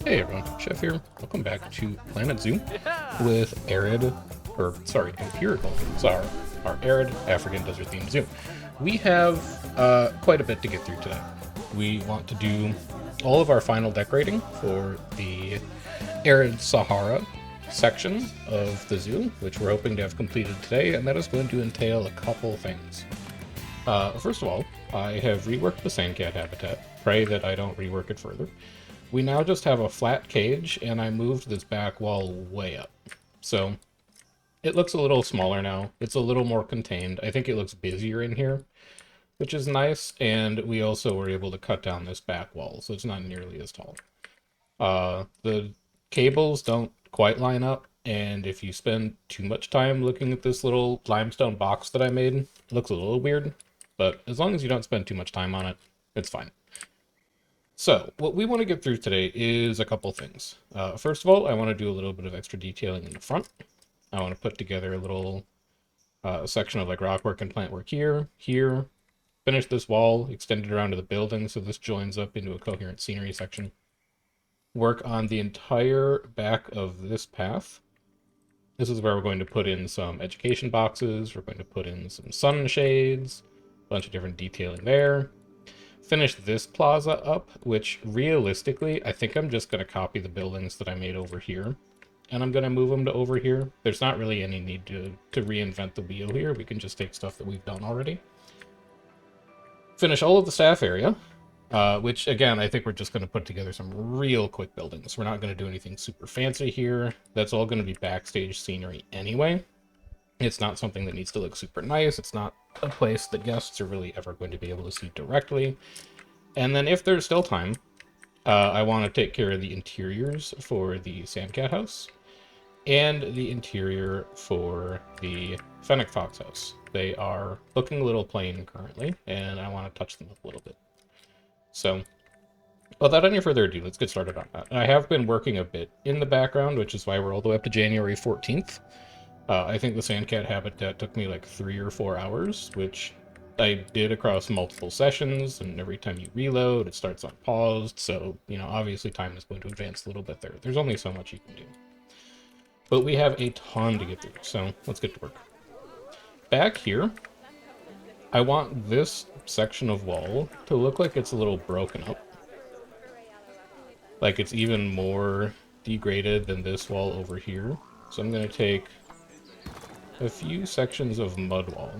Hey everyone, Chef here. Welcome back to Planet Zoo with Empirical Sahara, our arid African desert themed zoo. We have quite a bit to get through today. We want to do all of our final decorating for the Arid Sahara section of the zoo, which we're hoping to have completed today, and that is going to entail a couple things. First of all, I have reworked the sandcat habitat. Pray that I don't rework it further. We now just have a flat cage, and I moved this back wall way up. So it looks a little smaller now. It's a little more contained. I think it looks busier in here, which is nice. And we also were able to cut down this back wall, so it's not nearly as tall. The cables don't quite line up, and if you spend too much time looking at this little limestone box that I made, it looks a little weird. But as long as you don't spend too much time on it, it's fine. So, what we want to get through today is a couple things. First of all, I want to do a little bit of extra detailing in the front. I want to put together a little section of like rockwork and plant work here, finish this wall, extend it around to the building so this joins up into a coherent scenery section. Work on the entire back of this path. This is where we're going to put in some education boxes, we're going to put in some sunshades, a bunch of different detailing there. Finish this plaza up, which realistically, I think I'm just going to copy the buildings that I made over here, and I'm going to move them to over here. There's not really any need to reinvent the wheel here. We can just take stuff that we've done already. Finish all of the staff area, which, again, I think we're just going to put together some real quick buildings. We're not going to do anything super fancy here. That's all going to be backstage scenery anyway. It's not something that needs to look super nice. It's not a place that guests are really ever going to be able to see directly. And then if there's still time, I want to take care of the interiors for the Sandcat house and the interior for the Fennec Fox house. They are looking a little plain currently, and I want to touch them up a little bit. So, without any further ado, let's get started on that. I have been working a bit in the background, which is why we're all the way up to January 14th. I think the Sandcat habitat took me like 3 or 4 hours, which I did across multiple sessions, and every time you reload, it starts on paused, so, you know, obviously time is going to advance a little bit there. There's only so much you can do. But we have a ton to get through, so let's get to work. Back here, I want this section of wall to look like it's a little broken up. Like it's even more degraded than this wall over here. So I'm going to take a few sections of mud wall,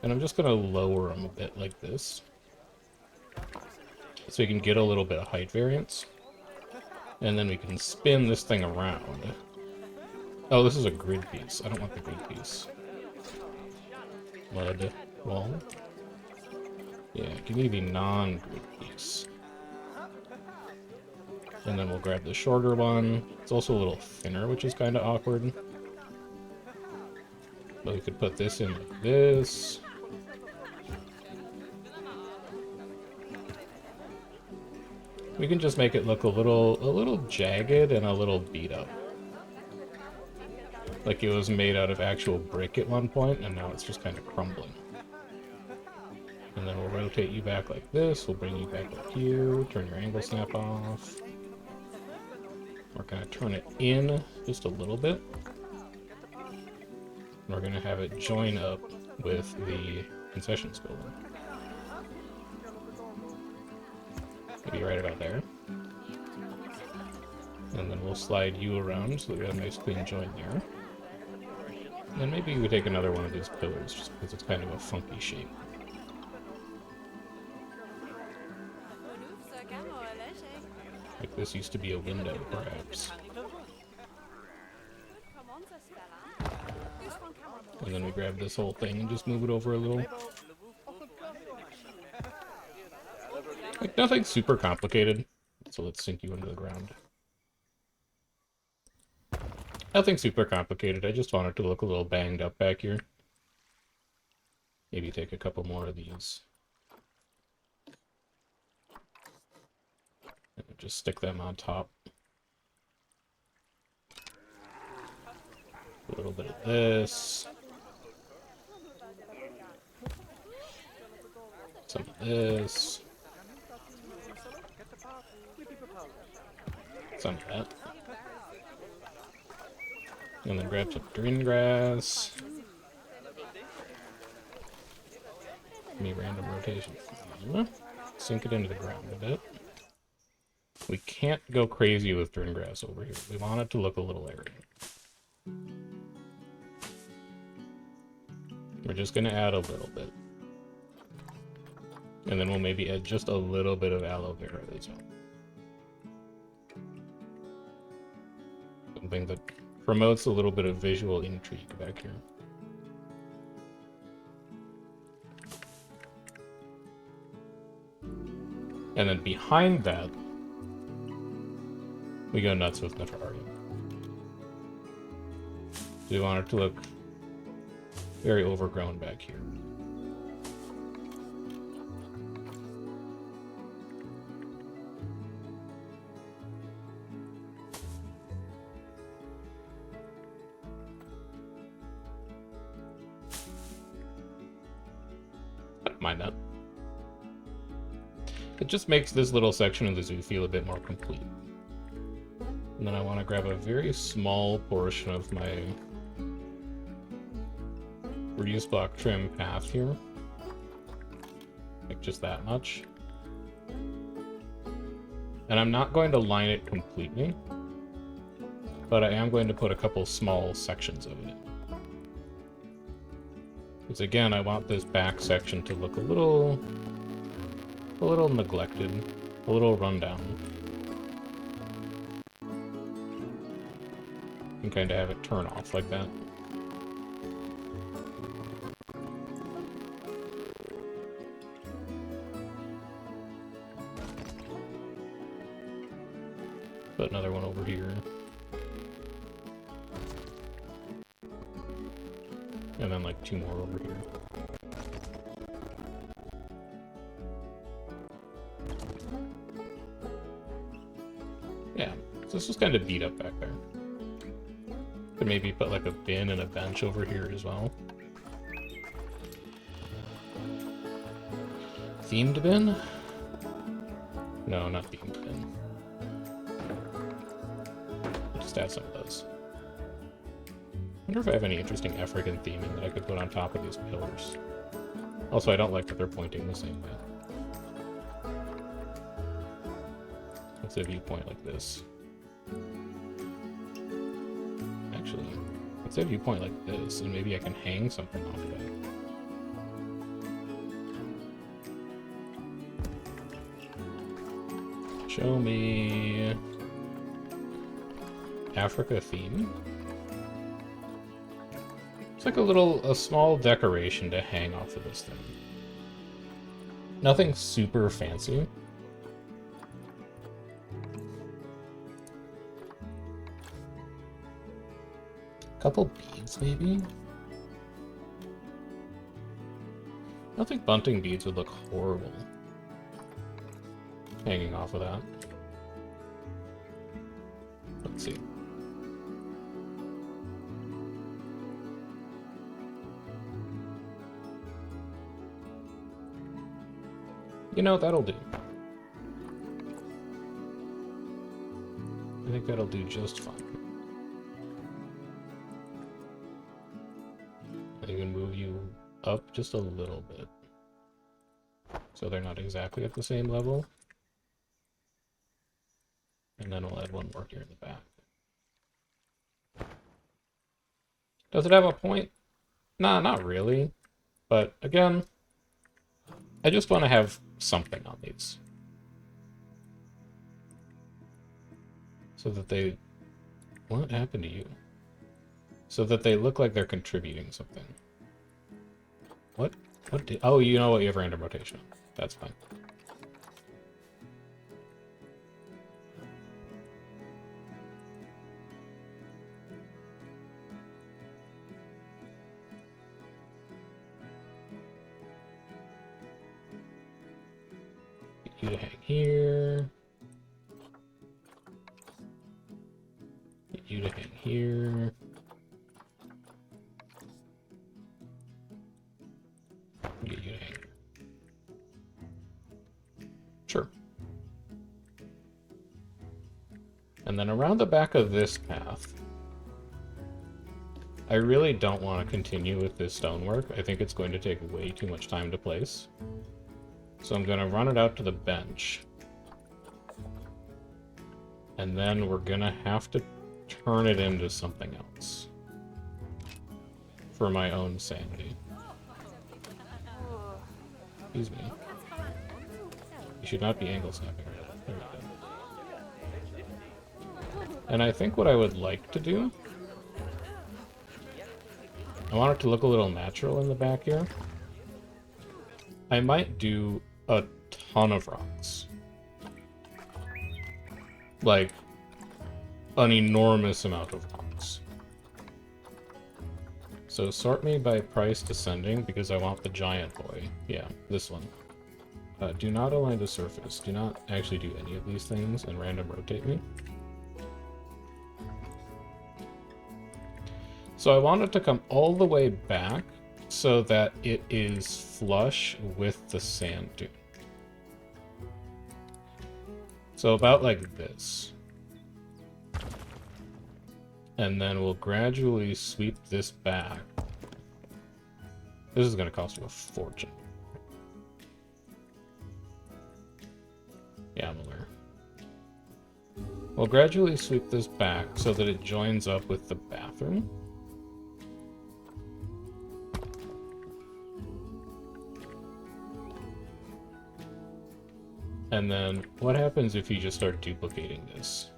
and I'm just going to lower them a bit like this, so you can get a little bit of height variance, and then we can spin this thing around. Oh, this is a grid piece. I don't want the grid piece. Mud wall. Yeah, give me the non-grid piece. And then we'll grab the shorter one. It's also a little thinner, which is kind of awkward. But we could put this in like this. We can just make it look a little jagged and a little beat up. Like it was made out of actual brick at one point, and now it's just kind of crumbling. And then we'll rotate you back like this. We'll bring you back up here. Turn your angle snap off. We're going to turn it in just a little bit. We're going to have it join up with the concessions building. Maybe right about there. And then we'll slide you around so that we have a nice clean joint there. And then maybe we take another one of these pillars just because it's kind of a funky shape. Like this used to be a window, perhaps. And then we grab this whole thing and just move it over a little. Like, nothing super complicated. So let's sink you into the ground. Nothing super complicated. I just want it to look a little banged up back here. Maybe take a couple more of these. And just stick them on top. A little bit of this. Some of this. Some of that. And then grab some green grass. Any random rotation. Sink it into the ground a bit. We can't go crazy with green grass over here. We want it to look a little arid. We're just going to add a little bit. And then we'll maybe add just a little bit of aloe vera as well. Something that promotes a little bit of visual intrigue back here. And then behind that, we go nuts with Naturaria. We want it to look very overgrown back here. I don't mind that. It just makes this little section of the zoo feel a bit more complete. And then I want to grab a very small portion of my reduce block trim path here. Like just that much. And I'm not going to line it completely, but I am going to put a couple small sections of it. Because again, I want this back section to look a little neglected, a little rundown. And kind of have it turn off like that. Put another one over here. And then like 2 more over here. Yeah, so this was kind of beat up back there. Could maybe put like a bin and a bench over here as well. Themed bin? No, not themed bin. Just add some of those. I wonder if I have any interesting African theming that I could put on top of these pillars. Also, I don't like that they're pointing the same way. Let's say a viewpoint like this. Actually, let's say a viewpoint like this, and maybe I can hang something off of it. Show me Africa theme. It's like a small decoration to hang off of this thing. Nothing super fancy. Couple beads, maybe? I don't think bunting beads would look horrible hanging off of that. Let's see. You know, that'll do. I think that'll do just fine. I can move you up just a little bit. So they're not exactly at the same level. And then we'll add one more here in the back. Does it have a point? Nah, not really. But again, I just want to have something on these. So that they... What happened to you? So that they look like they're contributing something. What? What did... Oh, you know what? You have random rotation. That's fine. Get you to hang here. Get you to hang here. Get you to hang. Sure. And then around the back of this path, I really don't want to continue with this stonework. I think it's going to take way too much time to place. So I'm going to run it out to the bench. And then we're going to have to turn it into something else. For my own sanity. Excuse me. You should not be angle snapping right now. There we go. And I think what I would like to do... I want it to look a little natural in the back here. I might do a ton of rocks. Like, an enormous amount of rocks. So sort me by price descending, because I want the giant boy. Yeah, this one. Do not align to surface. Do not actually do any of these things and random rotate me. So I want it to come all the way back so that it is flush with the sand dune. So about like this. And then we'll gradually sweep this back. This is going to cost you a fortune. Yeah, I'm aware. We'll gradually sweep this back so that it joins up with the bathroom. And then what happens if you just start duplicating this?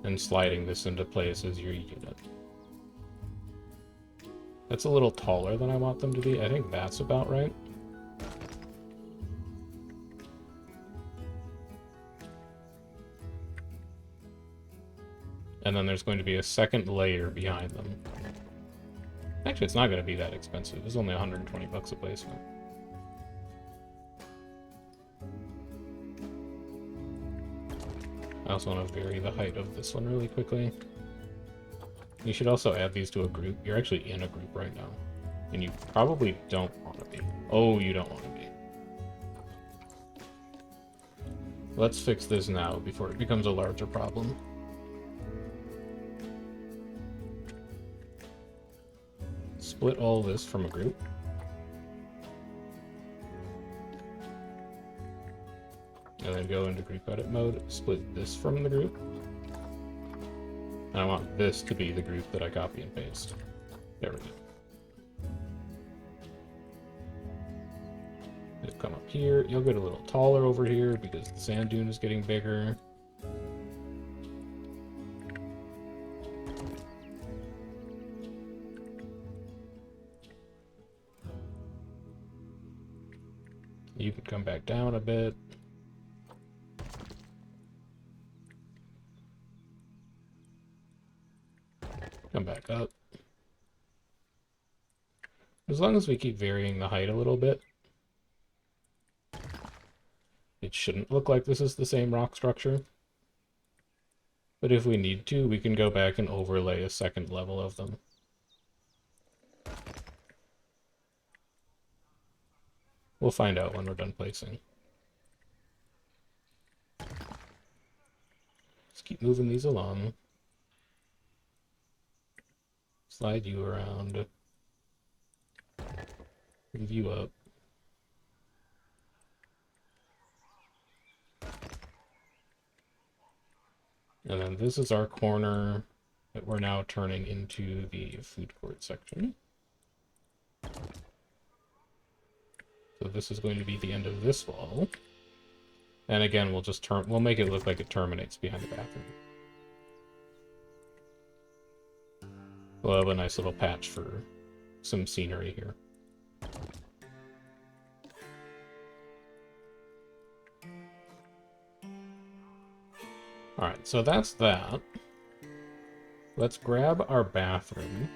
And sliding this into place as your unit. That's a little taller than I want them to be. I think that's about right. And then there's going to be a second layer behind them. Actually, it's not going to be that expensive. It's only 120 bucks a placement. I also want to vary the height of this one really quickly. You should also add these to a group. You're actually in a group right now. And you probably don't want to be. Oh, you don't want to be. Let's fix this now before it becomes a larger problem. Split all this from a group. And then go into group edit mode, split this from the group. And I want this to be the group that I copy and paste. There we go. Just come up here. You'll get a little taller over here because the sand dune is getting bigger. You can come back down a bit. Come back up. As long as we keep varying the height a little bit, it shouldn't look like this is the same rock structure. But if we need to, we can go back and overlay a second level of them. We'll find out when we're done placing. Just keep moving these along. Slide you around. Move you up. And then this is our corner that we're now turning into the food court section. So this is going to be the end of this wall. And again, we'll make it look like it terminates behind the bathroom. We'll have a nice little patch for some scenery here. Alright, so that's that. Let's grab our bathroom.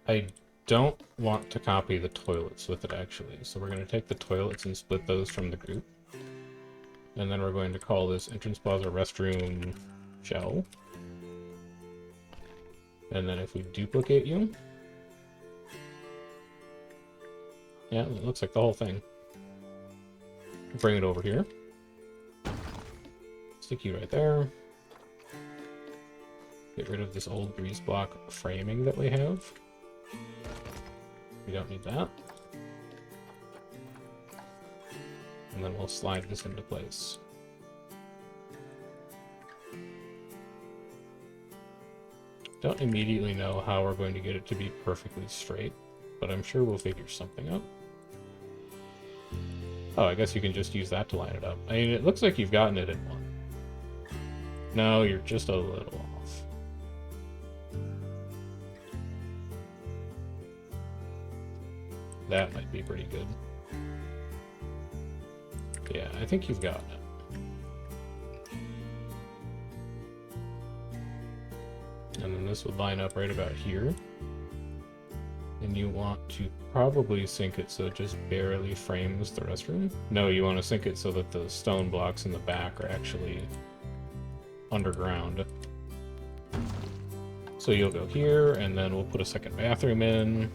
I don't want to copy the toilets with it, actually. So we're going to take the toilets and split those from the group. And then we're going to call this entrance plaza restroom shell. And then if we duplicate you... Yeah, it looks like the whole thing. bring it over here. Stick you right there. Get rid of this old grease block framing that we have. We don't need that. And then we'll slide this into place. Don't immediately know how we're going to get it to be perfectly straight, but I'm sure we'll figure something out. Oh, I guess you can just use that to line it up. I mean, it looks like you've gotten it in one. No, you're just a little off. That might be pretty good. Yeah, I think you've gotten it. And then this would line up right about here. And you want to probably sink it so it just barely frames the restroom. No, you want to sink it so that the stone blocks in the back are actually underground. So you'll go here, and then we'll put a second bathroom in.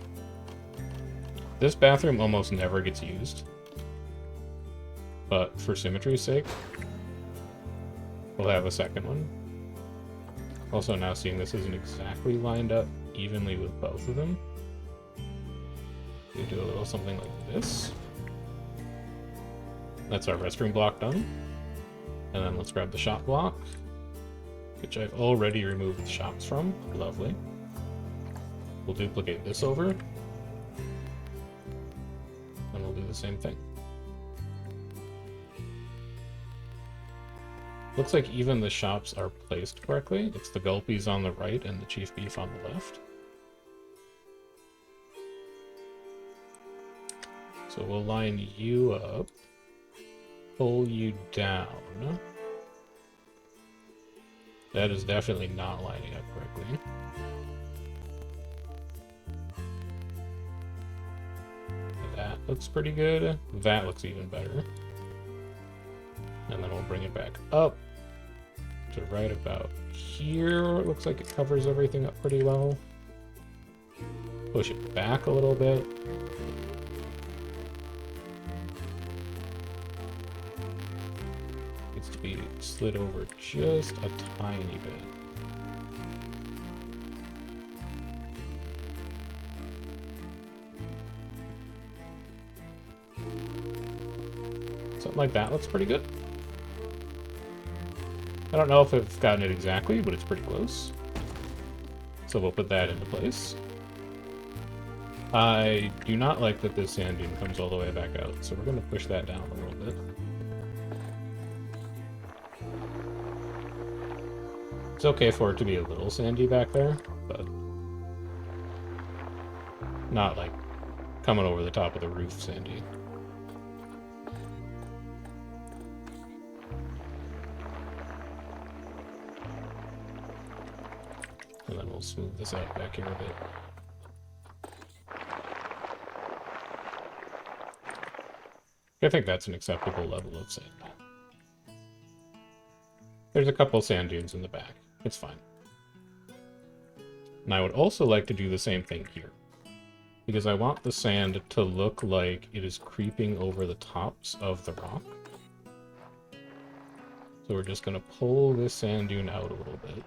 This bathroom almost never gets used. But for symmetry's sake, we'll have a second one. Also, now seeing this isn't exactly lined up evenly with both of them, we do a little something like this. That's our restroom block done. And then let's grab the shop block, which I've already removed the shops from. Lovely. We'll duplicate this over. And we'll do the same thing. Looks like even the shops are placed correctly. It's the Gulpies on the right and the Chief Beef on the left. So we'll line you up, pull you down. That is definitely not lining up correctly. That looks pretty good. That looks even better. And then we'll bring it back up to right about here. It looks like it covers everything up pretty well. Push it back a little bit. Needs to be slid over just a tiny bit. Something like that looks pretty good. I don't know if I've gotten it exactly, but it's pretty close. So we'll put that into place. I do not like that this sand dune comes all the way back out, so we're going to push that down a little bit. It's okay for it to be a little sandy back there, but not like coming over the top of the roof sandy. And then we'll smooth this out back here a bit. I think that's an acceptable level of sand. There's a couple sand dunes in the back. It's fine. And I would also like to do the same thing here, because I want the sand to look like it is creeping over the tops of the rock. So we're just going to pull this sand dune out a little bit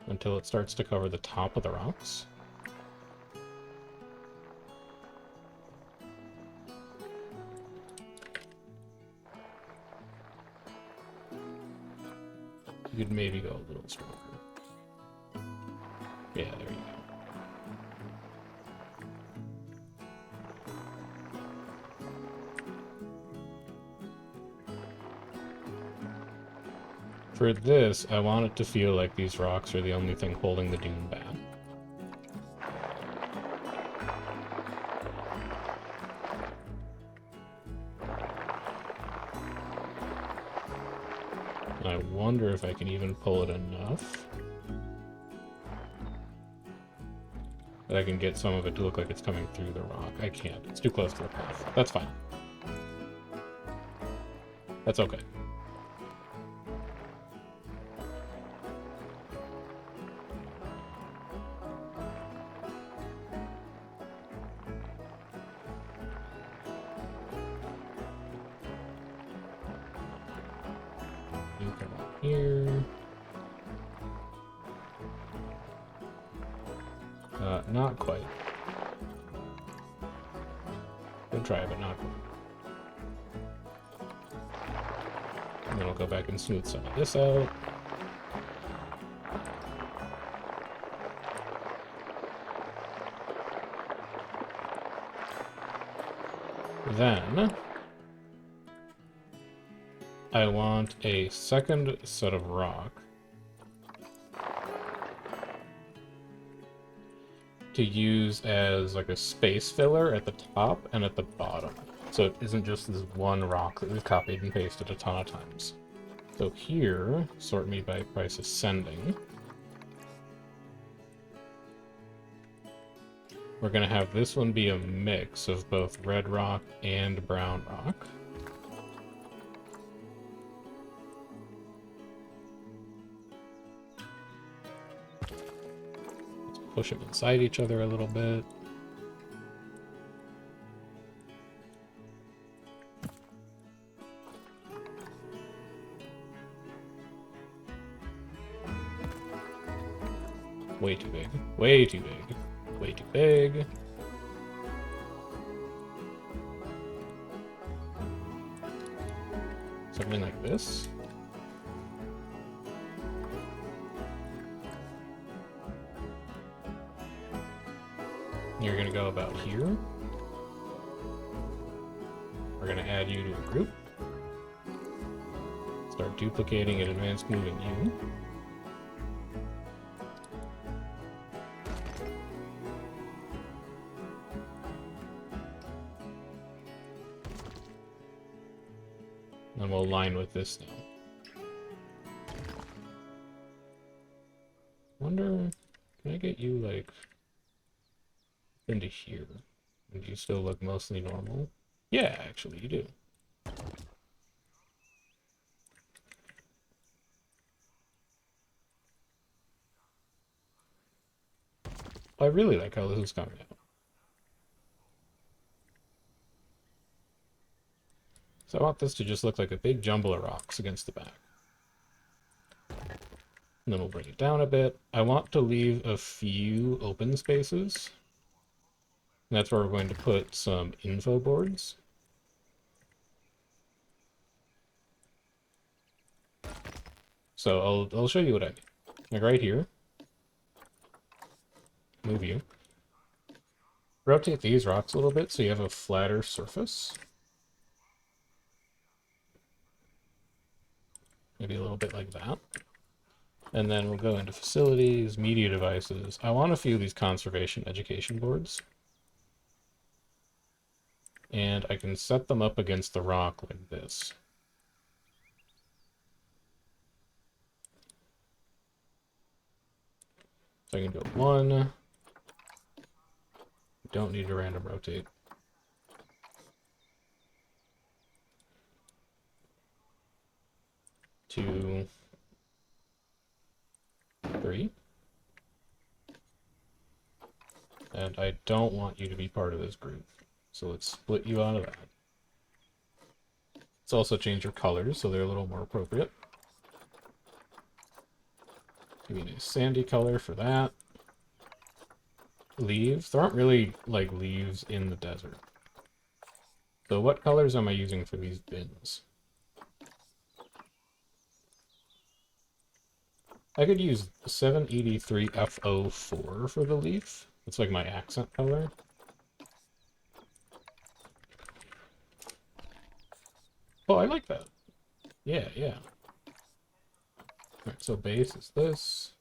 until it starts to cover the top of the rocks. You could maybe go a little stronger. Yeah, there you go. For this, I want it to feel like these rocks are the only thing holding the dune back. And I wonder if I can even pull it enough that I can get some of it to look like it's coming through the rock. I can't. It's too close to the path. That's fine. That's okay. here. Not quite. Good try, but not quite. And then I'll go back and smooth some of this out. Then I want a second set of rock to use as like a space filler at the top and at the bottom. So it isn't just this one rock that we've copied and pasted a ton of times. So here, sort me by price ascending. We're going to have this one be a mix of both red rock and brown rock. Let's push them inside each other a little bit. Way too big. Way too big. Way too big. Something like this. You're going to go about here. We're going to add you to a group. Start duplicating and advanced moving you. And we'll align with this now. Wonder, can I get you like into here? And you still look mostly normal? Yeah, actually, you do. I really like how this is coming out. So I want this to just look like a big jumble of rocks against the back. And then we'll bring it down a bit. I want to leave a few open spaces. And that's where we're going to put some info boards. So I'll show you what I mean. Like right here. Move you. Rotate these rocks a little bit so you have a flatter surface. Maybe a little bit like that. And then we'll go into facilities, media devices. I want a few of these conservation education boards. And I can set them up against the rock like this. So I can go 1. Don't need to random rotate. 2, 3. And I don't want you to be part of this group. So let's split you out of that. Let's also change your colors so they're a little more appropriate. Give me a sandy color for that. Leaves. There aren't really like leaves in the desert. So what colors am I using for these bins? I could use 783 FO4 for the leaf. It's like my accent color. Oh, I like that. Yeah, yeah. Alright, so base is this.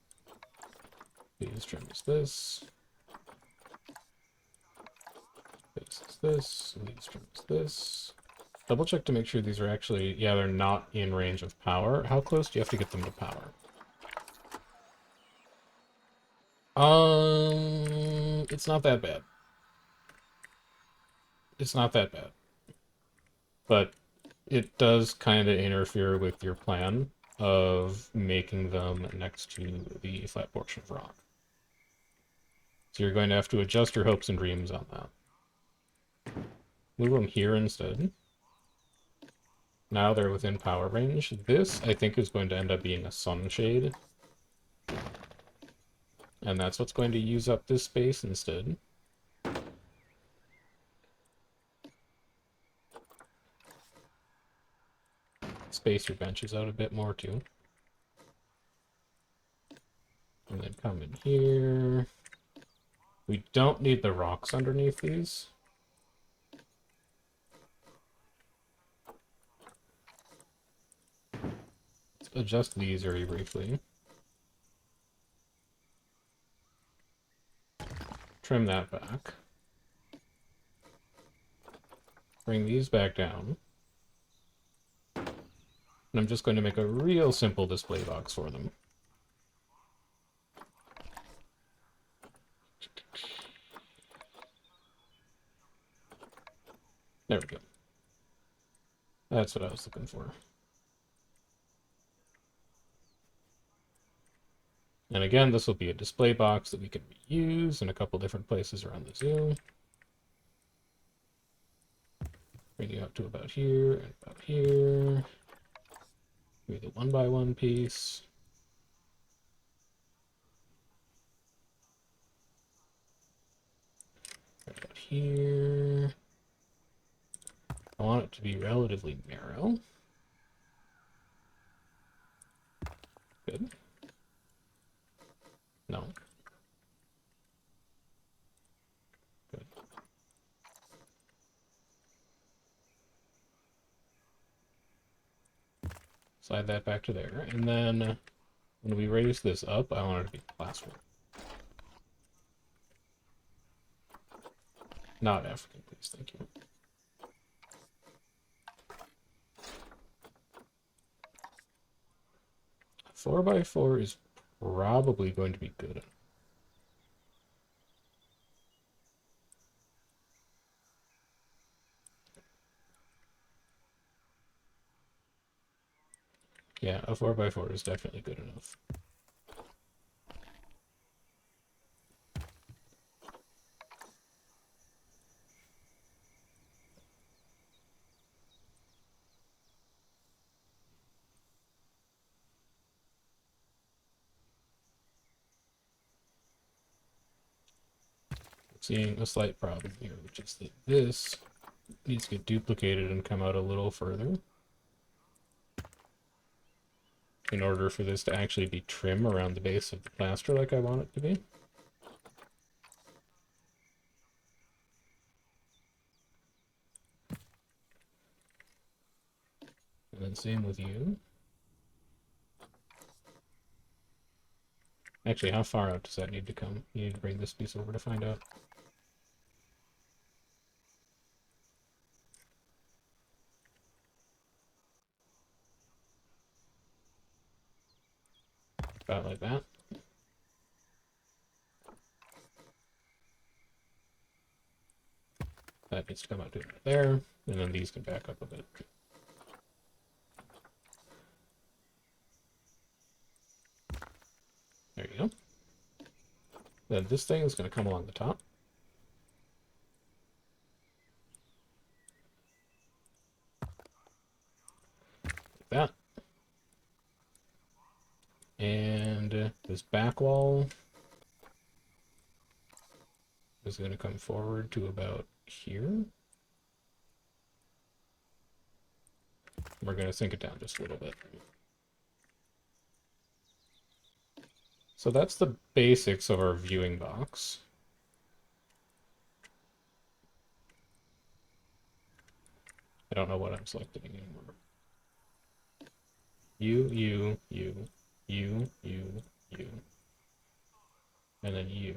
Base trim is this. Base is this. Leaves trim is this. Double check to make sure these are actually... Yeah, they're not in range of power. How close do you have to get them to power? It's not that bad. It's not that bad. But it does kind of interfere with your plan of making them next to the flat portion of rock. So you're going to have to adjust your hopes and dreams on that. Move them here instead. Now they're within power range. This, I think, is going to end up being a sunshade. And that's what's going to use up this space instead. Space your benches out a bit more, too. And then come in here. We don't need the rocks underneath these. Let's adjust these very briefly. Trim that back. Bring these back down. And I'm just going to make a real simple display box for them. There we go. That's what I was looking for. And again, this will be a display box that we can reuse in a couple different places around the zoo. Bring you up to about here and about here. Maybe the 1x1 piece. Right about here. I want it to be relatively narrow. Good. No. Good. Slide that back to there. And then when we raise this up, I want it to be classroom. Not African, please. Thank you. A 4x4 is probably going to be good. Yeah, a 4x4 is definitely good enough. Seeing a slight problem here, which is that this needs to get duplicated and come out a little further in order for this to actually be trim around the base of the plaster like I want it to be. And then same with you. Actually, how far out does that need to come? You need to bring this piece over to find out. About like that. That needs to come out to right there, and then these can back up a bit. There you go. Then this thing is going to come along the top. Like that. And this back wall is going to come forward to about here. We're going to sink it down just a little bit. So that's the basics of our viewing box. I don't know what I'm selecting anymore. You. And then you.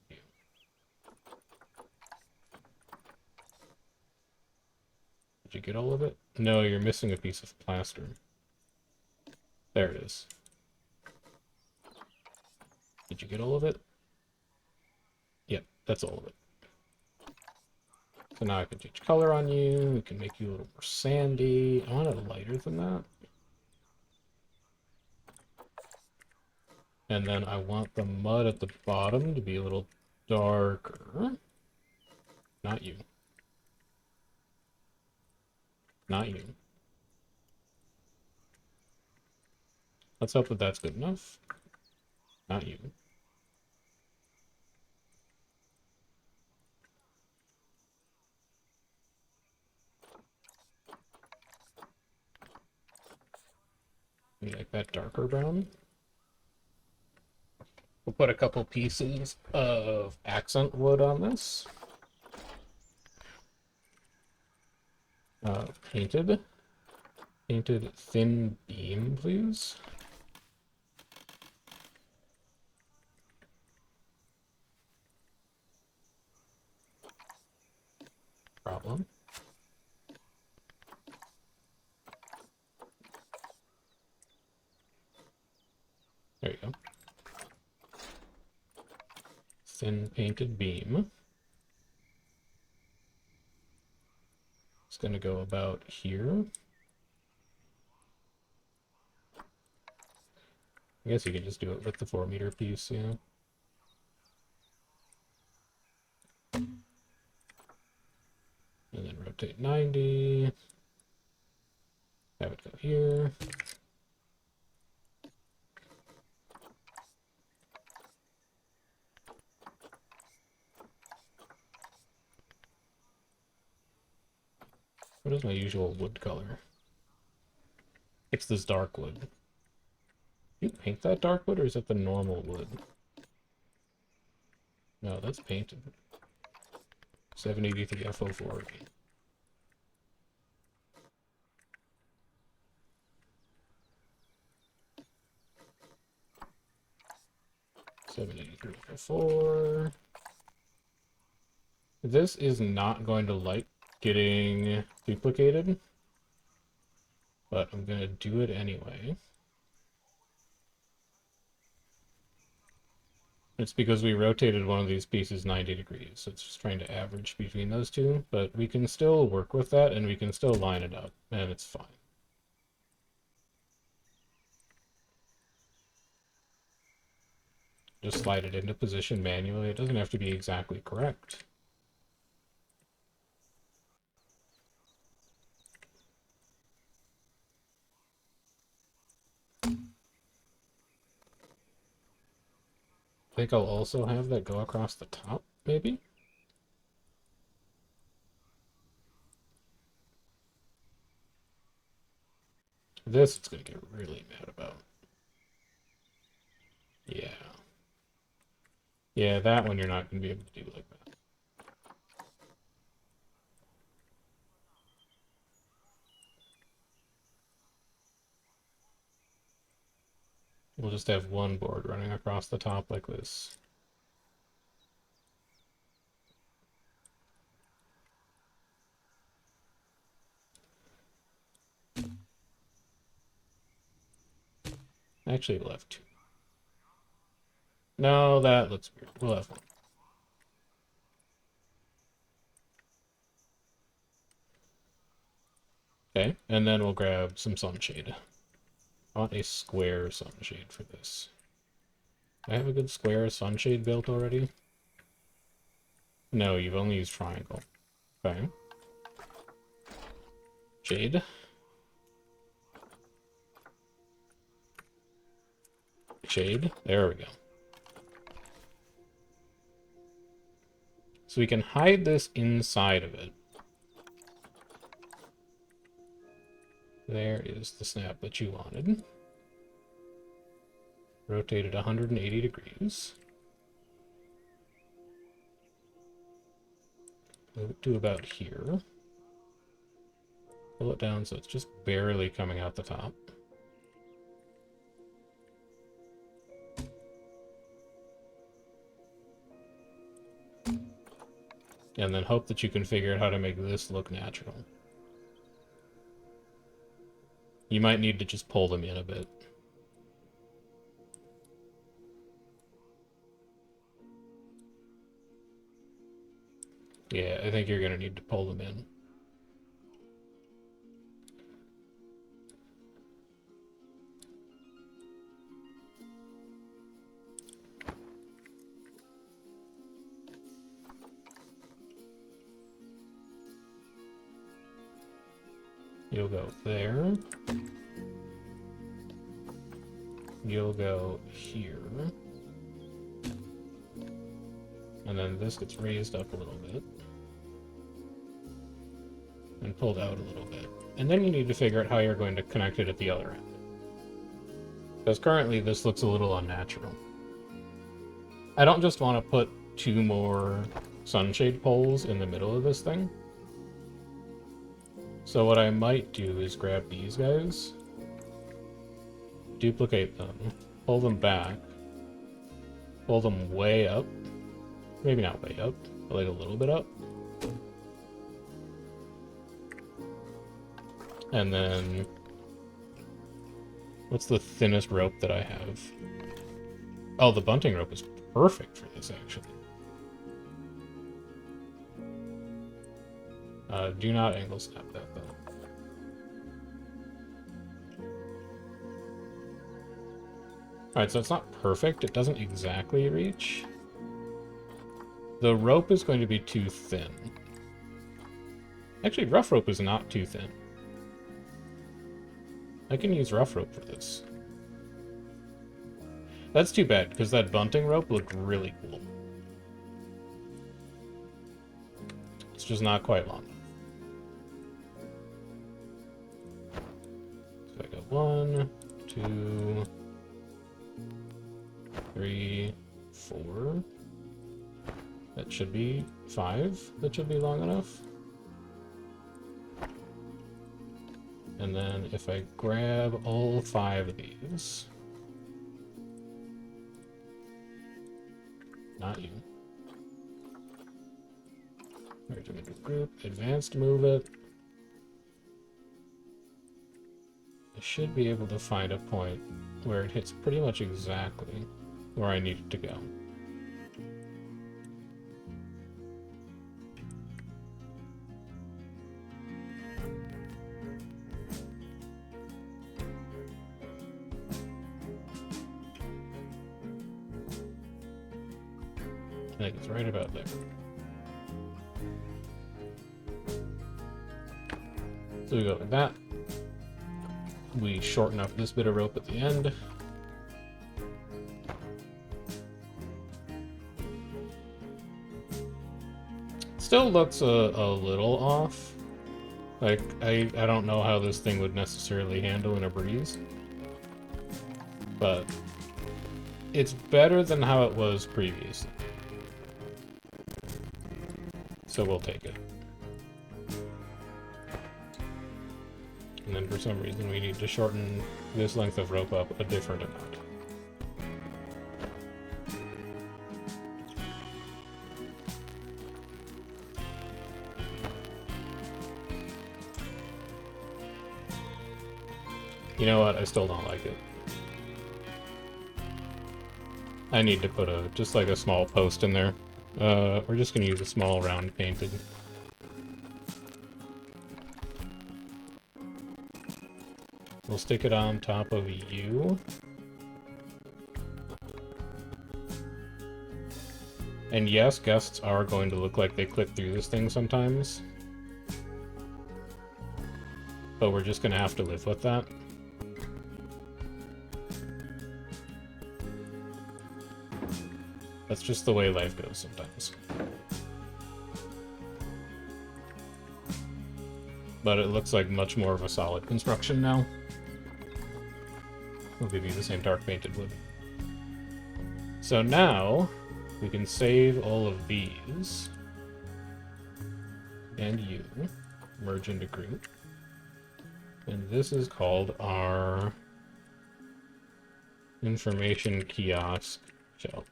Did you get all of it? No, you're missing a piece of plaster. There it is. Did you get all of it? Yep, that's all of it. So now I can change color on you. We can make you a little more sandy. I want it lighter than that. And then I want the mud at the bottom to be a little darker. Not you. Not you. Let's hope that that's good enough. Not you. We like that darker brown. We'll put a couple pieces of accent wood on this. Painted thin beam, please. Problem. There you go. Thin painted beam. It's going to go about here. I guess you could just do it with the 4-meter piece, yeah. And then rotate 90. Have it go here. What is my usual wood color? It's this dark wood. You paint that dark wood, or is it the normal wood? No, that's painted. 783 FO4. FO4. This is not going to like getting duplicated, but I'm going to do it anyway. It's because we rotated one of these pieces 90 degrees, so it's just trying to average between those two, but we can still work with that, and we can still line it up, and it's fine. Just slide it into position manually. It doesn't have to be exactly correct. I think I'll also have that go across the top, maybe? This it's going to get really mad about. Yeah. Yeah, that one you're not going to be able to do like that. We'll just have one board running across the top like this. Actually, we'll have two. No, that looks weird. We'll have one. Okay, and then we'll grab some sunshade. I want a square sunshade for this. Do I have a good square sunshade built already? No, you've only used triangle. Okay. Shade. Shade. There we go. So we can hide this inside of it. There is the snap that you wanted. Rotate it 180 degrees. Move it to about here. Pull it down so it's just barely coming out the top. And then hope that you can figure out how to make this look natural. You might need to just pull them in a bit. Yeah, I think you're going to need to pull them in. You'll go there. You'll go here. And then this gets raised up a little bit. And pulled out a little bit. And then you need to figure out how you're going to connect it at the other end. Because currently this looks a little unnatural. I don't just want to put 2 more sunshade poles in the middle of this thing. So what I might do is grab these guys, duplicate them, pull them back, pull them way up, maybe not way up, but like a little bit up. And then, what's the thinnest rope that I have? Oh, the bunting rope is perfect for this, actually. Do not angle snap that, though. Alright, so it's not perfect. It doesn't exactly reach. The rope is going to be too thin. Actually, rough rope is not too thin. I can use rough rope for this. That's too bad, because that bunting rope looked really cool. It's just not quite long enough. So I got 1, 2, 3, 4. That should be 5. That should be long enough. And then if I grab all 5 of these... Not you. We're going to group, advanced move it. I should be able to find a point where it hits pretty much exactly where I need it to go. I think it's right about there. So we go like that. We shorten up this bit of rope at the end. Still looks a little off. Like, I don't know how this thing would necessarily handle in a breeze. But it's better than how it was previously. So we'll take it. And then for some reason we need to shorten this length of rope up a different amount. You know what? I still don't like it. I need to put just like a small post in there. We're just gonna use a small round painted. We'll stick it on top of you. And yes, guests are going to look like they clip through this thing sometimes. But we're just gonna have to live with that. That's just the way life goes sometimes. But it looks like much more of a solid construction now. We'll give you the same dark painted wood. So now, we can save all of these. And you. Merge into group. And this is called our information kiosk shell.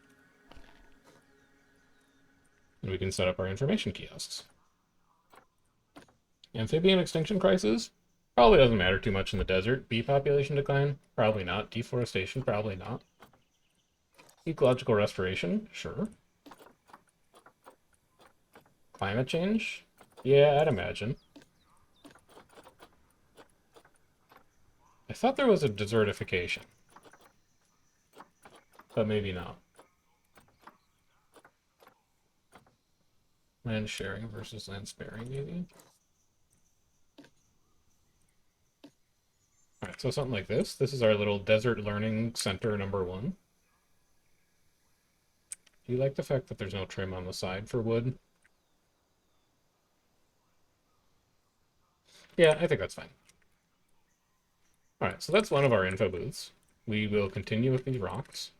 And we can set up our information kiosks. Amphibian extinction crisis? Probably doesn't matter too much in the desert. Bee population decline? Probably not. Deforestation? Probably not. Ecological restoration? Sure. Climate change? Yeah, I'd imagine. I thought there was a desertification. But maybe not. Land sharing versus land sparing, maybe? Alright, so something like this. This is our little desert learning center number 1. Do you like the fact that there's no trim on the side for wood? Yeah, I think that's fine. Alright, so that's one of our info booths. We will continue with these rocks.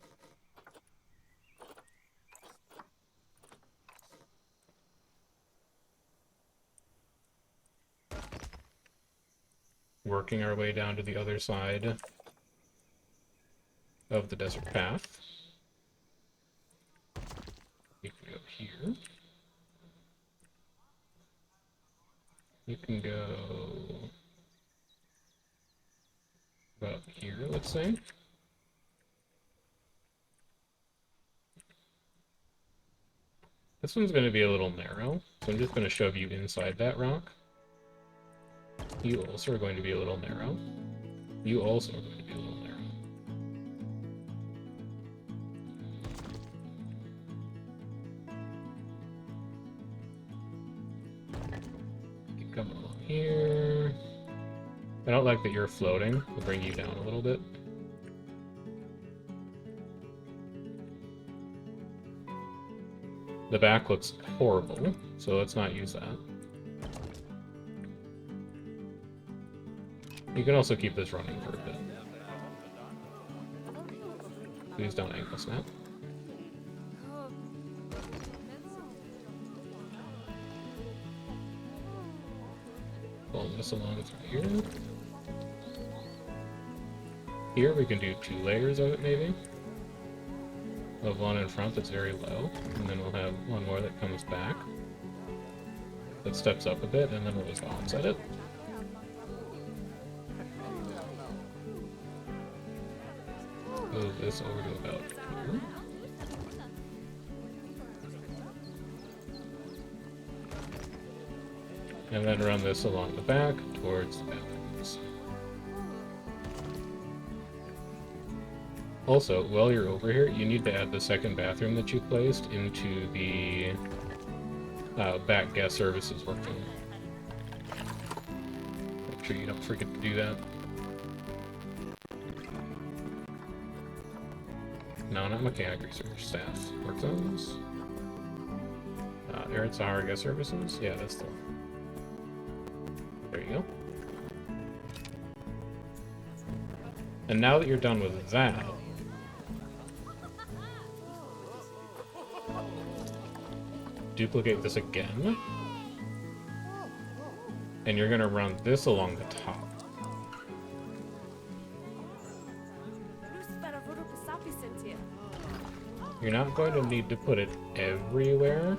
Working our way down to the other side of the desert path. You can go here. You can go about here, let's say. This one's going to be a little narrow, so I'm just going to shove you inside that rock. You also are going to be a little narrow. You also are going to be a little narrow. Keep coming along here. I don't like that you're floating. We'll bring you down a little bit. The back looks horrible, so let's not use that. You can also keep this running for a bit. Please don't ankle snap. Pull this along through here. Here we can do 2 layers of it, maybe. We'll have one in front that's very low, and then we'll have one more that comes back. That steps up a bit, and then we'll just offset it. Move this over to about here. And then run this along the back towards the bathrooms. Also, while you're over here, you need to add the second bathroom that you placed into the back guest services workroom. Make sure you don't forget to do that. No, not mechanic research, staff. Work zones. Arid Sahara guest services? Yeah, that's the one. There you go. And now that you're done with that, duplicate this again, and you're going to run this along the top. You're not going to need to put it everywhere,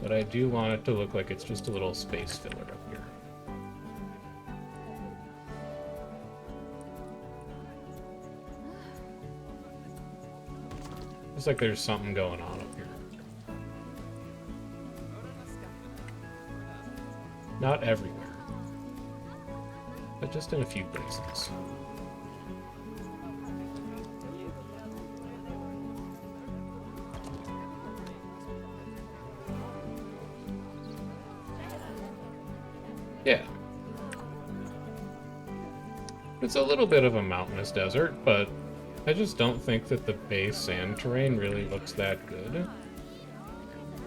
but I do want it to look like it's just a little space filler up here. It's like there's something going on up here. Not everywhere, but just in a few places. Yeah. It's a little bit of a mountainous desert, but I just don't think that the base sand terrain really looks that good.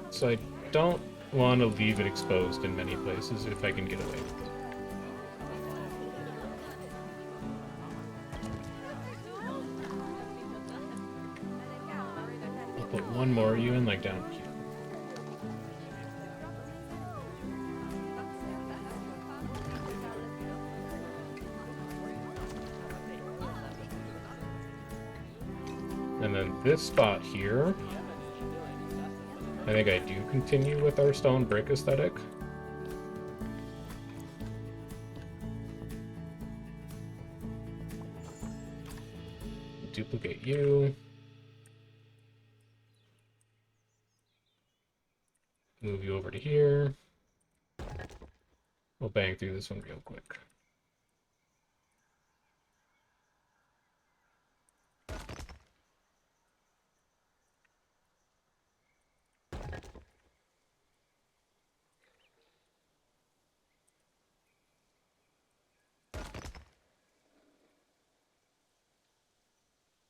So I don't want to leave it exposed in many places if I can get away with it. I'll put one more of you in, like down here. And then this spot here, I think I do continue with our stone brick aesthetic. Duplicate you. Move you over to here. We'll bang through this one real quick.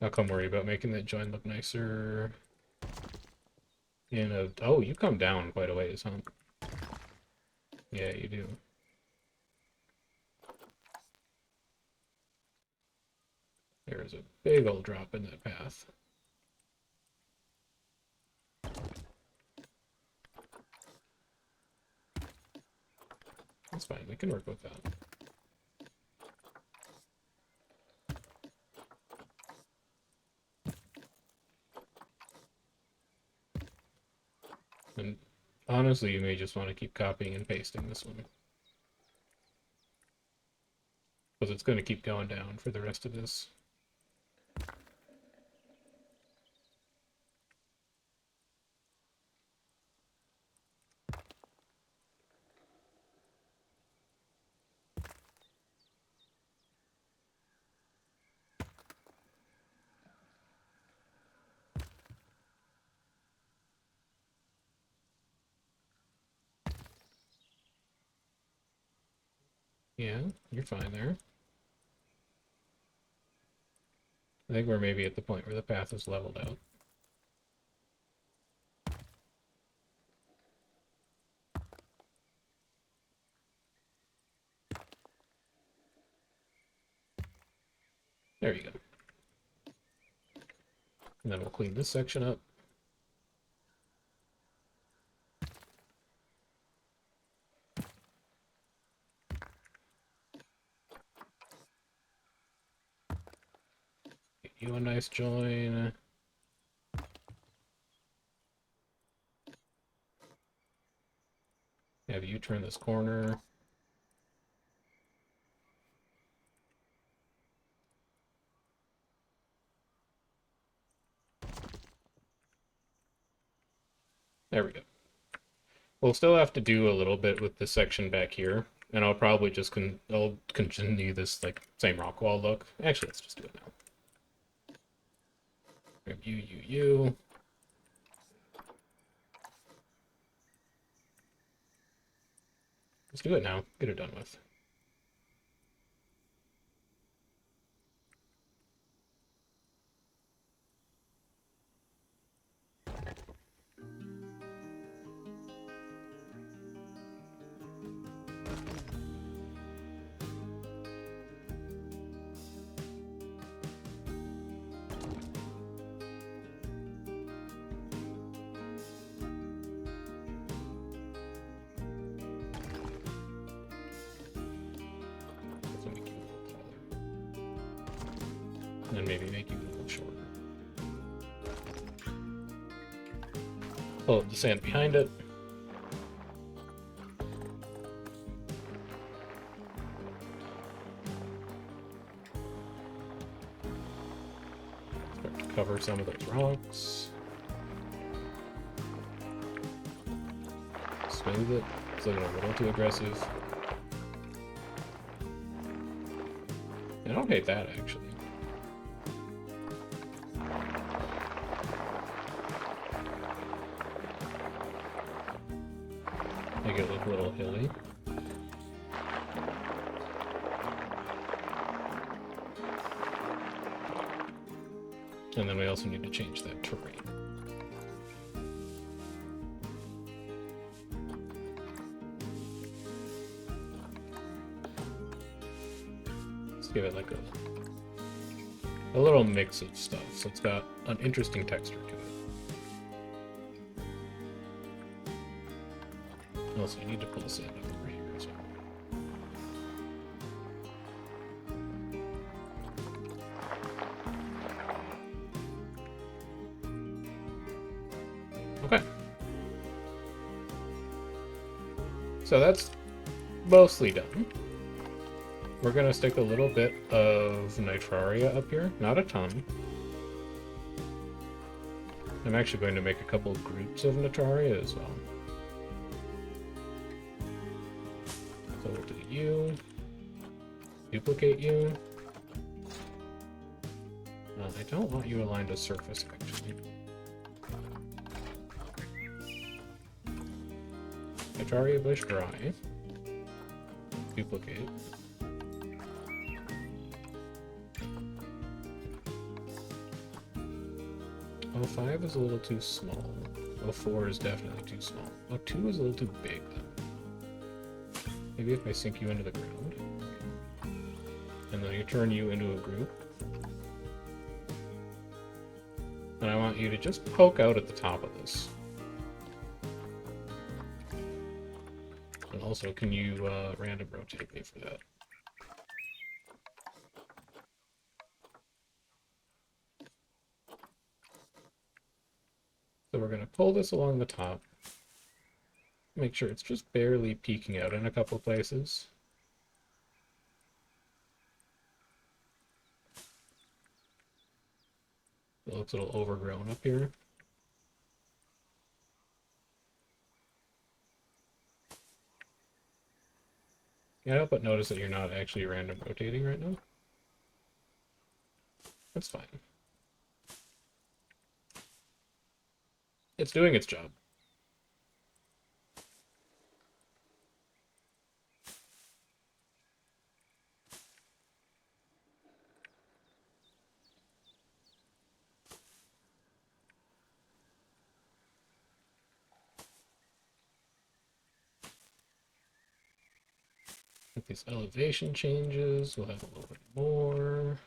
I'll come worry about making that join look nicer. Oh, you come down quite a ways, huh? Yeah, you do. There's a big old drop in that path. That's fine, we can work with that. And honestly, you may just want to keep copying and pasting this one, because it's going to keep going down for the rest of this. Yeah, you're fine there. I think we're maybe at the point where the path is leveled out. There you go. And then we'll clean this section up. Get you a nice join. Have you turn this corner. There we go. We'll still have to do a little bit with this section back here, and I'll probably just I'll continue this like same rock wall look. Actually, let's just do it now. Grab you. Let's do it now. Get it done with. And then maybe make you a little shorter. Pull up the sand behind it. Start to cover some of those rocks. Smooth it. It's looking a little too aggressive. I don't hate that, actually. Make it look a little hilly. And then we also need to change that terrain. Let's give it like a little mix of stuff, so it's got an interesting texture to it. Also, you need to pull the sand up over here as well. Okay. So that's mostly done. We're gonna stick a little bit of nitraria up here, not a ton. I'm actually going to make a couple groups of nitraria as well. So we'll do you, duplicate you. I don't want you aligned to surface, actually. Nitraria bush dry. Duplicate. Oh, 5 is a little too small. Oh, 4 is definitely too small. Oh, 2 is a little too big, then. Maybe if I sink you into the ground. And then I turn you into a group. And I want you to just poke out at the top of this. And also, can you random rotate me for that? So we're going to pull this along the top. Make sure it's just barely peeking out in a couple places. It looks a little overgrown up here. Yeah, but notice that you're not actually random rotating right now. That's fine. It's doing its job. With these elevation changes, we'll have a little bit more.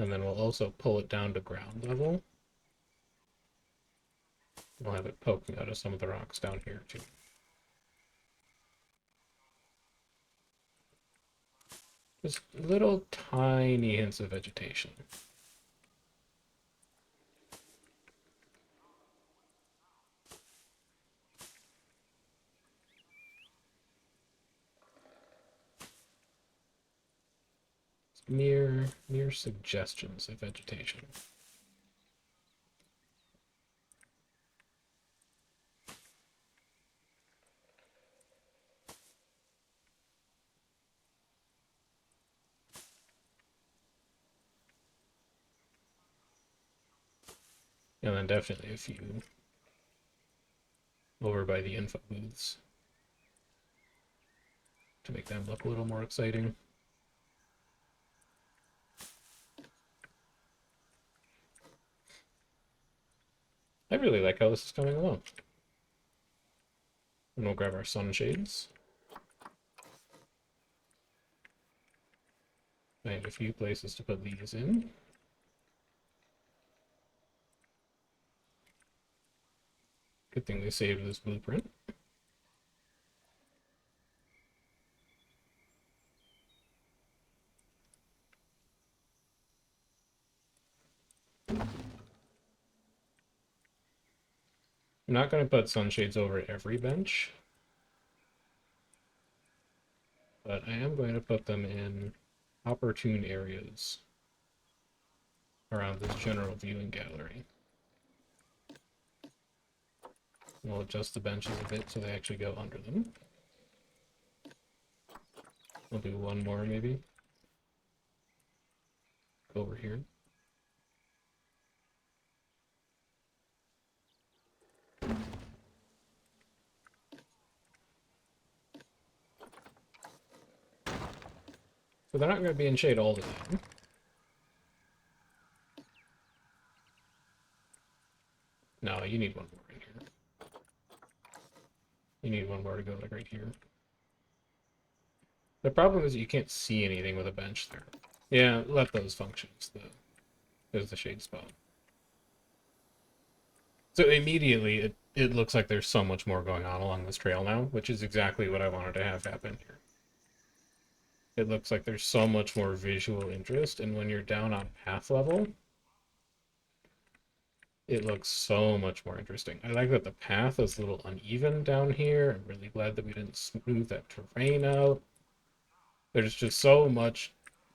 And then we'll also pull it down to ground level. We'll have it poking out of some of the rocks down here too. Just little tiny hints of vegetation. Mere suggestions of vegetation. And then definitely a few over by the info booths to make them look a little more exciting. I really like how this is coming along. And we'll grab our sunshades. Find a few places to put these in. Good thing they saved this blueprint. I'm not going to put sunshades over every bench, but I am going to put them in opportune areas around this general viewing gallery. We'll adjust the benches a bit so they actually go under them. We'll do one more maybe. Go over here. So they're not going to be in shade all the time. No, you need one more right here. You need one more to go like right here. The problem is you can't see anything with a bench there. Yeah, let those function as the shade spot. So immediately it looks like there's so much more going on along this trail now, which is exactly what I wanted to have happen here. It looks like there's so much more visual interest, and when you're down on path level, it looks so much more interesting. I like that the path is a little uneven down here. I'm really glad that we didn't smooth that terrain out. There's just so much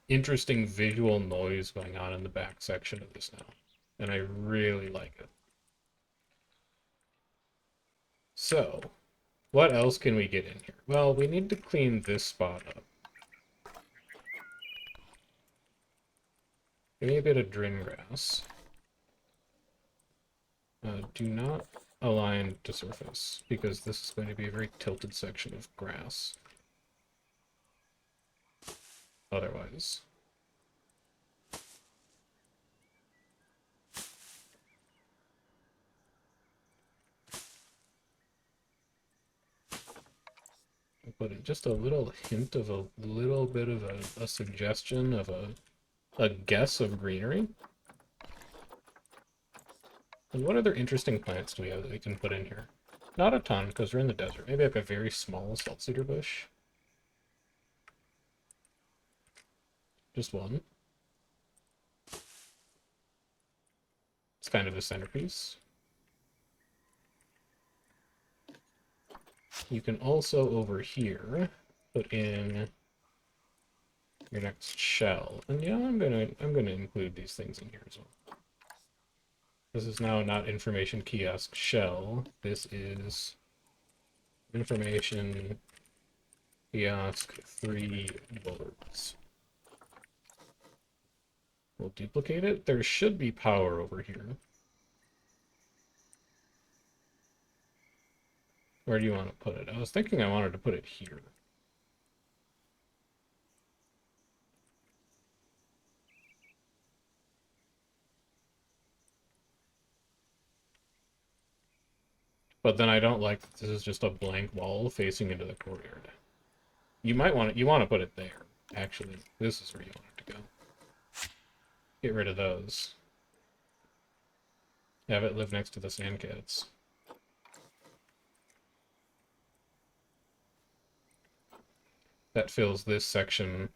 interesting visual noise going on in the back section of this now, and I really like it. So, what else can we get in here? Well, we need to clean this spot up. Give me a bit of drin grass. Do not align to surface, because this is going to be a very tilted section of grass. Otherwise. But just a little hint of a little bit of a suggestion of a guess of greenery. And what other interesting plants do we have that we can put in here? Not a ton, because we're in the desert. Maybe like a very small salt cedar bush. Just one. It's kind of the centerpiece. You can also, over here, put in your next shell. And yeah, I'm gonna include these things in here as well. This is now not information kiosk shell. This is information kiosk 3 boards. We'll duplicate it. There should be power over here. Where do you want to put it? I was thinking I wanted to put it here. But then I don't like that this is just a blank wall facing into the courtyard. You want to put it there. Actually, this is where you want it to go. Get rid of those. Have it live next to the sandcats. That fills this section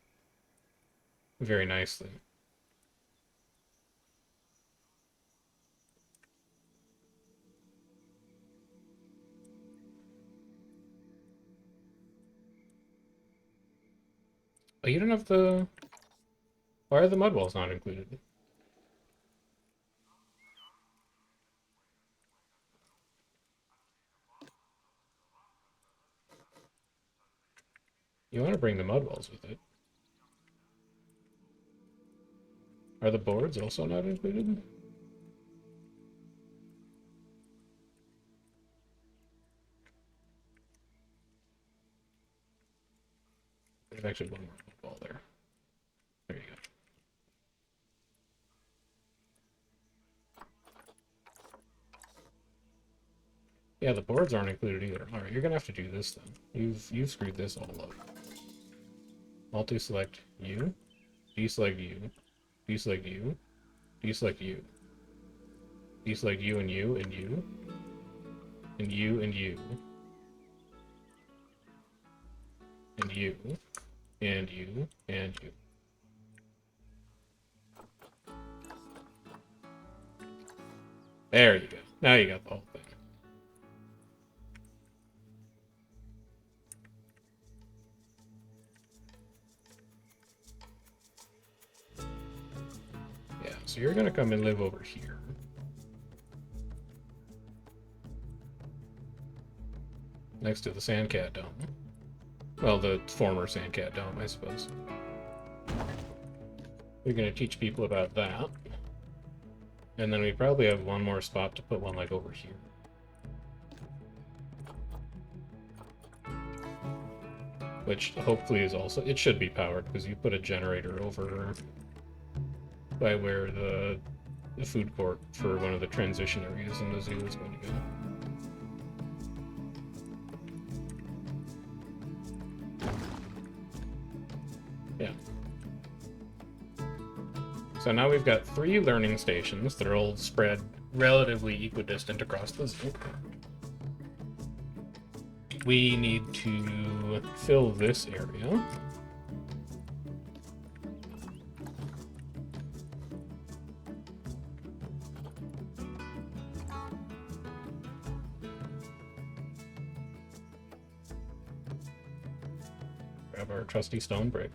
very nicely. Oh, you don't have the... Why are the mud walls not included? You want to bring the mud walls with it. Are the boards also not included? There's actually one more mud wall there. There you go. Yeah, the boards aren't included either. Alright, you're gonna have to do this then. You've screwed this all up. Multi-select you, deselect you, deselect you, deselect you, deselect you and you and you, and you and you, and you, and you, and you. There you go. Now you got the whole thing. Yeah, so you're gonna come and live over here. Next to the Sandcat Dome. Well, the former Sandcat Dome, I suppose. We're gonna teach people about that. And then we probably have one more spot to put one like over here. Which hopefully is also, it should be powered because you put a generator over by where the food court for one of the transition areas in the zoo is going to go. Yeah. So now we've got 3 learning stations that are all spread relatively equidistant across the zoo. We need to fill this area. Grab our trusty stone brick.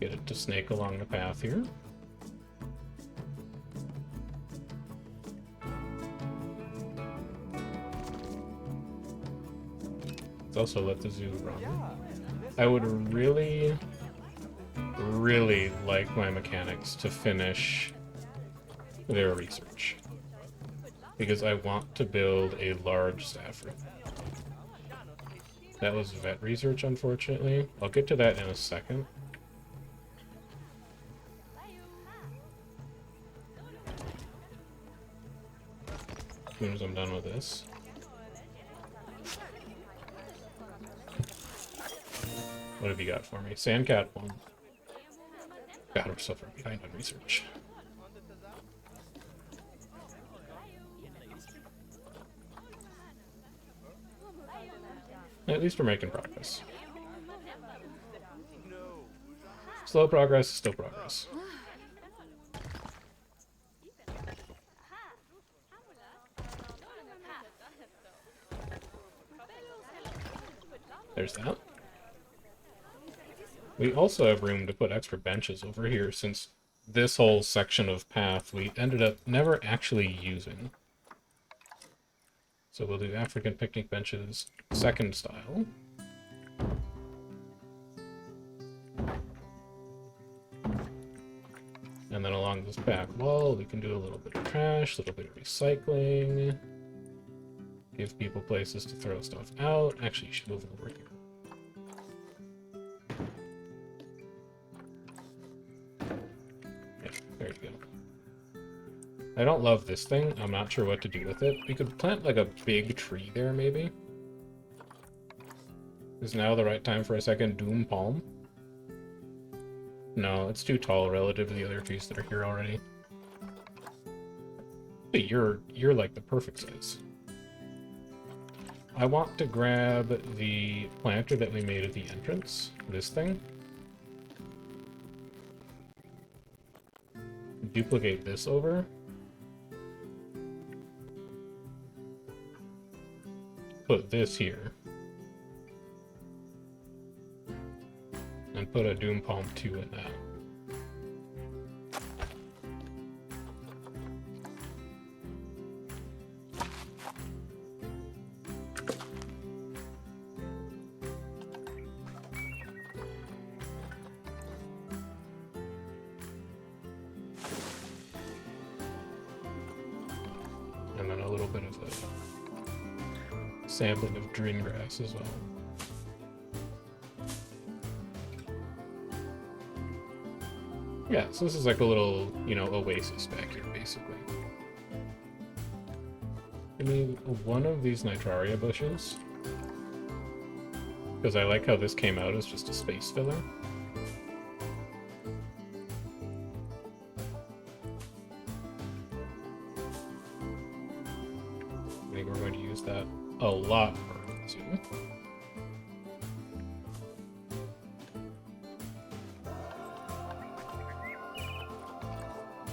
Get it to snake along the path here. Let's also let the zoo run. I would really like my mechanics to finish their research, because I want to build a large staff room. That was vet research, unfortunately. I'll get to that in a second. As soon as I'm done with this. What have you got for me? Sandcat 1. God, we're so far behind on research. At least we're making progress. Slow progress is still progress. There's that. We also have room to put extra benches over here, since this whole section of path we ended up never actually using. So we'll do African picnic benches, second style. And then along this back wall, we can do a little bit of trash, a little bit of recycling. Give people places to throw stuff out. Actually, you should move it over here. There you go. I don't love this thing. I'm not sure what to do with it. We could plant like a big tree there, maybe. Is now the right time for a second doom palm? No, it's too tall relative to the other trees that are here already. Hey, you're like the perfect size. I want to grab the planter that we made at the entrance. This thing. Duplicate this over. Put this here. And put a Doom Palm 2 in that. And then a little bit of a sampling of green grass as well. Yeah, so this is like a little, you know, oasis back here, basically. Give me one of these Nitraria bushes. Because I like how this came out as just a space filler. I think we're going to use that a lot more soon.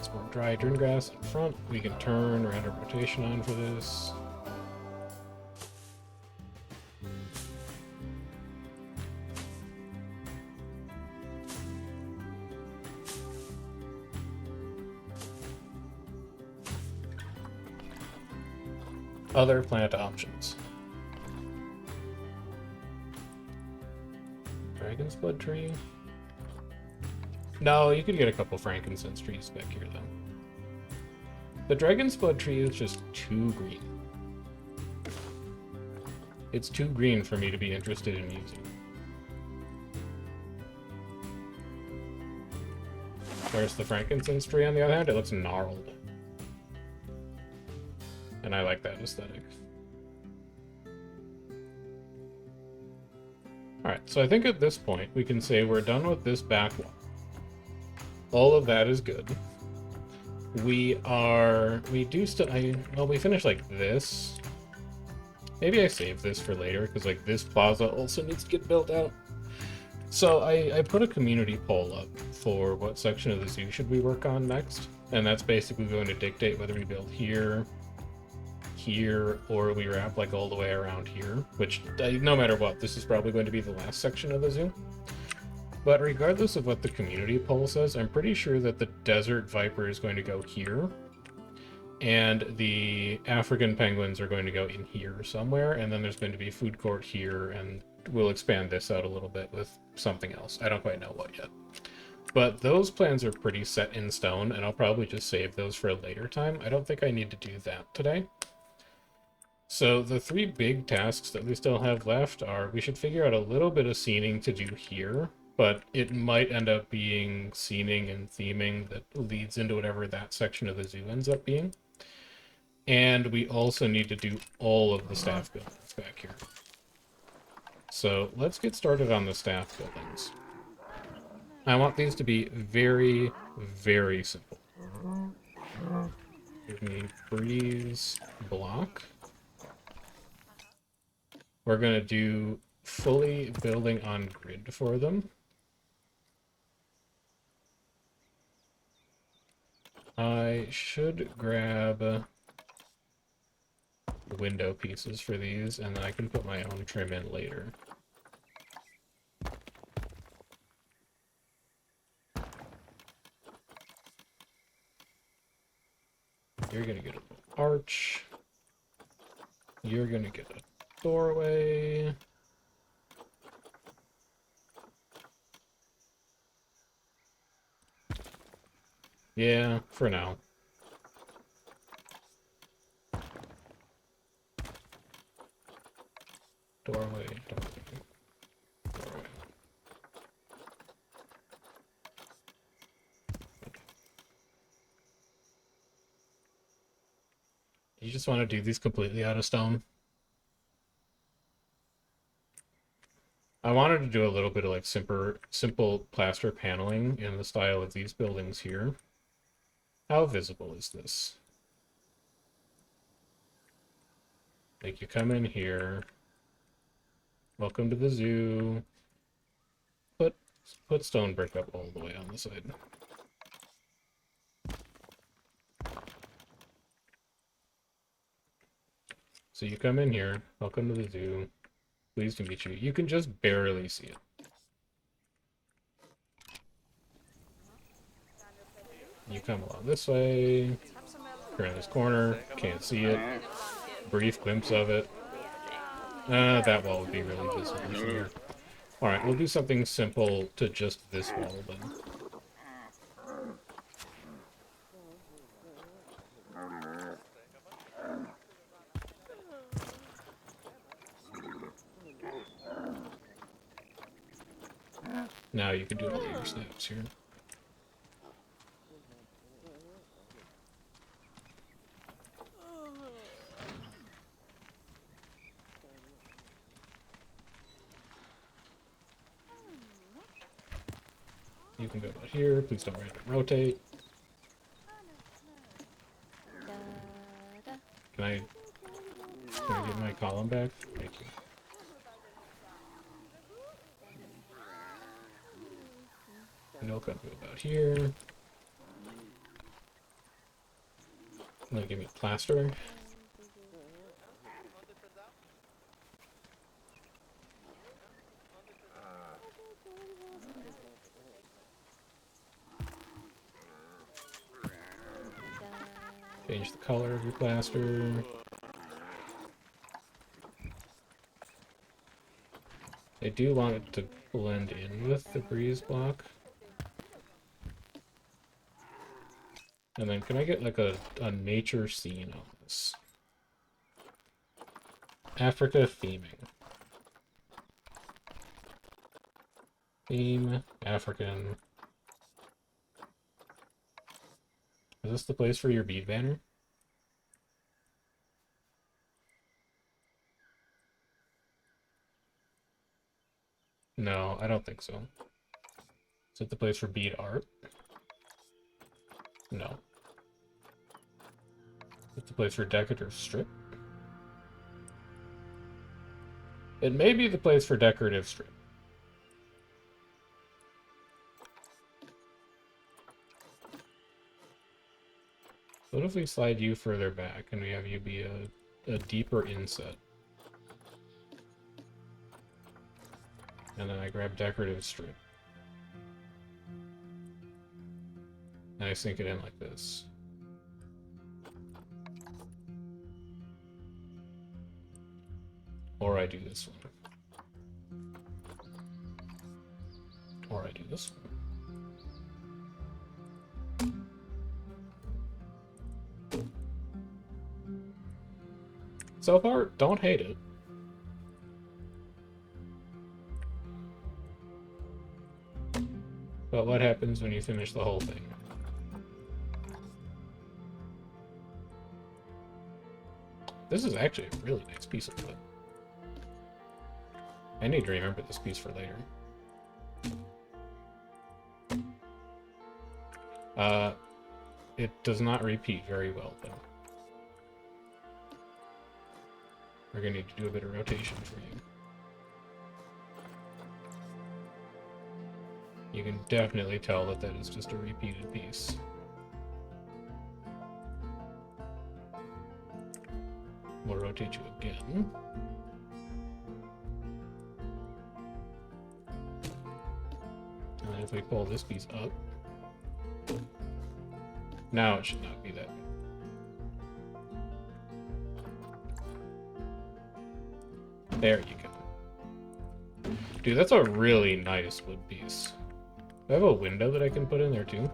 Some more dry dune grass up front. We can turn random rotation on for this. Other plant options. Dragon's blood tree? No, you could get a couple frankincense trees back here though. The dragon's blood tree is just too green. It's too green for me to be interested in using. Whereas the frankincense tree, on the other hand, it looks gnarled. And I like that aesthetic. Alright, so I think at this point we can say we're done with this back wall. All of that is good. We finished like this. Maybe I save this for later, because like this plaza also needs to get built out. So I put a community poll up for what section of the zoo should we work on next. And that's basically going to dictate whether we build here, or we wrap like all the way around here, which no matter what, this is probably going to be the last section of the zoo. But regardless of what the community poll says, I'm pretty sure that the Desert Viper is going to go here, and the African penguins are going to go in here somewhere, and then there's going to be food court here, and we'll expand this out a little bit with something else. I don't quite know what yet. But those plans are pretty set in stone, and I'll probably just save those for a later time. I don't think I need to do that today. So the three big tasks that we still have left are, we should figure out a little bit of scening to do here, but it might end up being scening and theming that leads into whatever that section of the zoo ends up being. And we also need to do all of the staff buildings back here. So let's get started on the staff buildings. I want these to be very, very simple. Give me breeze block. We're going to do fully building on grid for them. I should grab window pieces for these, and then I can put my own trim in later. You're gonna get an arch. You're gonna get a doorway. Yeah, for now. Doorway, doorway, doorway. You just want to do these completely out of stone? I wanted to do a little bit of like simple plaster paneling in the style of these buildings here. How visible is this? Like, you come in here. Welcome to the zoo. Put stone brick up all the way on the side. So you come in here. Welcome to the zoo. Pleased to meet you. You can just barely see it. You come along this way. Turn this corner. Can't see it. Brief glimpse of it. That wall would be really visible from here. Alright, we'll do something simple to just this wall then. Now you can do all your snaps here. You can go about here. Please don't random rotate. Can I get my column back? Thank you. And it'll come to about here. And then give me plaster. Change the color of your plaster. I do want it to blend in with the breeze block. And then can I get like a nature scene on this? Africa theming. Theme, African. Is this the place for your bead banner? No, I don't think so. Is it the place for bead art? No. Is it the place for decorative strip? It may be the place for decorative strip. What if we slide you further back and we have you be a deeper inset? And then I grab decorative strip. And I sink it in like this. Or I do this one. Or I do this one. So far, don't hate it. But what happens when you finish the whole thing? This is actually a really nice piece of wood. I need to remember this piece for later. It does not repeat very well, though. We're gonna need to do a bit of rotation for you. You can definitely tell that that is just a repeated piece. We'll rotate you again. And then if we pull this piece up, now it should not be that. There you go. Dude, that's a really nice wood piece. Do I have a window that I can put in there too?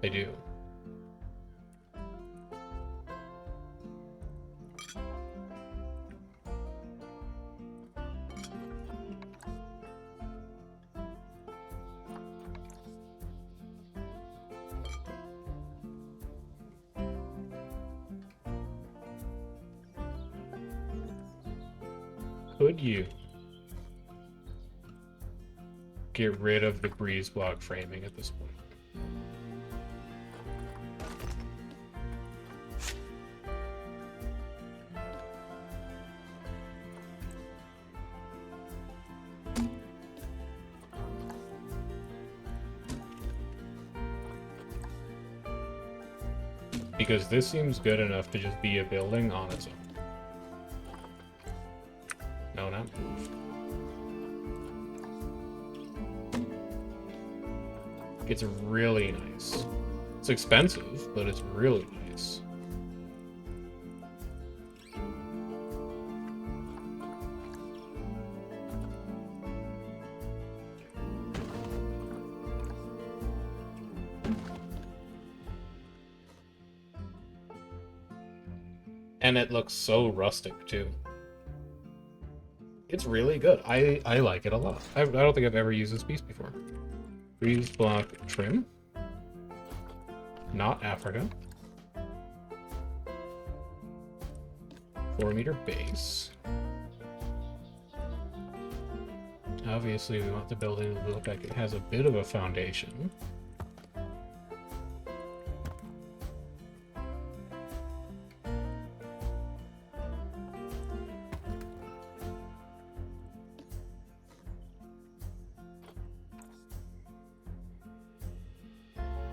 I do. Could you get rid of the breeze block framing at this point? Because this seems good enough to just be a building on its own. No, not move. It's really nice. It's expensive, but it's really nice. And it looks so rustic too. It's really good. I like it a lot. I don't think I've ever used this piece before. Breeze block trim. Not Africa. 4-meter base. Obviously, we want the building to look like it has a bit of a foundation.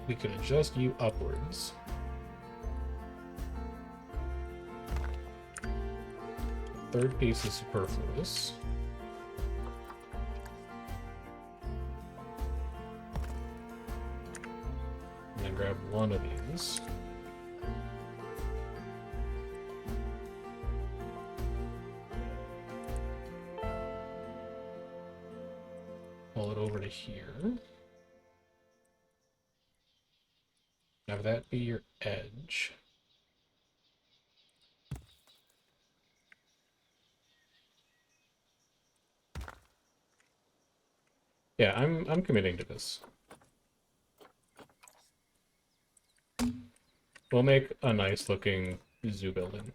We can adjust you upwards. Third piece is superfluous. And then grab one of these. Pull it over to here. Have that be your edge. Yeah, I'm committing to this. We'll make a nice looking zoo building.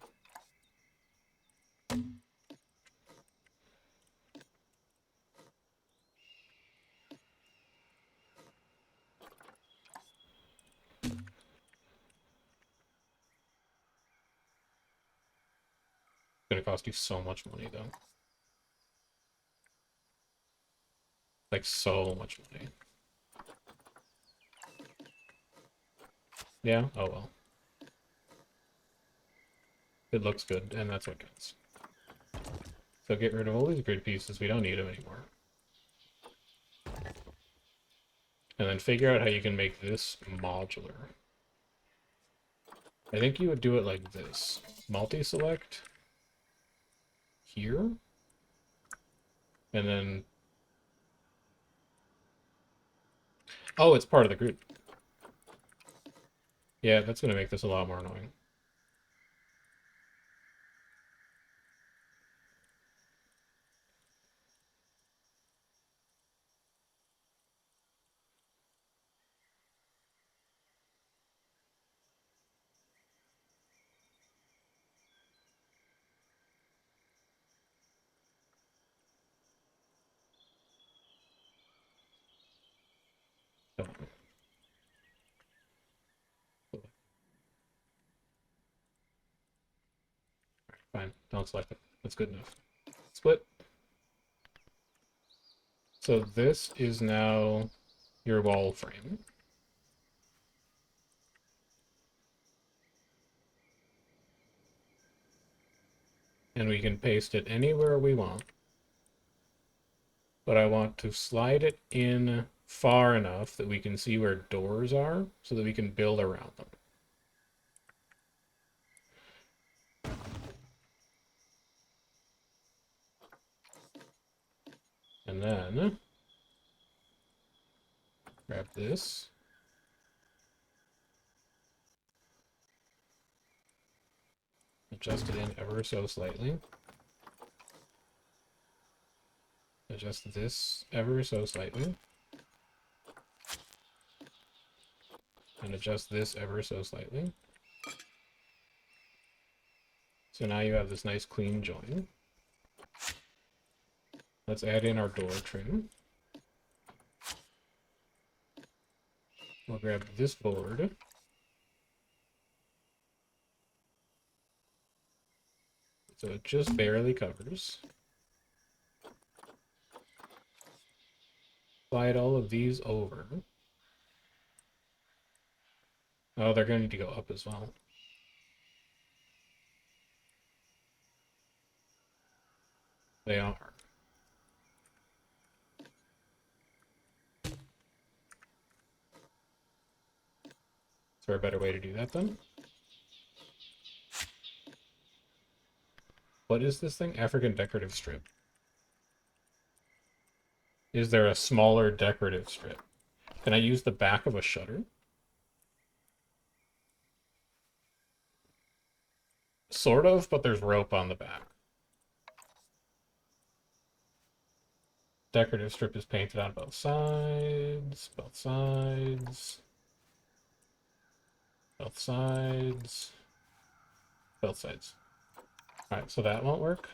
It's gonna cost you so much money though. Like so much money. Yeah, oh well. It looks good, and that's what counts. So get rid of all these grid pieces, we don't need them anymore. And then figure out how you can make this modular. I think you would do it like this. Multi-select here. And then... Oh, it's part of the group. Yeah, that's going to make this a lot more annoying. Fine, don't select it. That's good enough. Split. So this is now your wall frame. And we can paste it anywhere we want. But I want to slide it in far enough that we can see where doors are so that we can build around them. And then grab this. Adjust it in ever so slightly. Adjust this ever so slightly. And adjust this ever so slightly. So now you have this nice clean join. Let's add in our door trim. We'll grab this board. So it just barely covers. Slide all of these over. Oh, they're going to need to go up as well. They are. Is there a better way to do that then? What is this thing? African decorative strip. Is there a smaller decorative strip? Can I use the back of a shutter? Sort of, but there's rope on the back. Decorative strip is painted on both sides, both sides, both sides, both sides. Alright, so that won't work.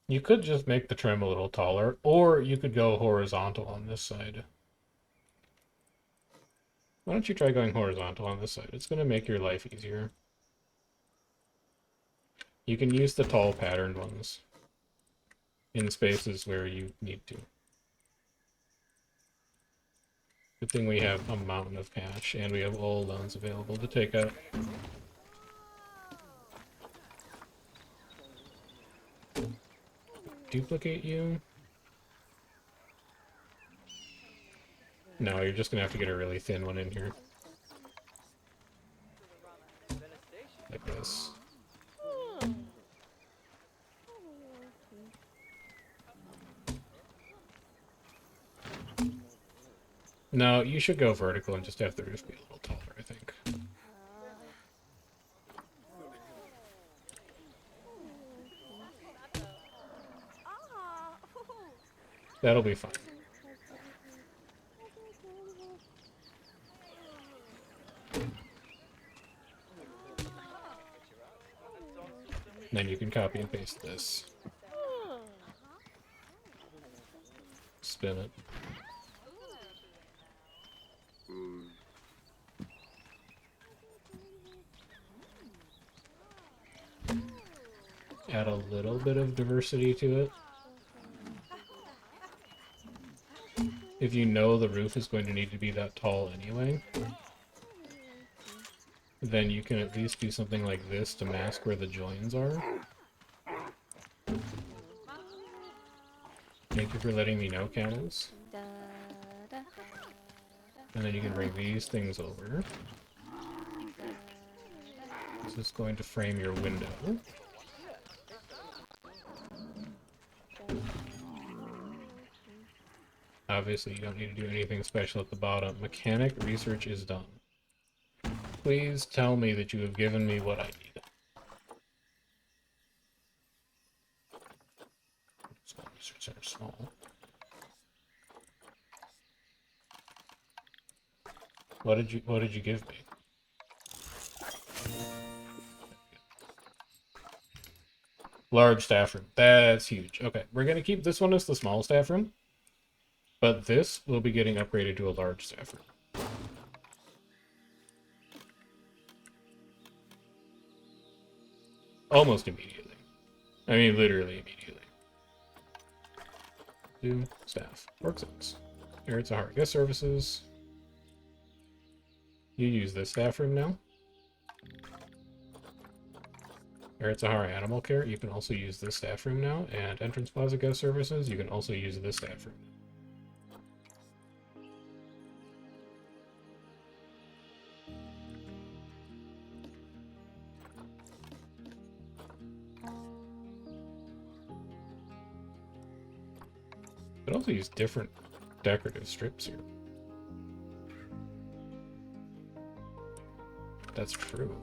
You could just make the trim a little taller, or you could go horizontal on this side. Why don't you try going horizontal on this side? It's going to make your life easier. You can use the tall patterned ones in spaces where you need to. Good thing we have a mountain of cash, and we have all loans available to take out. Duplicate you? No, you're just gonna have to get a really thin one in here. Like this. No, you should go vertical and just have the roof be a little taller, I think. That'll be fine. Then you can copy and paste this. Spin it. Add a little bit of diversity to it. If you know the roof is going to need to be that tall anyway, then you can at least do something like this to mask where the joins are. Thank you for letting me know, camels. And then you can bring these things over. This is going to frame your window. Obviously, you don't need to do anything special at the bottom. Mechanic research is done. Please tell me that you have given me what I need. Research center small. What did you give me? Large staff room. That's huge. Okay, we're gonna keep this one as the small staff room, but this will be getting upgraded to a large staff room. Almost immediately. I mean, literally immediately. Do staff. Workspace. Arid Sahara guest services. You use this staff room now. Arid Sahara Animal Care, you can also use this staff room now, and Entrance Plaza Guest Services, you can also use this staff room. You can also use different decorative strips here. That's true.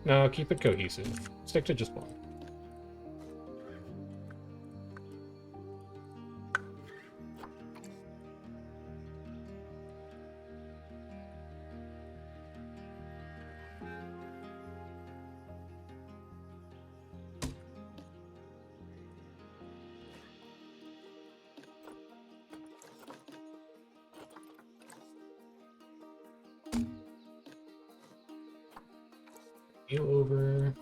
No, keep it cohesive. Stick to just one. You over.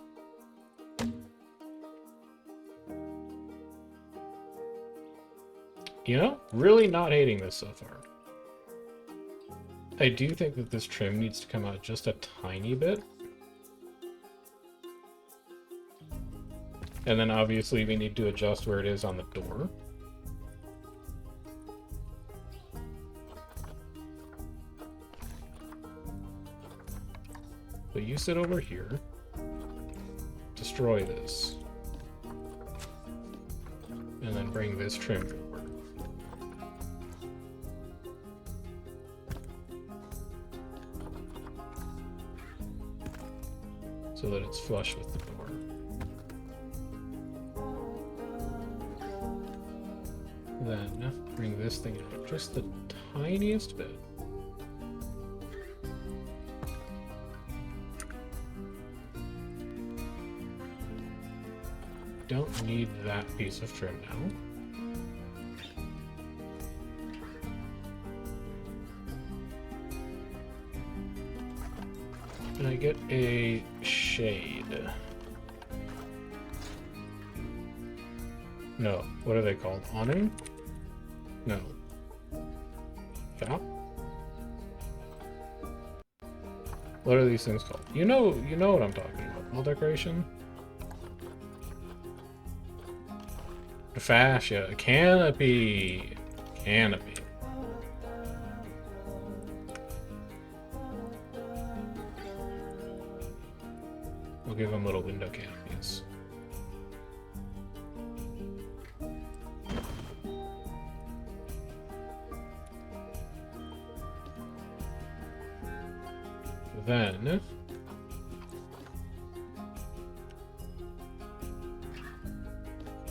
You know, really not hating this so far. I do think that this trim needs to come out just a tiny bit. And then obviously we need to adjust where it is on the door. So you sit over here, destroy this, and then bring this trim forward. So that it's flush with the door. Then bring this thing out just the tiniest bit. Don't need that piece of trim now. And I get a shade. No, what are they called? Awning? No. Yeah? What are these things called? You know what I'm talking about. Wall decoration? Fascia, canopy, canopy. We'll give them little window canopies. Then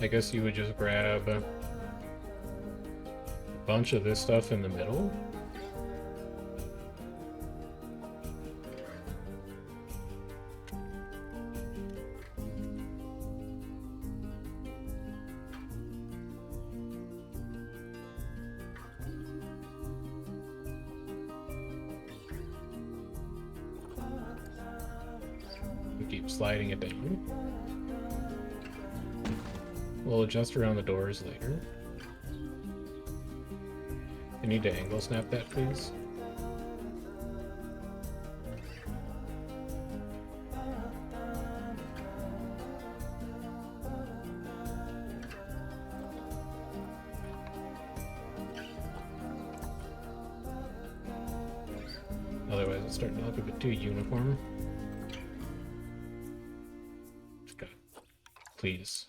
I guess you would just grab a bunch of this stuff in the middle. We keep sliding it down. We'll adjust around the doors later. I need to angle snap that, please. it's starting to look a bit too uniform. Please,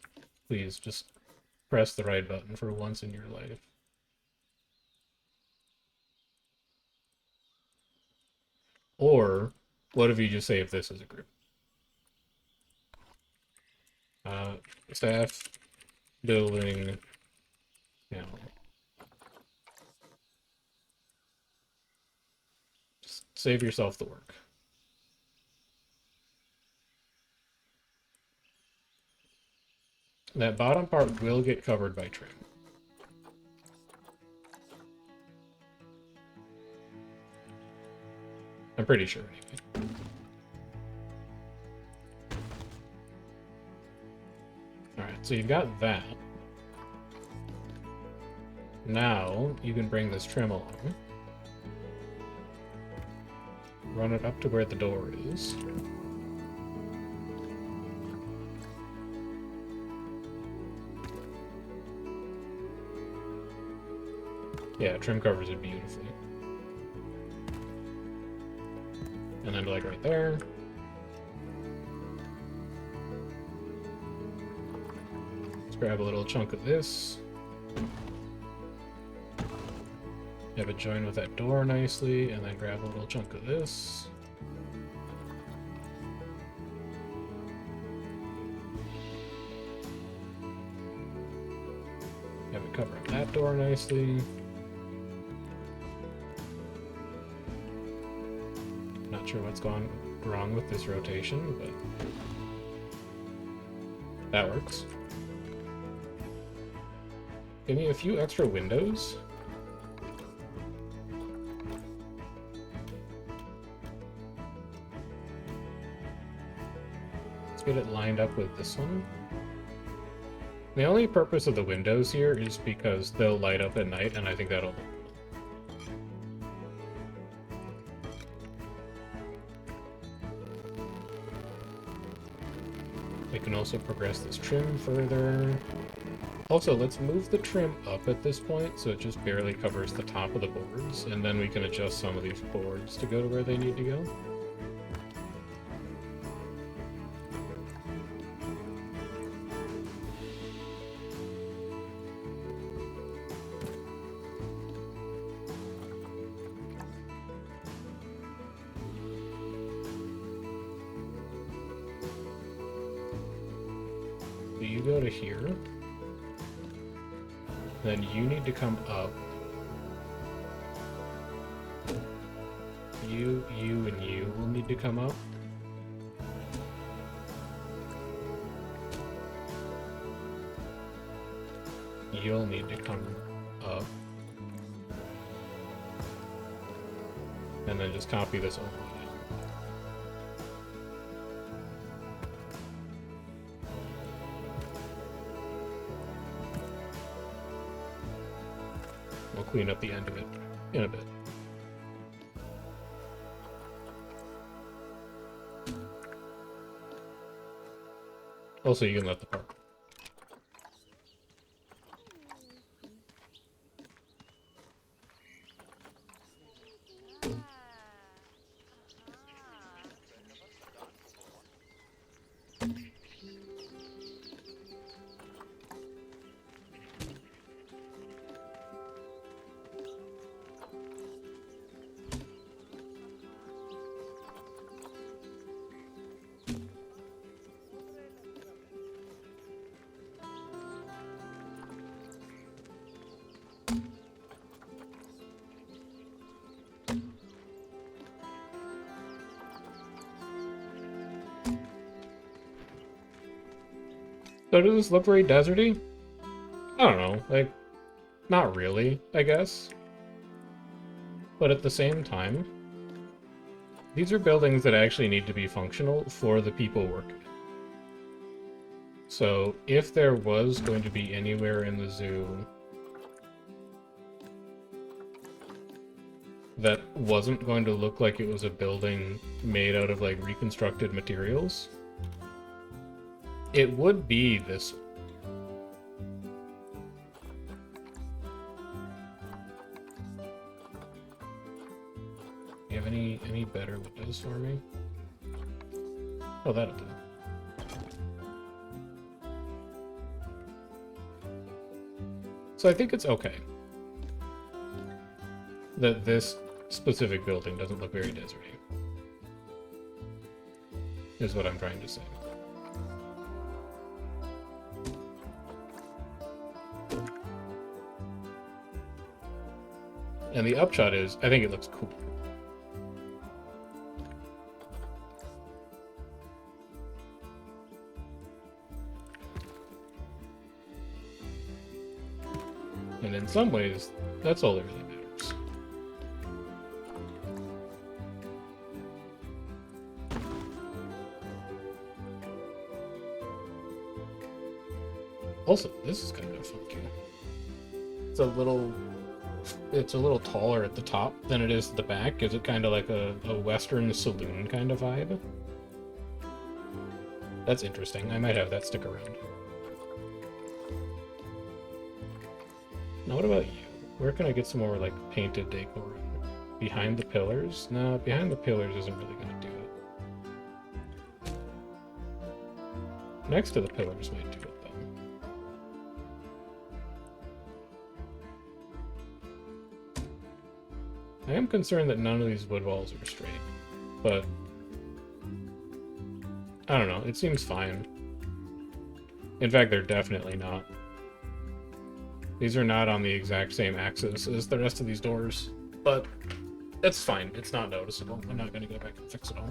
please, just press the right button for once in your life. Or, what if you just save this as a group? Staff, building, panel. Just save yourself the work. That bottom part will get covered by trim. I'm pretty sure, anyway. Alright, so you've got that. Now, you can bring this trim along. Run it up to where the door is. Yeah, trim covers it beautifully. And then like right there. Let's grab a little chunk of this. Have it join with that door nicely, and then grab a little chunk of this. Have it cover up that door nicely. Not sure what's gone wrong with this rotation, but that works. Give me a few extra windows. Let's get it lined up with this one. The only purpose of the windows here is because they'll light up at night, and I think that'll... We can also progress this trim further. Also, let's move the trim up at this point so it just barely covers the top of the boards, and then we can adjust some of these boards to go to where they need to go. So you go to here. Then you need to come up. You, and you will need to come up. You'll need to come up. And then just copy this over. We'll clean up the end of it in a bit. Also, you can let the part. So does this look very deserty? I don't know, like, not really, I guess. But at the same time, these are buildings that actually need to be functional for the people working. So if there was going to be anywhere in the zoo that wasn't going to look like it was a building made out of like reconstructed materials, it would be this. Do you have any better for me. Oh, that'll do. So I think it's okay that this specific building doesn't look very deserty, is what I'm trying to say. And the upshot is, I think it looks cool. And in some ways, that's all that really matters. Also, this is kind of funky. It's a little taller at the top than it is at the back. Gives it kind of like a Western saloon kind of vibe. That's interesting. I might have that stick around. Now, what about you? Where can I get some more, like, painted decor? Behind the pillars? No, behind the pillars isn't really going to do it. Next to the pillars might do it, though. I am concerned that none of these wood walls are straight, but I don't know. It seems fine. In fact, they're definitely not. These are not on the exact same axis as the rest of these doors, but it's fine. It's not noticeable. I'm not going to go back and fix it all.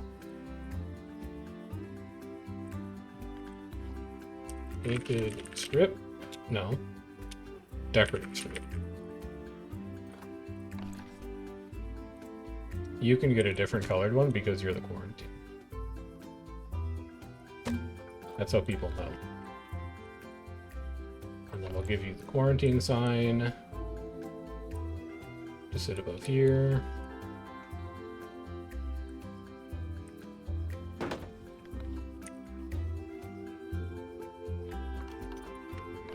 Painted strip? No. Decorative strip. You can get a different colored one because you're the quarantine. That's how people know. And then we'll give you the quarantine sign to sit above here.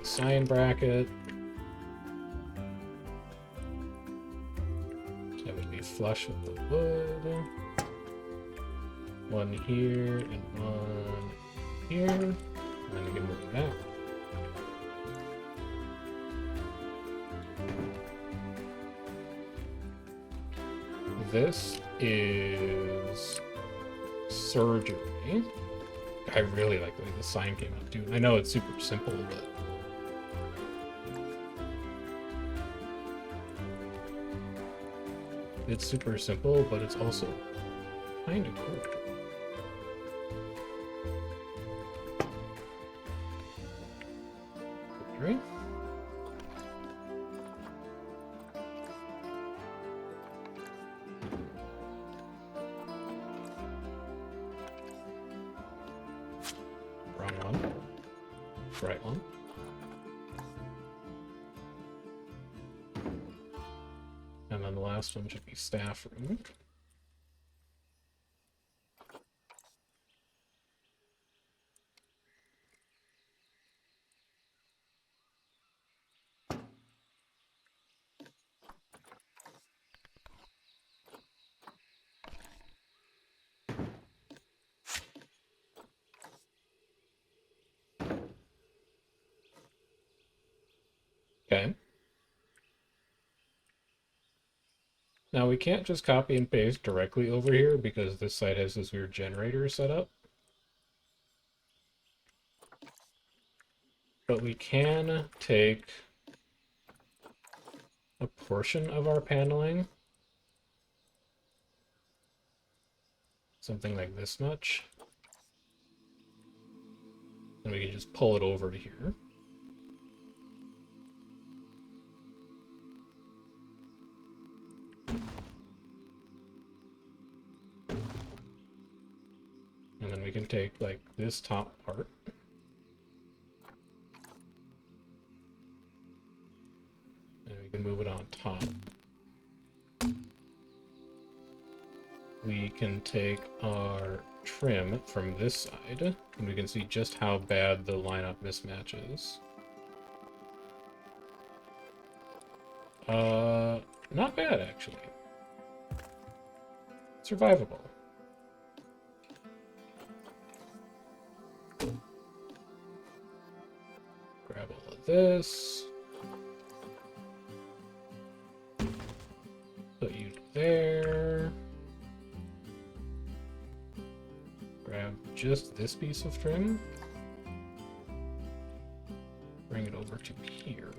Sign bracket. That would be flush with the wood. One here and one here. And then we can move that. This is surgery. I really like the way the sign came out too. I know it's super simple, but it's super simple, but it's also kind of cool. Surgery. Wrong one. Right one. And then the last one should be staff room. Okay. Now we can't just copy and paste directly over here because this site has this weird generator set up. But we can take a portion of our paneling, something like this much, and we can just pull it over to here. And then we can take like this top part and we can move it on top. We can take our trim from this side and we can see just how bad the lineup mismatch is. Not bad actually. Survivable. Grab all of this. Put you there. Grab just this piece of trim. Bring it over to here.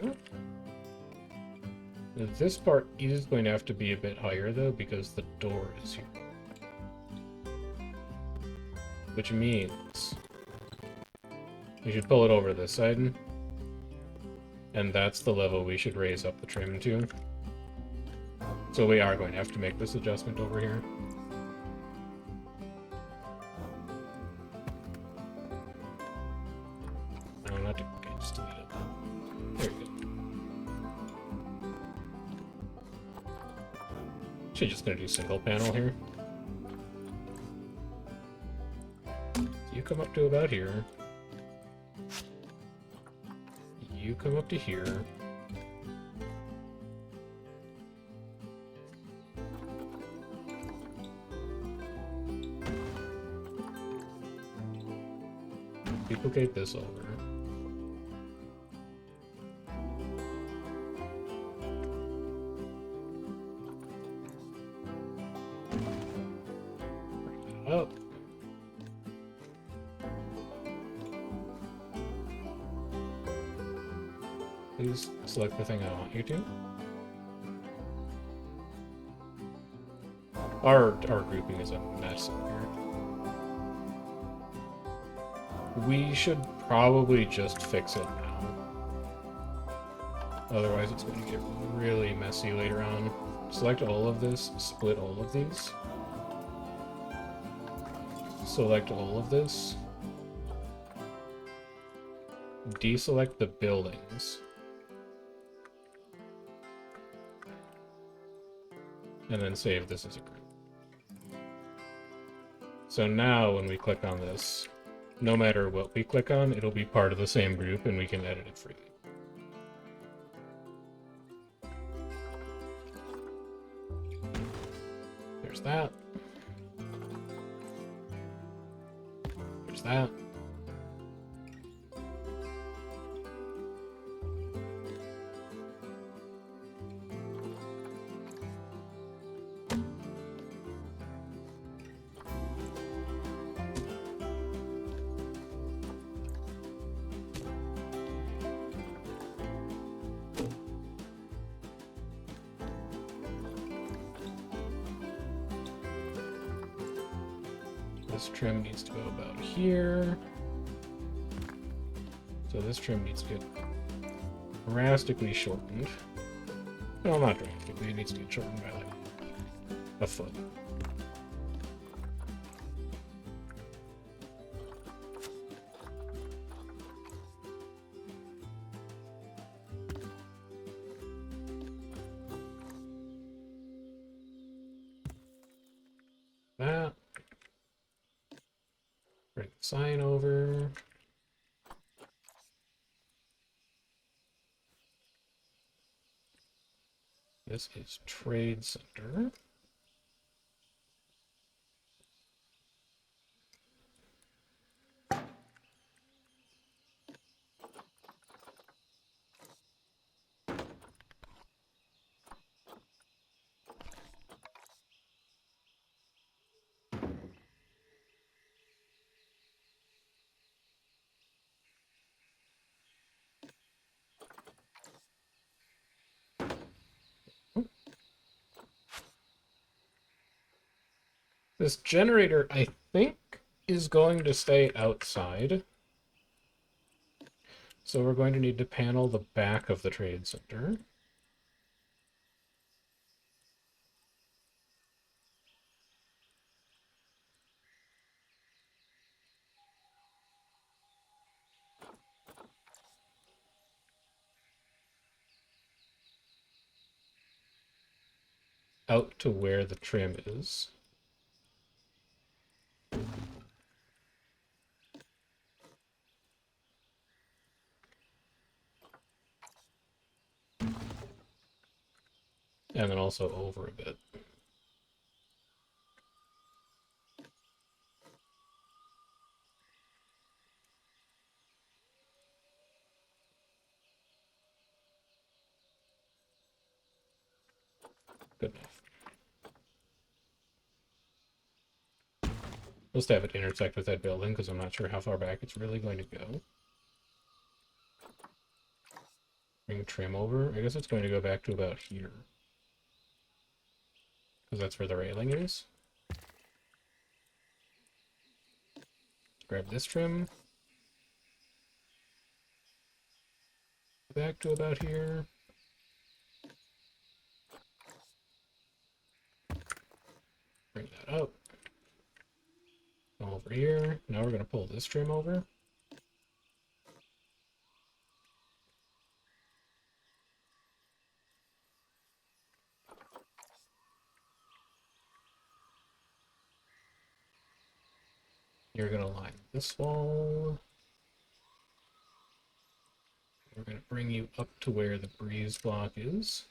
Now, this part is going to have to be a bit higher though, because the door is here. Which means we should pull it over this side. And that's the level we should raise up the trim to. So we are going to have to make this adjustment over here. No, not to, okay, just delete it. There we go. Actually, just gonna do single panel here. So you come up to about here. You come up to here. Duplicate this over. Bring that up. Please select the thing I want you to. Our grouping is a mess in here. We should probably just fix it now. Otherwise it's going to get really messy later on. Select all of this, split all of these. Select all of this. Deselect the buildings. And then save this as a group. So now when we click on this, no matter what we click on, it'll be part of the same group and we can edit it freely. There's that. There's that. This trim needs to go about here. So this trim needs to get drastically shortened. Well, not drastically, it needs to get shortened by like a foot. That. Bring the sign over. This is Trade Center. This generator, I think, is going to stay outside. So we're going to need to panel the back of the trade center. Out to where the trim is. And then also over a bit. Supposed to have it intersect with that building because I'm not sure how far back it's really going to go. Bring trim over. I guess it's going to go back to about here. Because that's where the railing is. Grab this trim. Back to about here. Bring that up. Come over here. Now we're going to pull this trim over. You're going to line this wall. We're going to bring you up to where the breeze block is.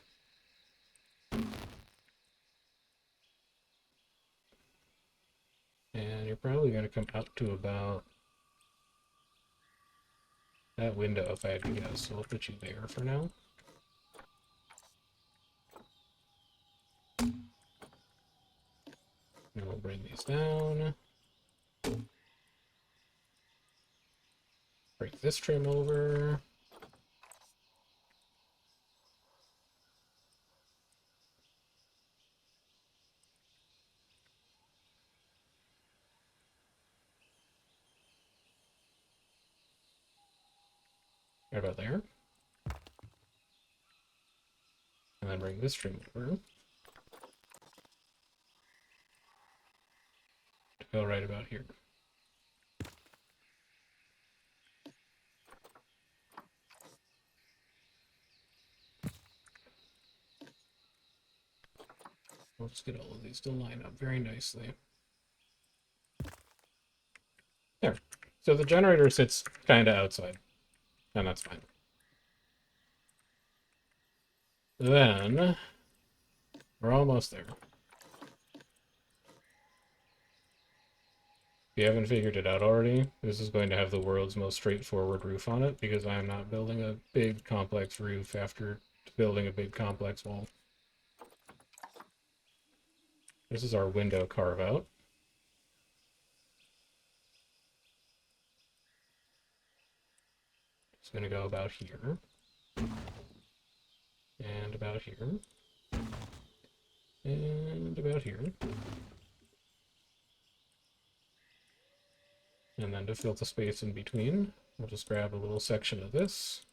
And you're probably going to come up to about that window if I had to guess, so I'll put you there for now. And we'll bring these down. Bring this trim over. Right about there. And then bring this trim over. To go right about here. Let's get all of these to line up very nicely. There. So the generator sits kind of outside, and that's fine. Then, we're almost there. If you haven't figured it out already, this is going to have the world's most straightforward roof on it, because I am not building a big complex roof after building a big complex wall. This is our window carve out. It's going to go about here. And about here. And about here. And then to fill the space in between, we'll just grab a little section of this.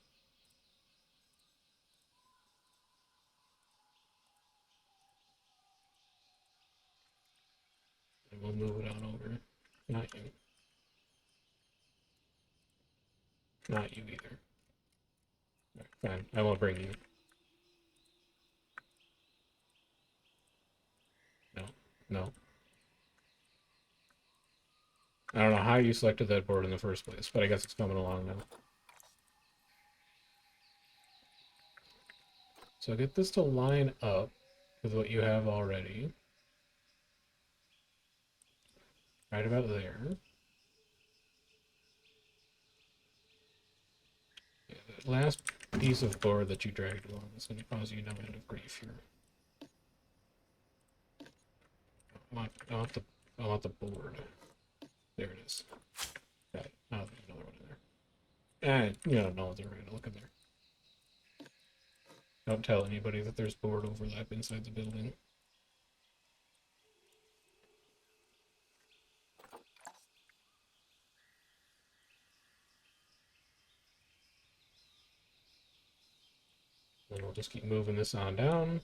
And we'll move it on over. Not you. Not you either. Right, fine, I won't bring you. No, no. I don't know how you selected that board in the first place, but I guess it's coming along now. So get this to line up with what you have already. Right about there. Yeah, that last piece of board that you dragged along is going to cause you no end of grief here. I want the board. There it is. Got it. Oh, there's another one in there. And you don't know they're going to look in there. Don't tell anybody that there's board overlap inside the building. And we'll just keep moving this on down.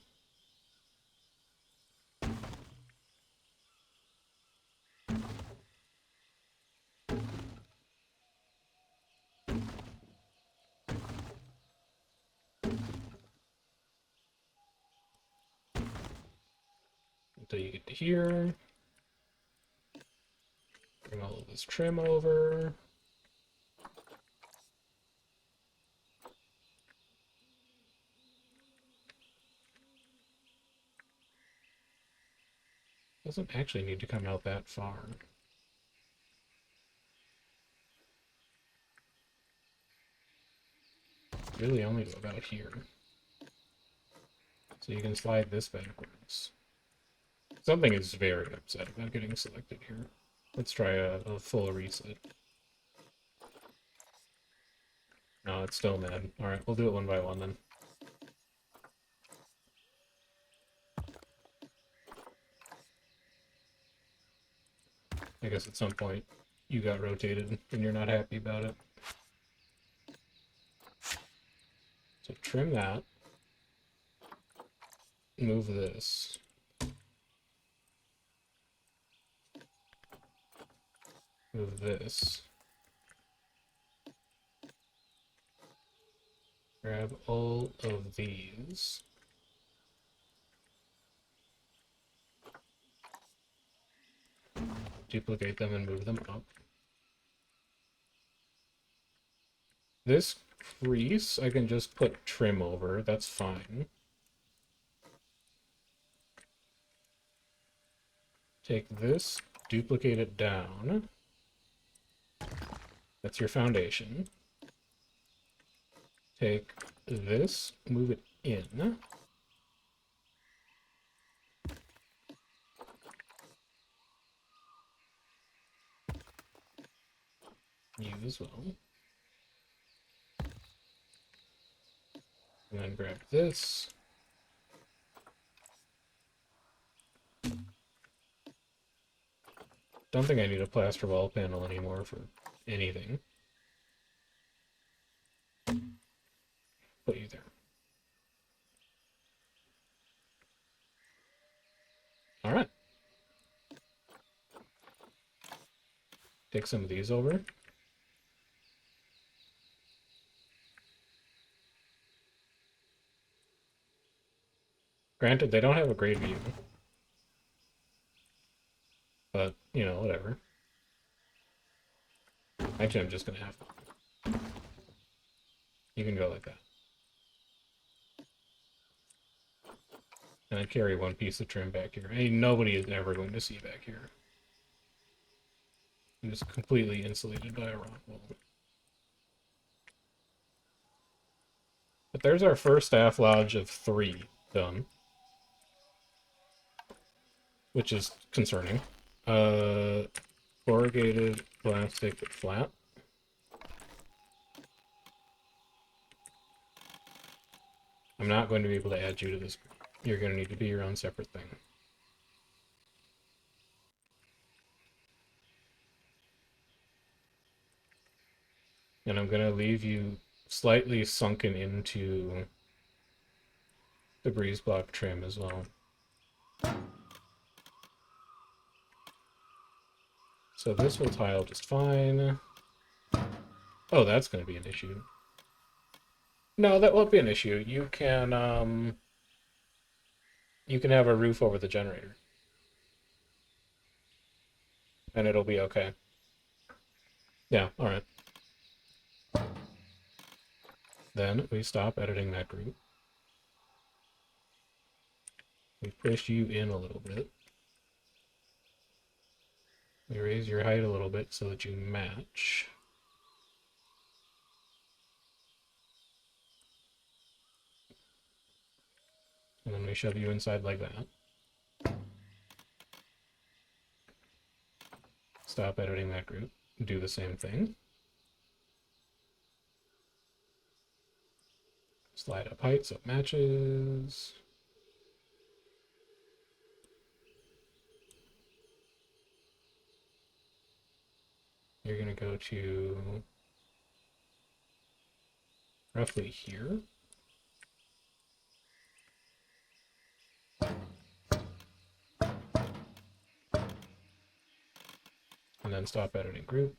Until you get to here. Bring all of this trim over. Doesn't actually need to come out that far. Really only go about here. So you can slide this backwards. Something is very upset about getting selected here. Let's try a full reset. No, it's still mad. Alright, we'll do it one by one then. I guess at some point you got rotated and you're not happy about it. So trim that. Move this. Move this. Grab all of these. Duplicate them and move them up. This crease, I can just put trim over. That's fine. Take this, duplicate it down. That's your foundation. Take this, move it in. You as well. And then grab this. Don't think I need a plaster wall panel anymore for anything. Put you there. All right. Take some of these over. Granted, they don't have a great view. But, you know, whatever. Actually, I'm just gonna have to. You can go like that. And I carry one piece of trim back here. Hey, nobody is ever going to see back here. It is completely insulated by a rock wall. But there's our first staff lodge of 3 done. Which is concerning. Corrugated plastic flat. I'm not going to be able to add you to this. You're going to need to be your own separate thing. And I'm going to leave you slightly sunken into the breeze block trim as well. So this will tile just fine. Oh, that's going to be an issue. No, that won't be an issue. You can have a roof over the generator. And it'll be okay. Yeah, alright. Then we stop editing that group. We push you in a little bit. We raise your height a little bit so that you match. And then we shove you inside like that. Stop editing that group. Do the same thing. Slide up height so it matches. You're going to go to roughly here. And then stop editing group.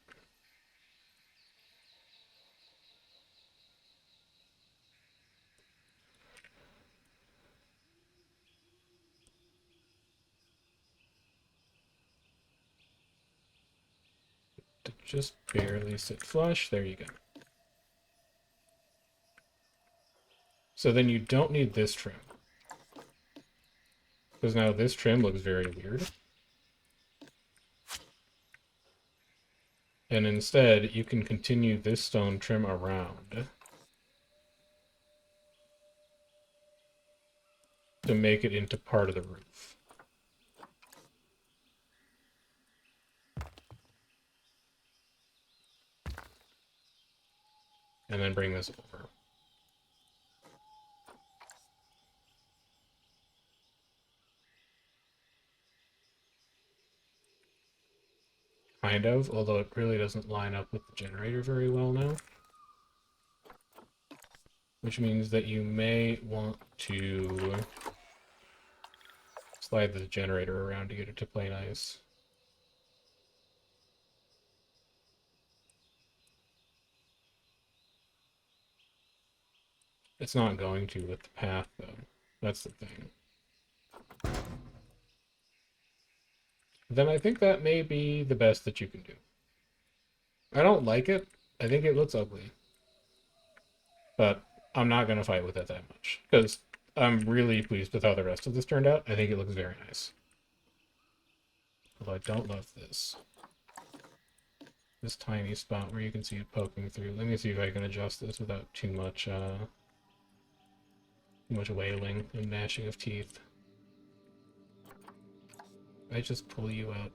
To just barely sit flush. There you go. So then you don't need this trim. Because now this trim looks very weird. And instead, you can continue this stone trim around to make it into part of the roof. and then bring this over. Kind of, although it really doesn't line up with the generator very well now. Which means that you may want to slide the generator around to get it to play nice. It's not going to with the path, though. That's the thing. Then I think that may be the best that you can do. I don't like it. I think it looks ugly. But I'm not going to fight with it that much. Because I'm really pleased with how the rest of this turned out. I think it looks very nice. Although I don't love this. This tiny spot where you can see it poking through. Let me see if I can adjust this without too much wailing and gnashing of teeth. I just pull you out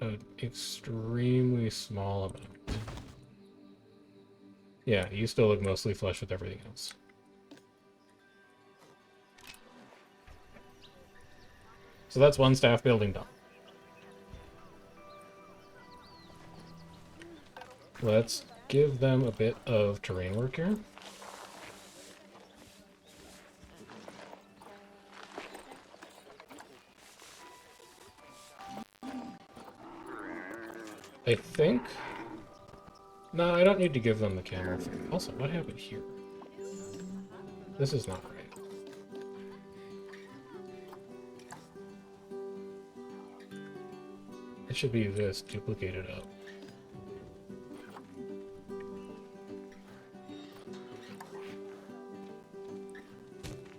an extremely small amount. Yeah, you still look mostly flush with everything else. So that's one staff building done. Let's give them a bit of terrain work here. I think... No, I don't need to give them the camel thing. Also, what happened here? This is not right. It should be this duplicated up.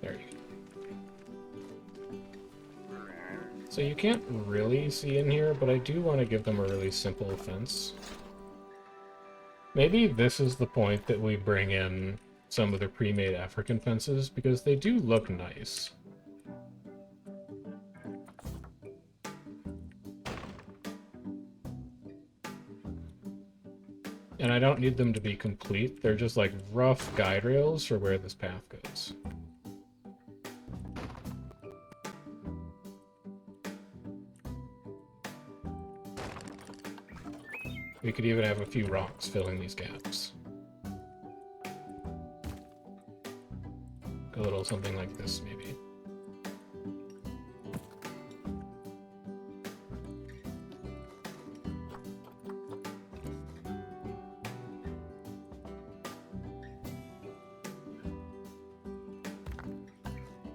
There you go. So you can't really see in here, but I do want to give them a really simple fence. Maybe this is the point that we bring in some of the pre-made African fences, because they do look nice. And I don't need them to be complete, they're just like rough guide rails for where this path goes. We could even have a few rocks filling these gaps. A little something like this, maybe.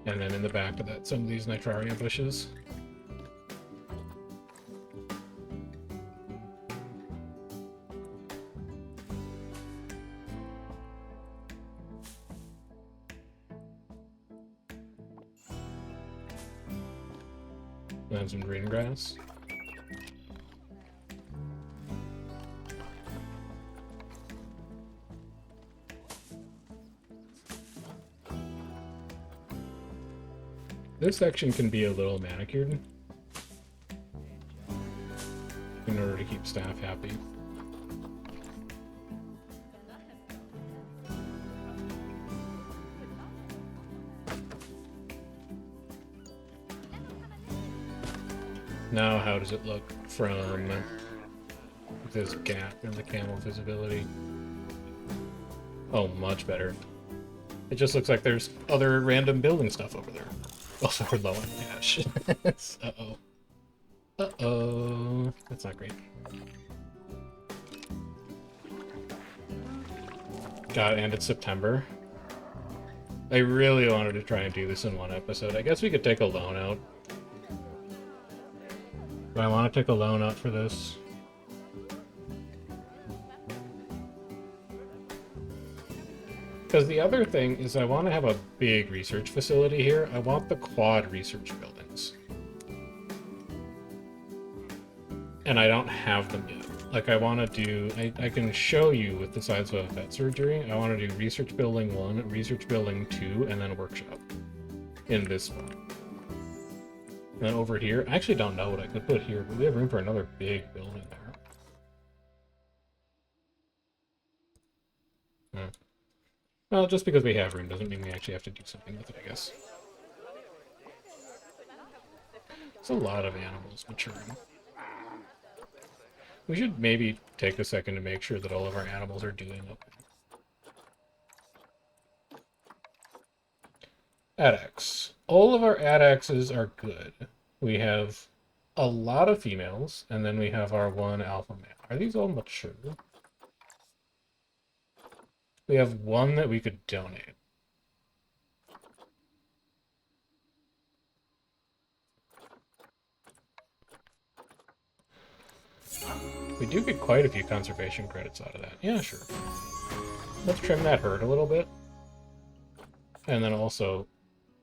And then in the back of that, some of these nitraria bushes. And some green grass. This section can be a little manicured in order to keep staff happy. Now, how does it look from this gap in the camel visibility? Oh, much better. It just looks like there's other random building stuff over there. Also, we're low on cash. Uh-oh. Uh-oh. That's not great. God, and it's September. I really wanted to try and do this in one episode. I guess we could take a loan out. Do I want to take a loan out for this? Because the other thing is I want to have a big research facility here. I want the quad research buildings. And I don't have them yet. Like, I want to do... I can show you with the size of a vet surgery. I want to do research building 1, research building 2, and then a workshop. In this one. And then over here, I actually don't know what I could put here, but we have room for another big building there. Well, just because we have room doesn't mean we actually have to do something with it, I guess. It's a lot of animals maturing. We should maybe take a second to make sure that all of our animals are doing okay. Addax. All of our addaxes are good. We have a lot of females, and then we have our one alpha male. Are these all mature? We have one that we could donate. We do get quite a few conservation credits out of that. Yeah, sure. Let's trim that herd a little bit. And then also,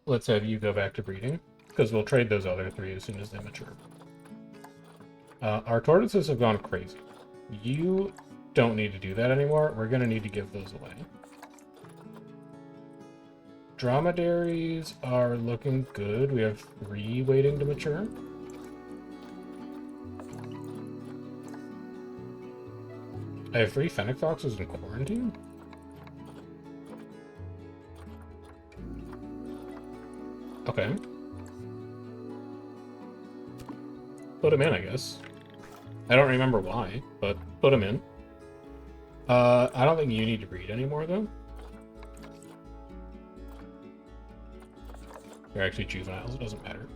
let's have you go back to breeding, because we'll trade those other three as soon as they mature. Our tortoises have gone crazy. You don't need to do that anymore. We're going to need to give those away. Dromedaries are looking good. We have 3 waiting to mature. I have 3 fennec foxes in quarantine. Okay. Put them in, I guess. I don't remember why, but put them in. I don't think you need to breed anymore, though. They're actually juveniles, it doesn't matter.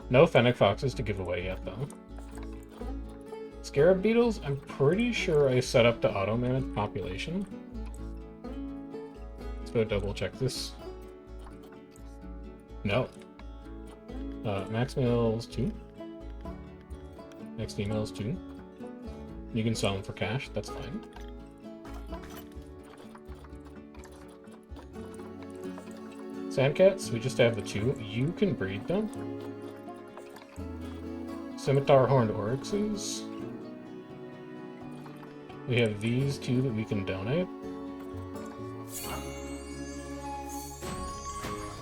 No fennec foxes to give away yet, though. Scarab beetles, I'm pretty sure I set up to auto-manage population. Let's go double-check this. No. Max males 2. Max females 2. You can sell them for cash, that's fine. Sandcats, we just have the 2. You can breed them. Scimitar horned oryxes. We have these 2 that we can donate.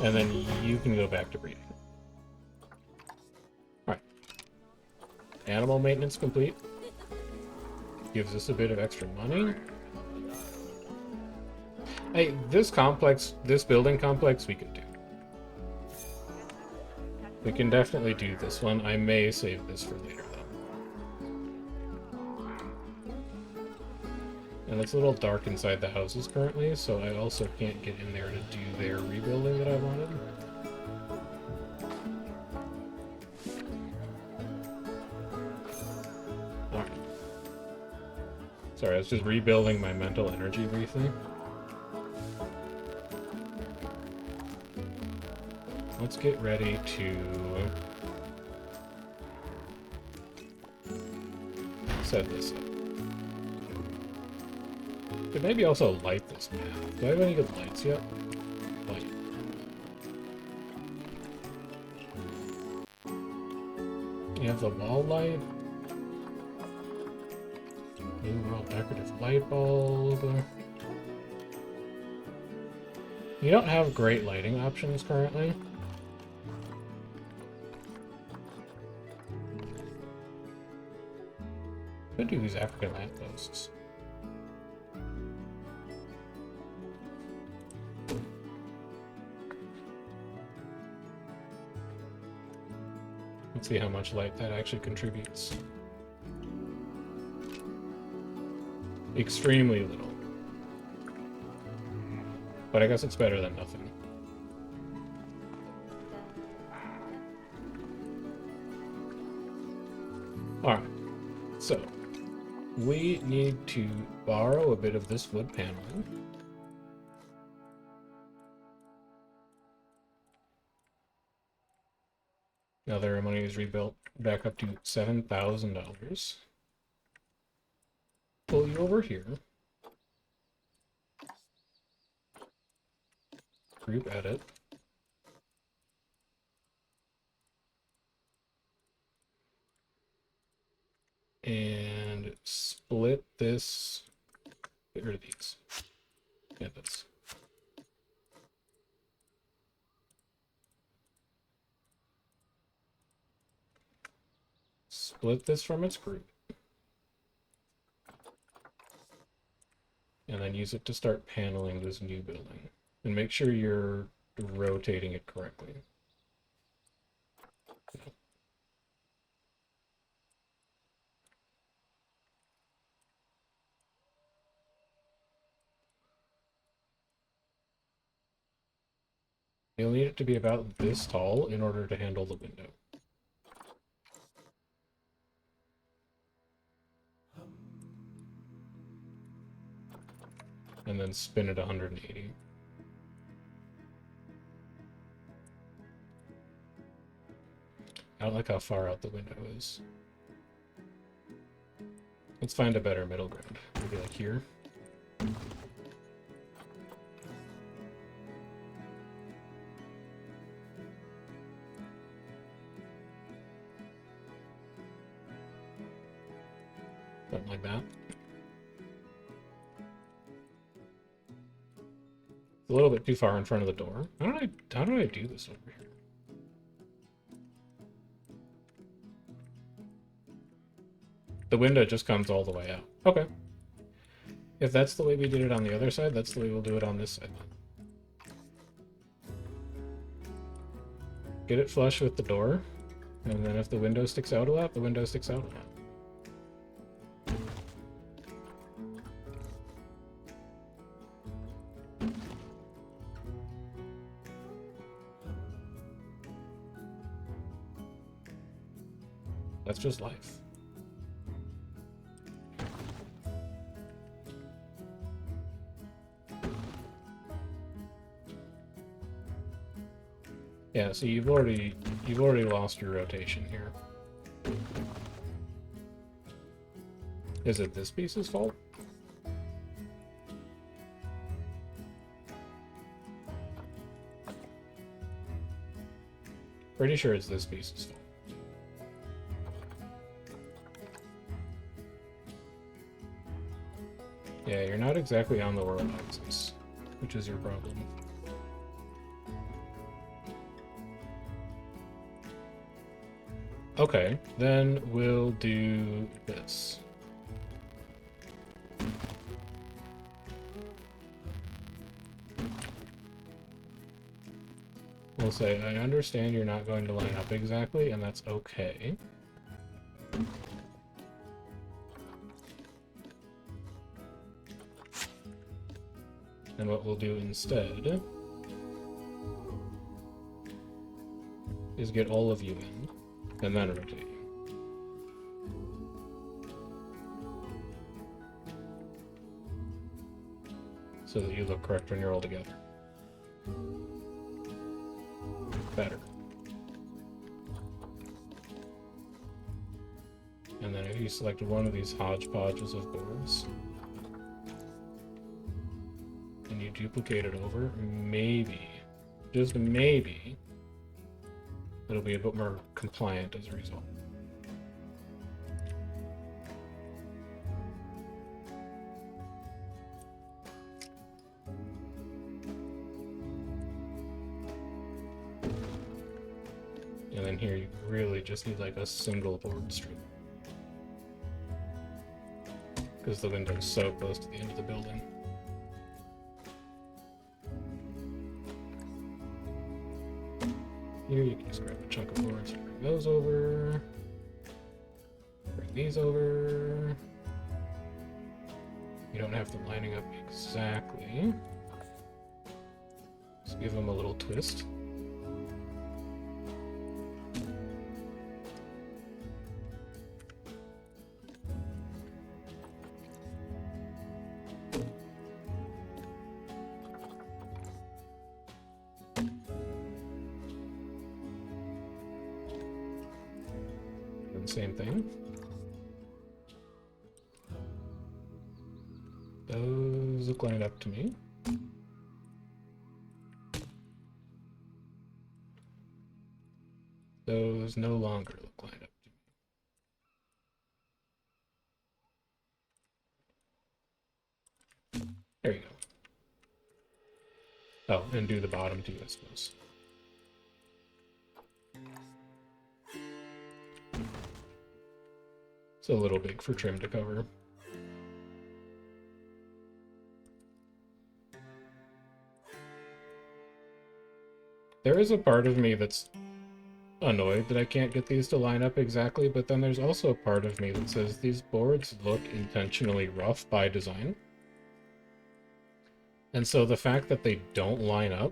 And then you can go back to breeding. Alright. Animal maintenance complete. Gives us a bit of extra money. Hey, this building complex we can do. We can definitely do this one. I may save this for later, though. And it's a little dark inside the houses currently, so I also can't get in there to do their rebuilding that I wanted. Alright. Sorry, I was just rebuilding my mental energy briefly. Let's get ready to set this up. Could maybe also light this map. Do I have any good lights yet? Light. You have the wall light. New world decorative light bulb. You don't have great lighting options currently. Could do these African lampposts. Let's see how much light that actually contributes. Extremely little. But I guess it's better than nothing. Alright, so we need to borrow a bit of this wood paneling. Now their money is rebuilt back up to $7,000. Pull you over here. Group edit. And split this. Get rid of these. Yeah, this. Split this from its group. and then use it to start paneling this new building. And make sure you're rotating it correctly. You'll need it to be about this tall in order to handle the window. And then spin it 180. I don't like how far out the window is. Let's find a better middle ground. Maybe like here. Something like that. It's a little bit too far in front of the door. How do I do this over here? The window just comes all the way out. Okay. If that's the way we did it on the other side, that's the way we'll do it on this side. Get it flush with the door, and then if the window sticks out a lot, the window sticks out a lot. That's just life. Yeah, so you've already lost your rotation here. Is it this piece's fault? Pretty sure it's this piece's fault. Yeah, you're not exactly on the world axis, which is your problem. Okay, then we'll do this. We'll say, I understand you're not going to line up exactly, and that's okay. And what we'll do instead is get all of you in, and then rotate you. So that you look correct when you're all together. Better. And then if you select one of these hodgepodges of boards, and you duplicate it over, maybe, just maybe, it'll be a bit more compliant as a result. And then here you really just need like a single board strip, because the window's so close to the end of the building. Here you can just grab a chunk of boards and bring those over. Bring these over. You don't have them lining up exactly. Just give them a little twist. Same thing. Those look lined up to me. Those no longer look lined up to me. There you go. Oh, and do the bottom too, I suppose. It's a little big for trim to cover. There is a part of me that's annoyed that I can't get these to line up exactly, but then there's also a part of me that says these boards look intentionally rough by design. And so the fact that they don't line up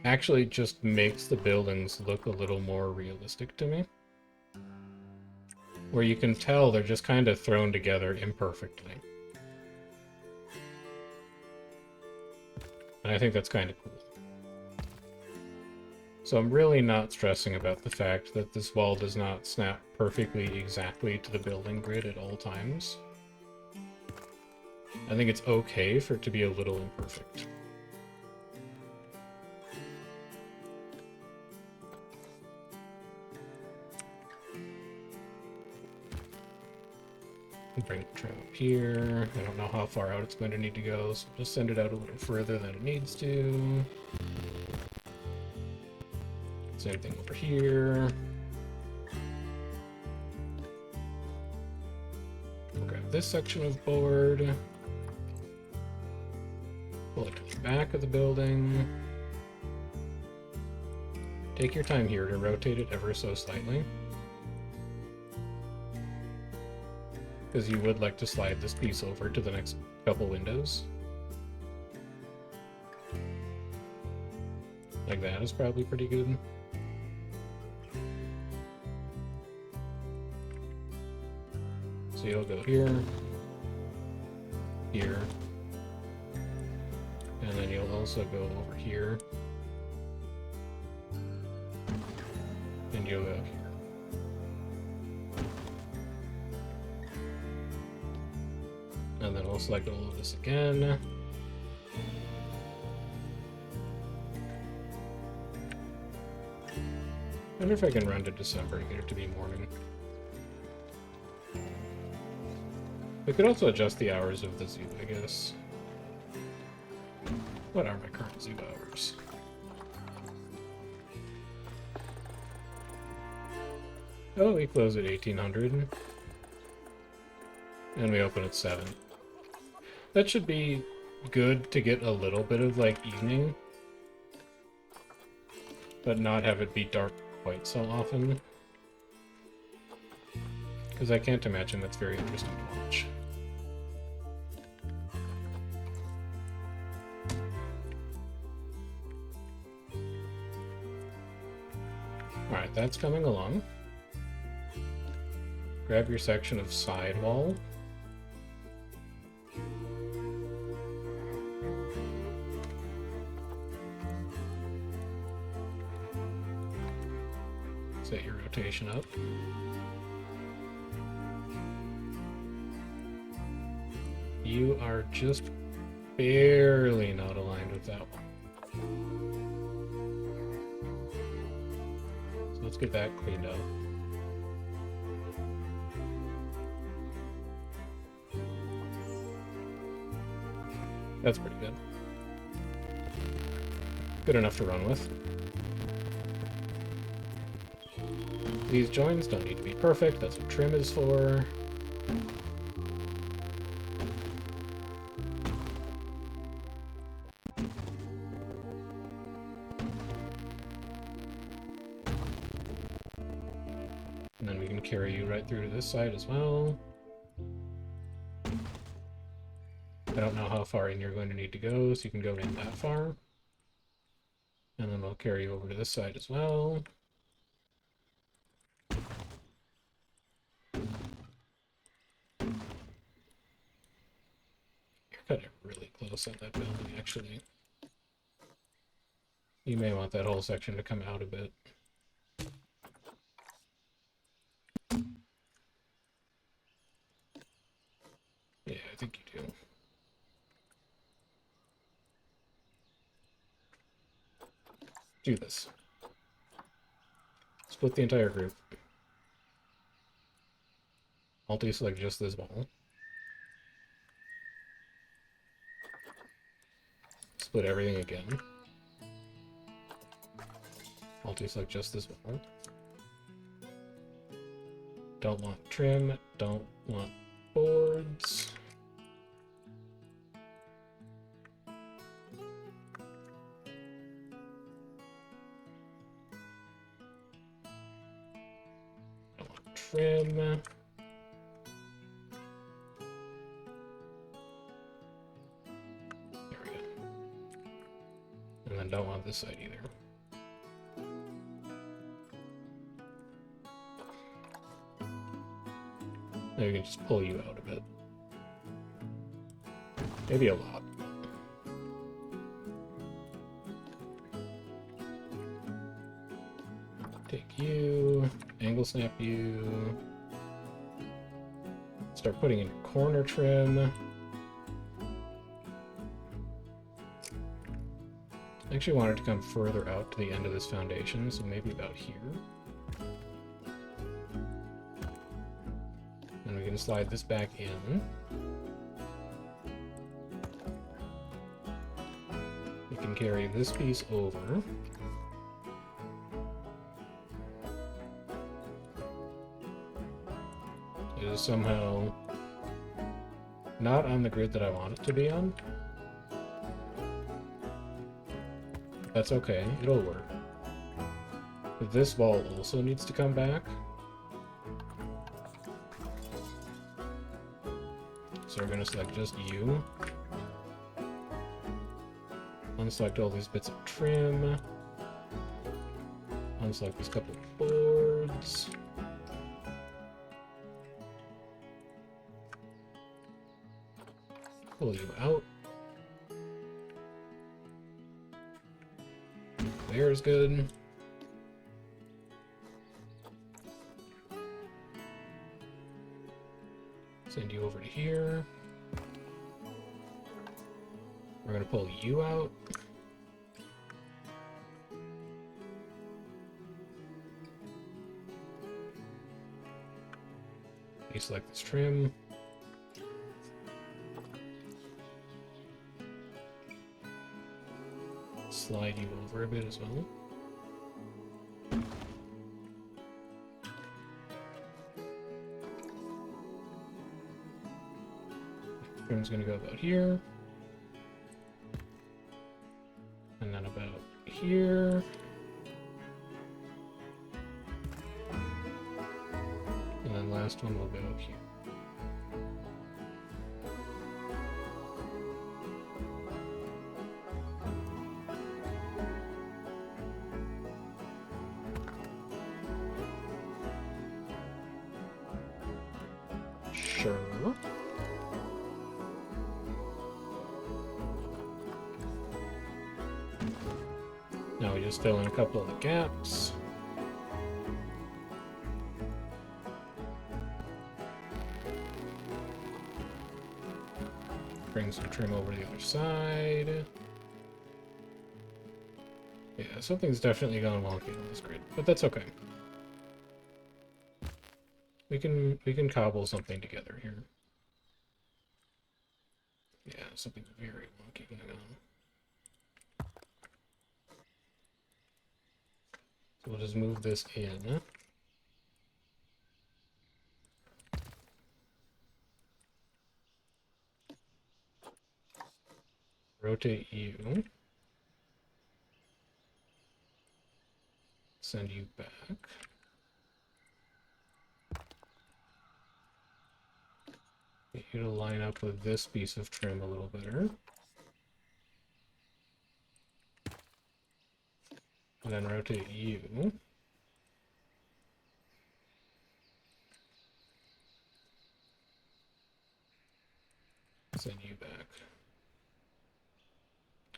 actually just makes the buildings look a little more realistic to me. Where you can tell they're just kind of thrown together imperfectly. And I think that's kind of cool. So I'm really not stressing about the fact that this wall does not snap perfectly exactly to the building grid at all times. I think it's okay for it to be a little imperfect. Bring the trim up here. I don't know how far out it's going to need to go, so just send it out a little further than it needs to. Same thing over here. We'll grab this section of board. Pull it to the back of the building. Take your time here to rotate it ever so slightly. Because you would like to slide this piece over to the next couple windows. Like that is probably pretty good. So you'll go here, here, and then you'll also go over here, and you'll go here. And then we'll select all of this again. I wonder if I can run to December and get it to be morning. We could also adjust the hours of the zoo, I guess. What are my current zoo hours? Oh, we close at 1800. And we open at 7. That should be good to get a little bit of, like, evening. But not have it be dark quite so often. Because I can't imagine that's very interesting to watch. Alright, that's coming along. Grab your section of sidewall. Set your rotation up. You are just barely not aligned with that one. So let's get that cleaned up. That's pretty good. Good enough to run with. These joins don't need to be perfect, that's what trim is for. And then we can carry you right through to this side as well. I don't know how far in you're going to need to go, so you can go in that far. And then we'll carry you over to this side as well. You're kind of really close on that building, actually. You may want that whole section to come out a bit. Yeah, I think you do. Do this. Split the entire group. Multi-select just this wall. Split everything again. Multi-select just this wall. Don't want trim, don't want boards. trim. There we go. And then don't want this side either. Now you can just pull you out a bit. Maybe a lot. Take you, angle snap you. Start putting in corner trim. I actually wanted to come further out to the end of this foundation, so maybe about here. And we can slide this back in. We can carry this piece over. It is somehow not on the grid that I want it to be on. That's okay, it'll work. But this wall also needs to come back. So we're going to select just you. Unselect all these bits of trim. Unselect these couple of boards. Pull you out. There is good. Send you over to here. We're going to pull you out. Deselect this trim. Slide you over a bit as well. Trim's going to go about here. And then about here. And then last one will go here. Sure. Now we just fill in a couple of the gaps. Bring some trim over to the other side. Yeah, something's definitely gone wonky on this grid, but that's okay. We can cobble something together here. Yeah, something's very wonky going on. So we'll just move this in. Rotate you. Send you back. Get you to line up with this piece of trim a little better. And then rotate you. Send you back.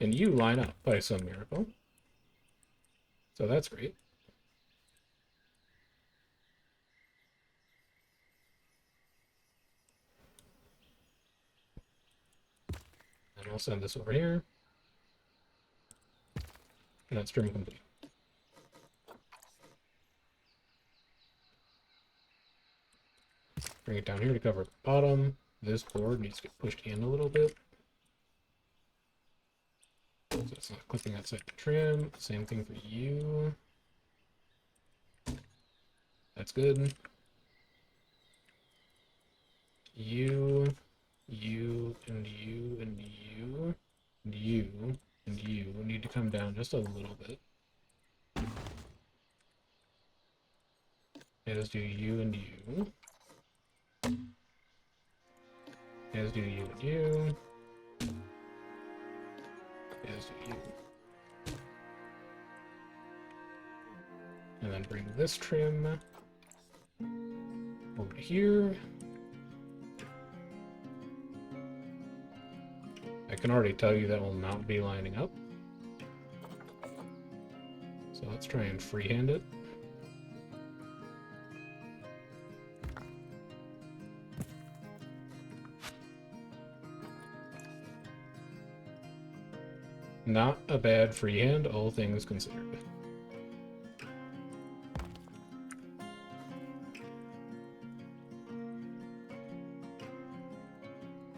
And you line up by some miracle. So that's great. And I'll send this over here. And that's trim complete. Bring it down here to cover the bottom. This board needs to get pushed in a little bit. So it's not clipping outside the trim. Same thing for you. That's good. You, and you, and you, and you, and you need to come down just a little bit. As do you and you. As do you and you. As do you. And then bring this trim over here. I can already tell you that will not be lining up. So let's try and freehand it. Not a bad freehand, all things considered.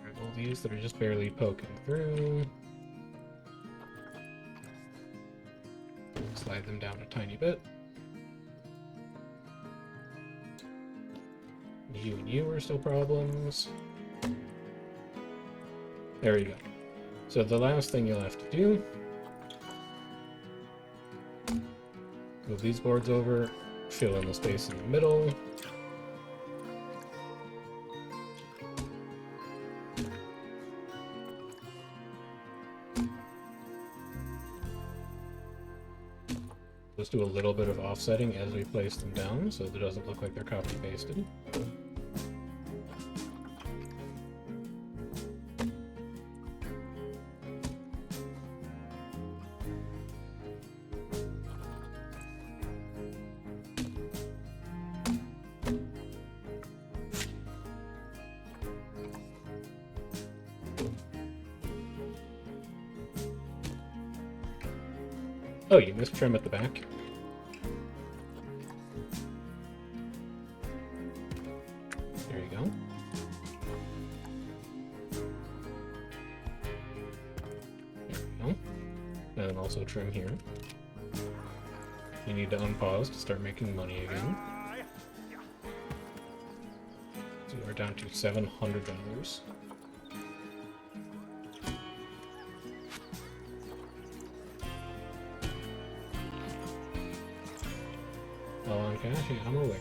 All these that are just barely poking through. Slide them down a tiny bit. You and you are still problems. There you go. So the last thing you'll have to do, move these boards over, fill in the space in the middle. Just do a little bit of offsetting as we place them down so that it doesn't look like they're copy-pasted. Oh, you missed trim at the back. There you go. There we go. And then also trim here. You need to unpause to start making money again. So we're down to $700. Well, on cash, yeah, I'm aware.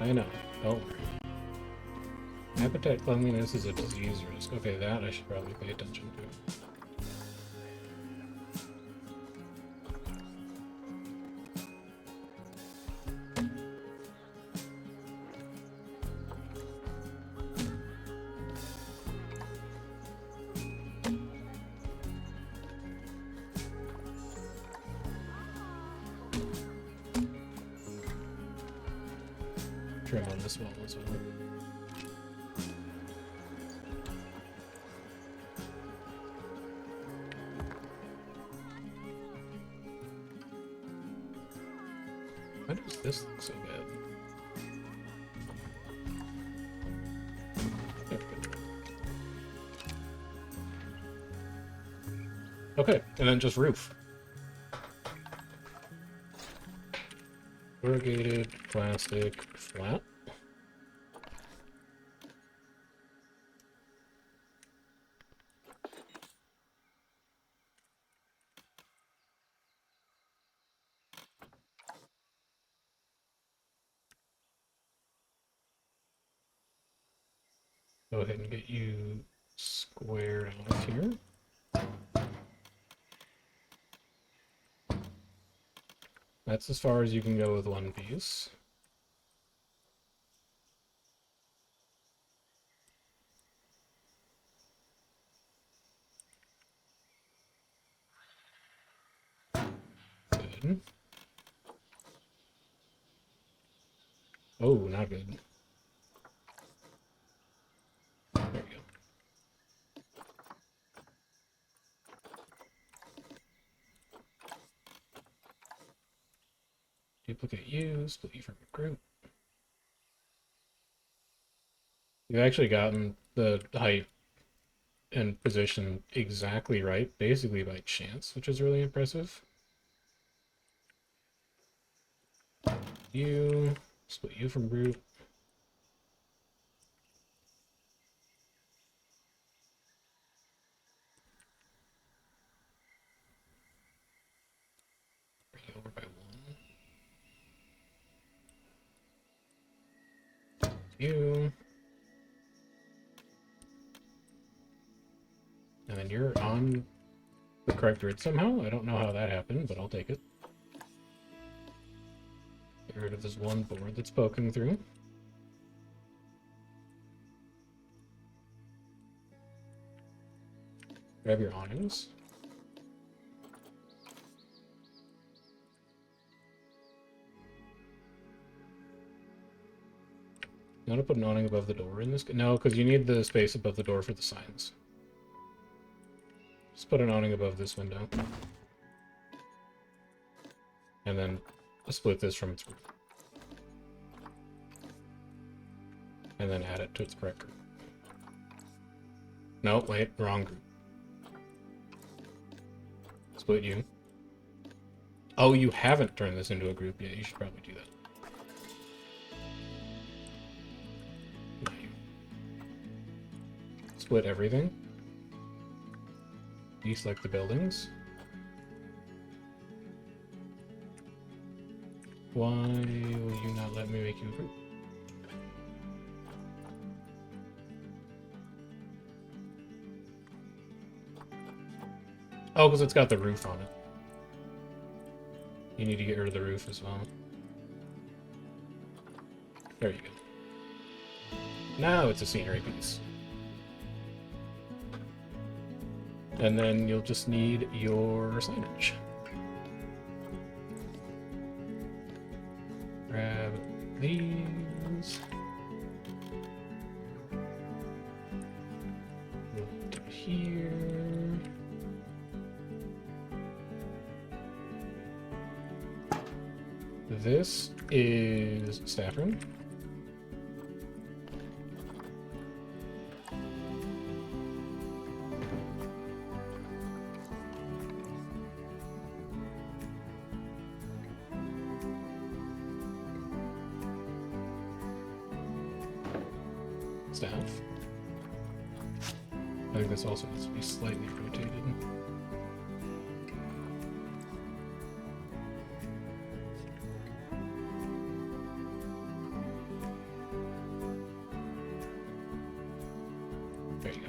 I know, don't worry. Habitat cleanliness is a disease risk. Okay, that I should probably pay attention to. Trim on this wall as well. Why does this look so bad? There we go. Okay, and then just roof. Corrugated, plastic, flat. Go ahead and get you squared off here. That's as far as you can go with one piece. Good. Oh, not good. There we go. Duplicate you, split you from your group. You've actually gotten the height and position exactly right, basically by chance, which is really impressive. You, split you from group. Bring it over by one. you. And then you're on the correct grid somehow. I don't know how that happened, but I'll take it. Get rid of this one board that's poking through. Grab your awnings. You want to put an awning above the door in this? No, because you need the space above the door for the signs. Just put an awning above this window. And then split this from its roof. And then add it to its correct group. No, wait, wrong group. Split you. Oh, you haven't turned this into a group yet. You should probably do that. Not you. Split everything. Deselect the buildings. Why will you not let me make you a group? Oh, because it's got the roof on it. You need to get rid of the roof as well. There you go. Now it's a scenery piece. And then you'll just need your signage. Grab these. Move to here. This is staff room. Staff. I think this also has to be slightly rotated. There you go.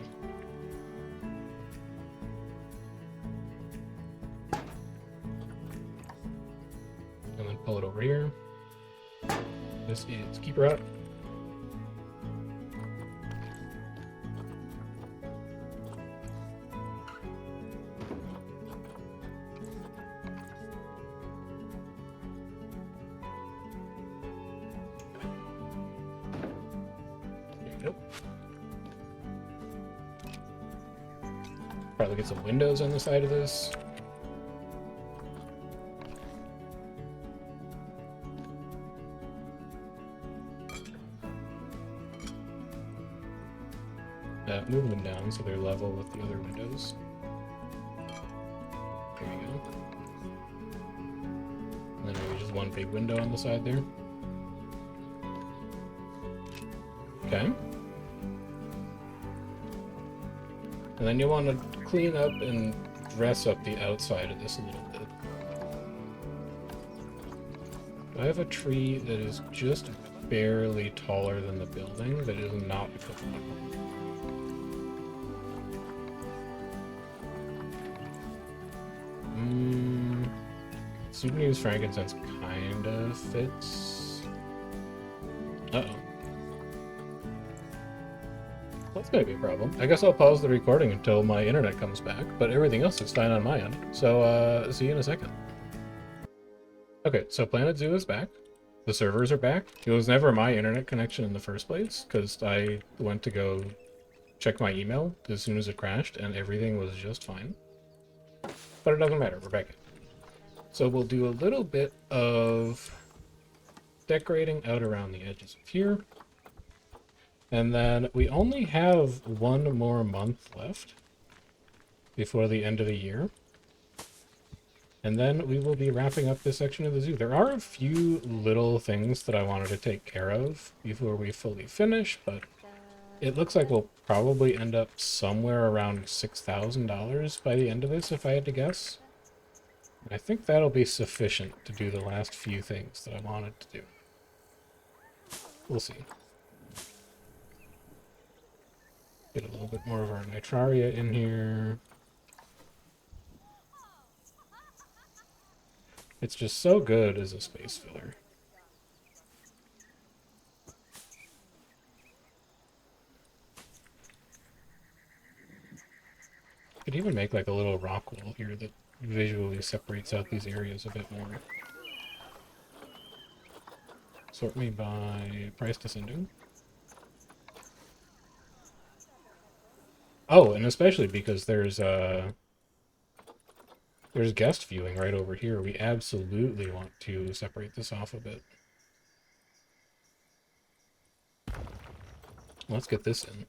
And then pull it over here. This is keeper out. Nope. Probably get some windows on the side of this. Move them down so they're level with the other windows. There you go. And then maybe just one big window on the side there. Okay. And then you want to clean up and dress up the outside of this a little bit. I have a tree that is just barely taller than the building, but it is not a coconut. Super frankincense kind of fits. Uh-oh. That's gonna be a problem. I guess I'll pause the recording until my internet comes back, but everything else is fine on my end. So, see you in a second. Okay, so Planet Zoo is back. The servers are back. It was never my internet connection in the first place, because I went to go check my email as soon as it crashed, and everything was just fine. But it doesn't matter, we're back in. So we'll do a little bit of decorating out around the edges of here. And then we only have one more month left before the end of the year. And then we will be wrapping up this section of the zoo. There are a few little things that I wanted to take care of before we fully finish, but it looks like we'll probably end up somewhere around $6,000 by the end of this, if I had to guess. I think that'll be sufficient to do the last few things that I wanted to do. We'll see. Get a little bit more of our nitraria in here. It's just so good as a space filler. Could even make like a little rock wall here that visually separates out these areas a bit more. Sort me by price descending. Oh, and especially because there's guest viewing right over here. We absolutely want to separate this off a bit. Let's get this in.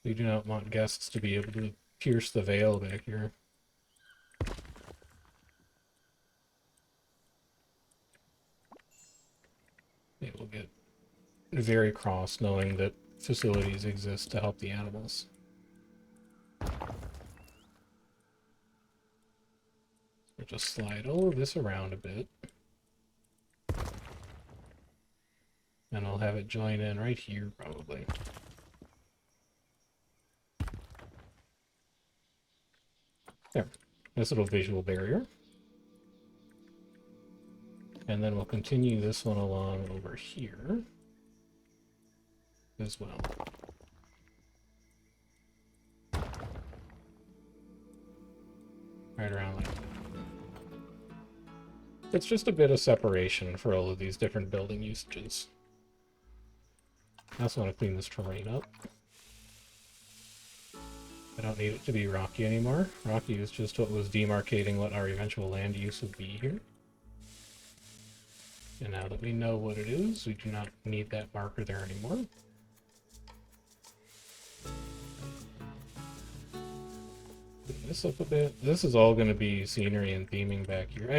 We do not want guests to be able to pierce the veil back here. It will get very cross knowing that facilities exist to help the animals. We'll just slide all of this around a bit. And I'll have it join in right here, probably. There. This little visual barrier. And then we'll continue this one along over here as well. Right around like that. It's just a bit of separation for all of these different building usages. I also want to clean this terrain up. I don't need it to be rocky anymore. Rocky is just what was demarcating what our eventual land use would be here. And now that we know what it is, we do not need that marker there anymore. Clean this up a bit. This is all going to be scenery and theming back here.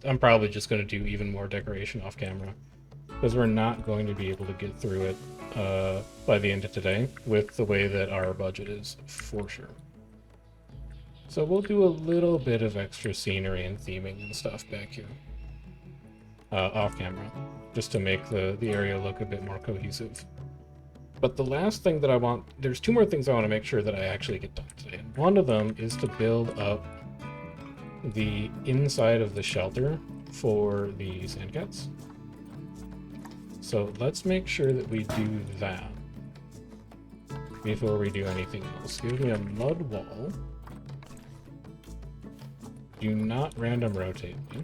I'm probably just going to do even more decoration off camera, because we're not going to be able to get through it by the end of today with the way that our budget is, for sure. So we'll do a little bit of extra scenery and theming and stuff back here off camera, just to make the area look a bit more cohesive. But the last thing that I want, there's two more things I want to make sure that I actually get done today. And one of them is to build up the inside of the shelter for the sandcats. So let's make sure that we do that before we do anything else. Give me a mud wall. Do not random rotate me.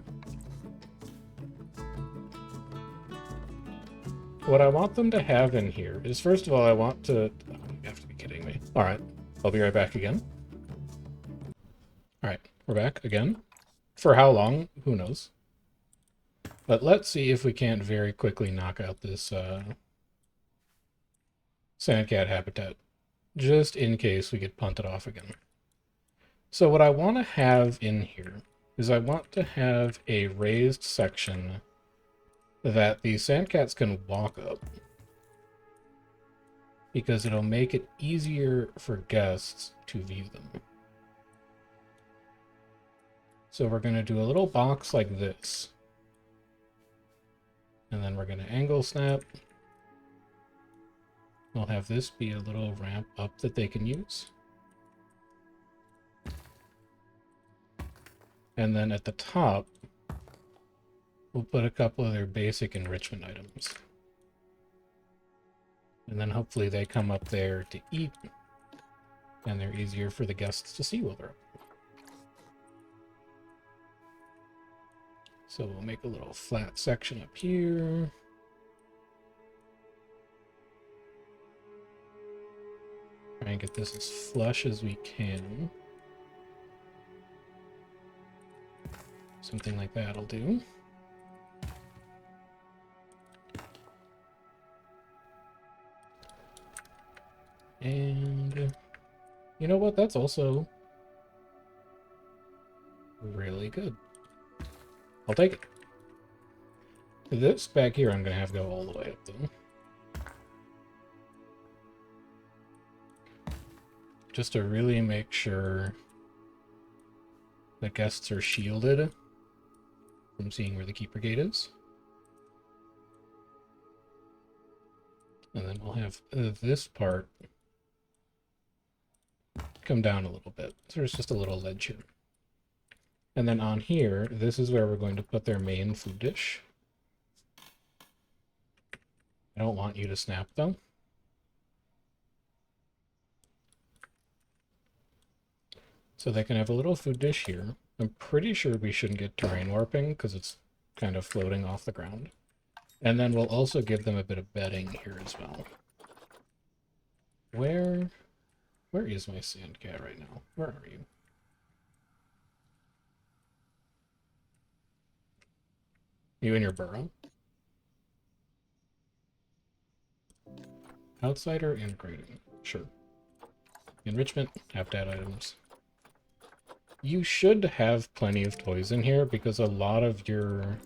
What I want them to have in here is, first of all, I want to... Oh, you have to be kidding me. Alright, I'll be right back again. Alright, we're back again. For how long? Who knows? But let's see if we can't very quickly knock out this sandcat habitat, just in case we get punted off again. So what I want to have in here is I want to have a raised section that the sandcats can walk up, because it'll make it easier for guests to view them. So we're going to do a little box like this. And then we're going to angle snap. We'll have this be a little ramp up that they can use. And then at the top, we'll put a couple of their basic enrichment items. And then hopefully they come up there to eat, and they're easier for the guests to see while they're up. So we'll make a little flat section up here. Try and get this as flush as we can. Something like that'll do. And you know what? That's also really good. I'll take it. This back here I'm going to have to go all the way up, though. Just to really make sure the guests are shielded from seeing where the keeper gate is. And then we'll have this part come down a little bit. So there's just a little ledge here. And then on here, this is where we're going to put their main food dish. I don't want you to snap though. So they can have a little food dish here. I'm pretty sure we shouldn't get terrain warping because it's kind of floating off the ground. And then we'll also give them a bit of bedding here as well. Where is my sand cat right now? Where are you? You in your burrow? Outsider integrating. Sure. Enrichment, habitat items. You should have plenty of toys in here because a lot of your...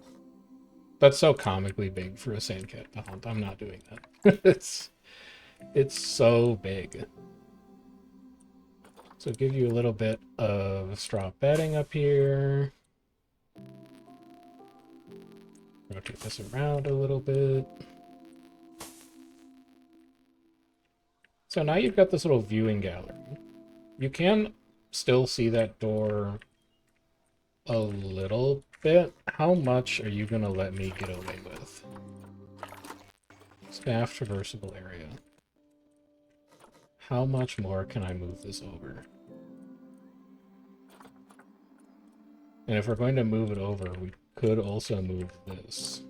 That's so comically big for a sandcat to hunt. I'm not doing that. It's so big. So give you a little bit of straw bedding up here. Rotate this around a little bit. So now you've got this little viewing gallery. You can still see that door a little bit. How much are you going to let me get away with? Staff traversable area. How much more can I move this over? And if we're going to move it over, we could also move this.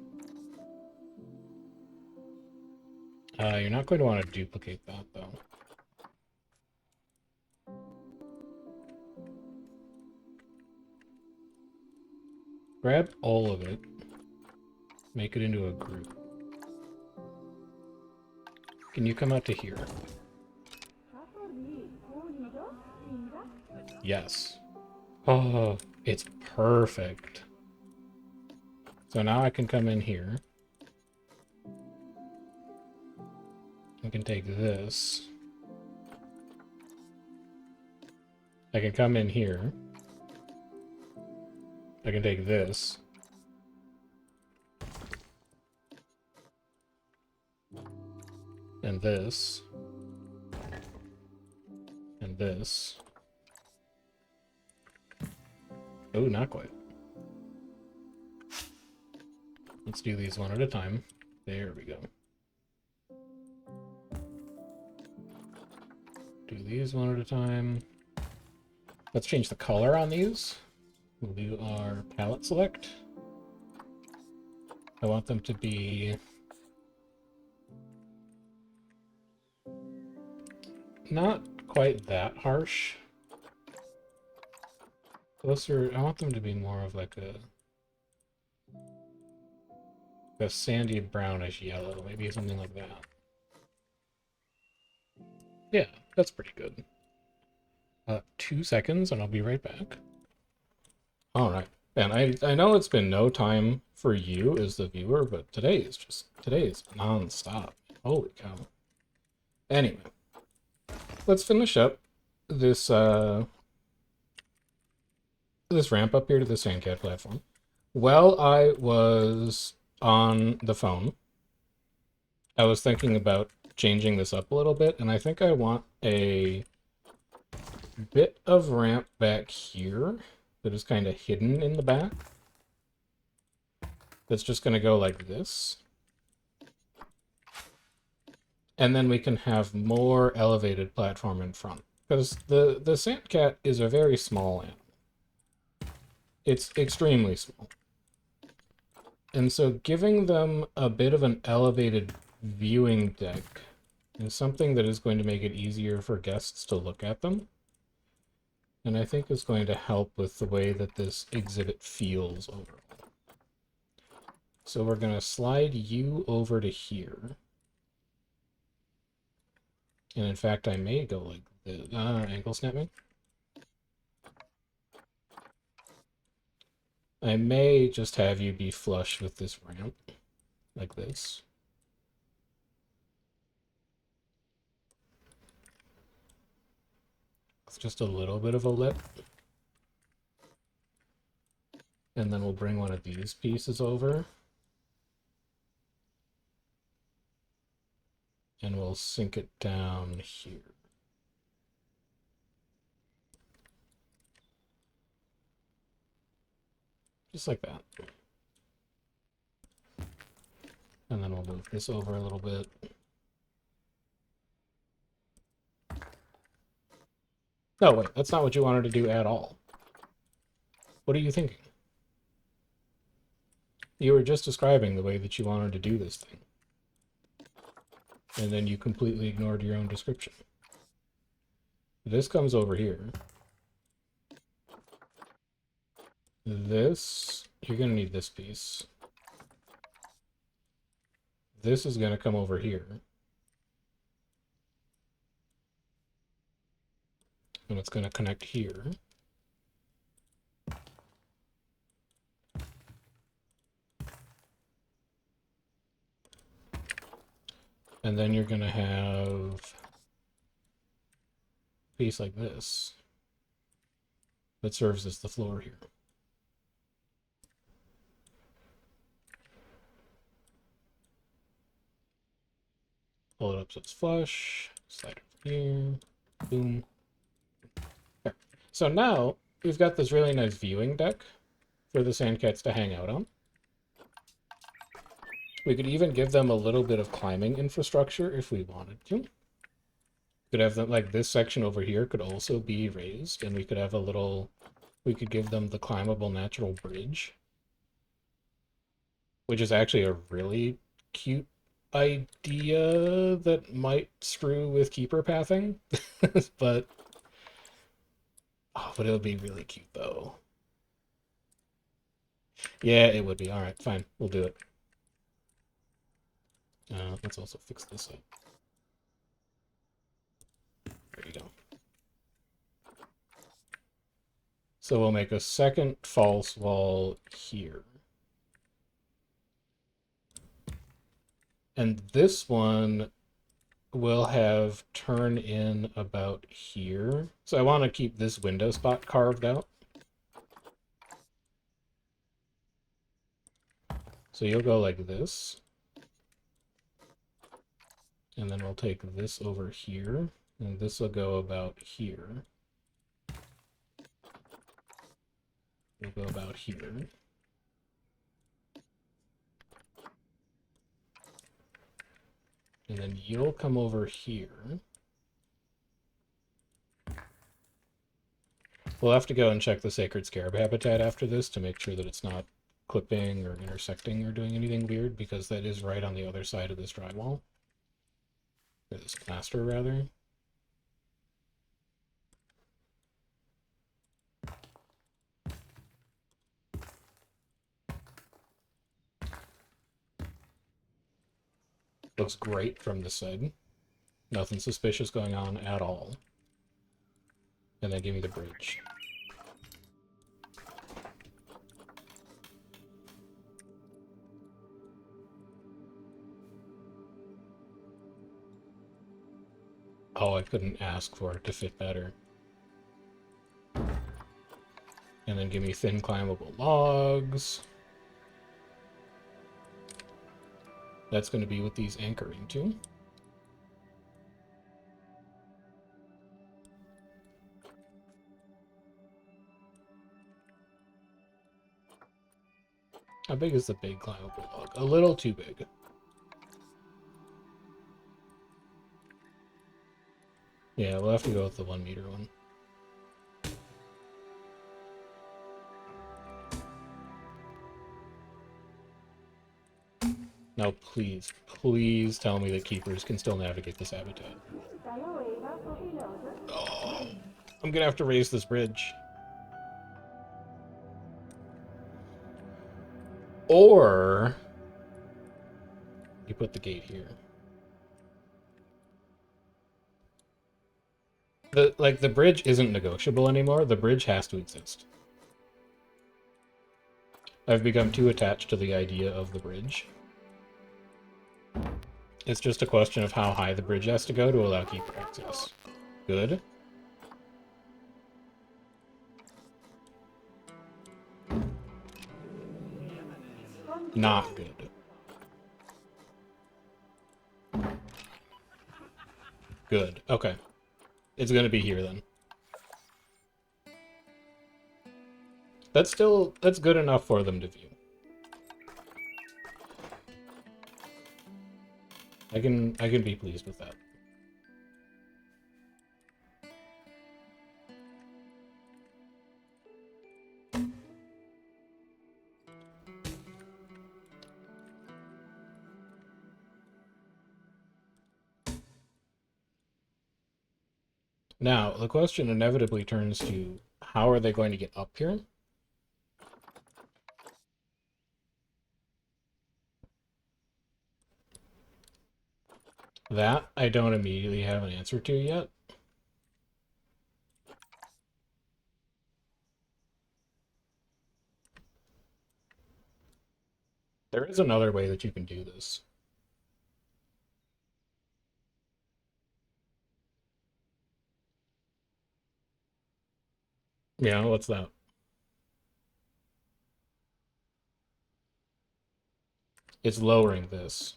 You're not going to want to duplicate that, though. Grab all of it. Make it into a group. Can you come out to here? Yes. Oh, it's perfect. So now I can come in here. I can take this. I can come in here. I can take this. And this. And this. Oh, not quite. Let's do these one at a time. There we go. Do these one at a time. Let's change the color on these. We'll do our palette select. I want them to be not quite that harsh. Closer, I want them to be more of like a sandy brownish yellow, maybe something like that. Yeah, that's pretty good. 2 seconds and I'll be right back. All right. And I know it's been no time for you as the viewer, but today is non-stop. Holy cow. Anyway, let's finish up this this ramp up here to the Sandcat platform. While I was on the phone, I was thinking about changing this up a little bit, and I think I want a bit of ramp back here that is kind of hidden in the back. That's just going to go like this. And then we can have more elevated platform in front. Because the Sandcat is a very small animal. It's extremely small. And so giving them a bit of an elevated viewing deck is something that is going to make it easier for guests to look at them. And I think is going to help with the way that this exhibit feels overall. So we're going to slide you over to here. And in fact, I may go like this. Ankle snapping. I may just have you be flush with this ramp, like this. It's just a little bit of a lip. And then we'll bring one of these pieces over. we'll sink it down here. Just like that. And then we'll move this over a little bit. No, wait, that's not what you wanted to do at all. What are you thinking? You were just describing the way that you wanted to do this thing. And then you completely ignored your own description. This comes over here. This, you're going to need this piece. This is going to come over here. And it's going to connect here. And then you're going to have a piece like this that serves as the floor here. Pull it up so it's flush. Slide it here. Boom. There. So now we've got this really nice viewing deck for the sandcats to hang out on. We could even give them a little bit of climbing infrastructure if we wanted to. Could have them, like this section over here could also be raised, and we could have a little, we could give them the climbable natural bridge, which is actually a really cute idea that might screw with keeper pathing, but it would be really cute though. Yeah, it would be. All right, fine, we'll do it. Let's also fix this up. There you go. So we'll make a second false wall here. And this one will have turn in about here. So I want to keep this window spot carved out. So you'll go like this. And then we'll take this over here. And this will go about here. We'll go about here. And then you'll come over here. We'll have to go and check the sacred scarab habitat after this to make sure that it's not clipping or intersecting or doing anything weird, because that is right on the other side of this drywall. Or this plaster, rather. Looks great from this side. Nothing suspicious going on at all. And then give me the bridge. Oh, I couldn't ask for it to fit better. And then give me thin climbable logs. That's going to be what these anchor into. How big is the big climbable log? A little too big. Yeah, we'll have to go with the 1 meter one. Now, please, please tell me that keepers can still navigate this habitat. Oh, I'm gonna have to raise this bridge. Or you put the gate here. The bridge isn't negotiable anymore. The bridge has to exist. I've become too attached to the idea of the bridge. It's just a question of how high the bridge has to go to allow keeper access. Good. Not good. Good. Okay. It's gonna be here then. That's good enough for them to view. I can be pleased with that. Now, the question inevitably turns to, how are they going to get up here? That I don't immediately have an answer to yet. There is another way that you can do this. Yeah, what's that? It's lowering this.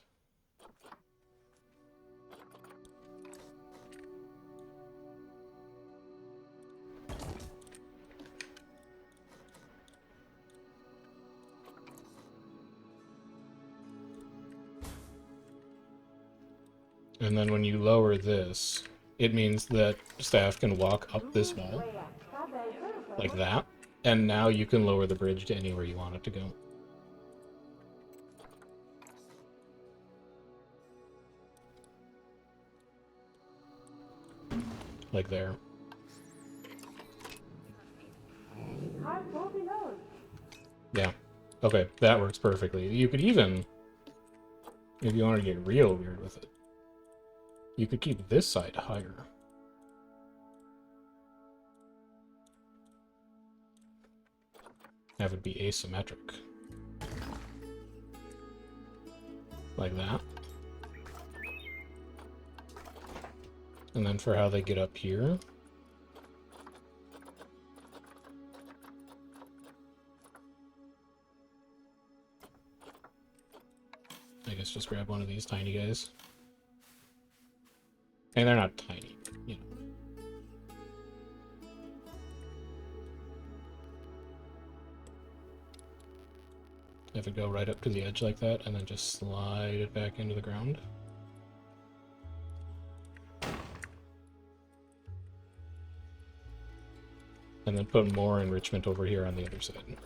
And then when you lower this, it means that staff can walk up this wall, like that, and now you can lower the bridge to anywhere you want it to go. Like there. Yeah. Okay, that works perfectly. You could even, if you want to get real weird with it, you could keep this side higher. Have it be asymmetric. Like that. And then for how they get up here, I guess just grab one of these tiny guys. And they're not tiny, you know. Have it go right up to the edge like that, and then just slide it back into the ground. And then put more enrichment over here on the other side.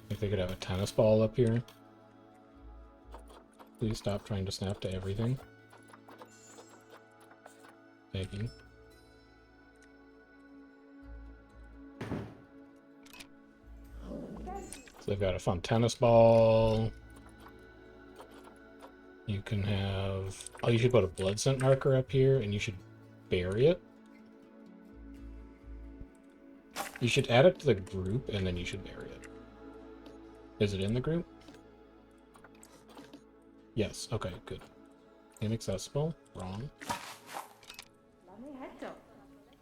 If they could have a tennis ball up here. Please stop trying to snap to everything. Thank you. So they've got a fun tennis ball. You can have... Oh, you should put a blood scent marker up here, and you should bury it. You should add it to the group, and then you should bury it. Is it in the group? Yes, okay, good. Inaccessible. Wrong.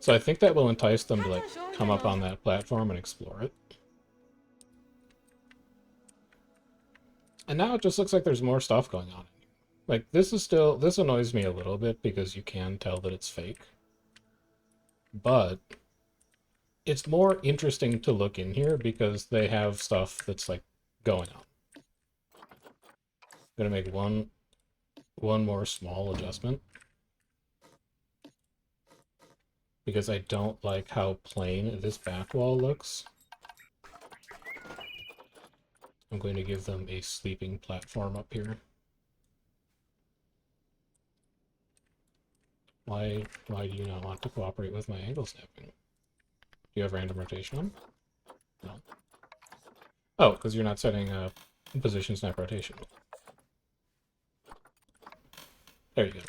So I think that will entice them to, like, come up on that platform and explore it. And now it just looks like there's more stuff going on. Like, this annoys me a little bit because you can tell that it's fake. But it's more interesting to look in here because they have stuff that's, like, going on. I'm gonna make one more small adjustment. Because I don't like how plain this back wall looks. I'm going to give them a sleeping platform up here. Why do you not want to cooperate with my angle snapping? Do you have random rotation on? No. Oh, because you're not setting a position snap rotation. There you go.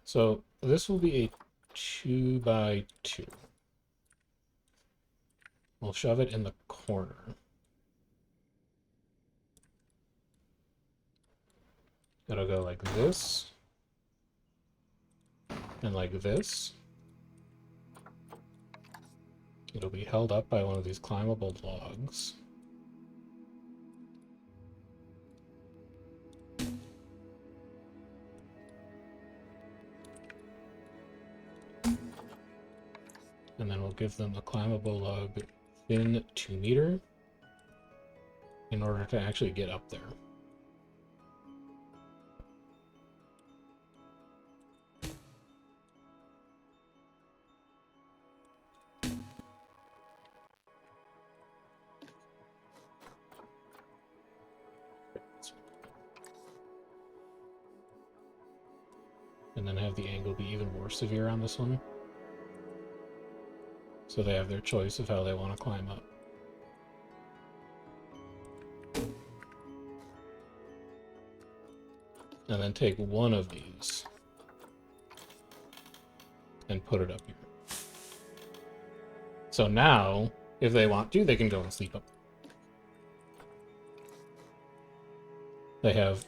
So this will be a 2x2. We'll shove it in the corner. It'll go like this. And like this. It'll be held up by one of these climbable logs. And then we'll give them a climbable log within 2 meter in order to actually get up there. And then have the angle be even more severe on this one. So they have their choice of how they want to climb up. And then take one of these and put it up here. So now, if they want to, they can go and sleep up. They have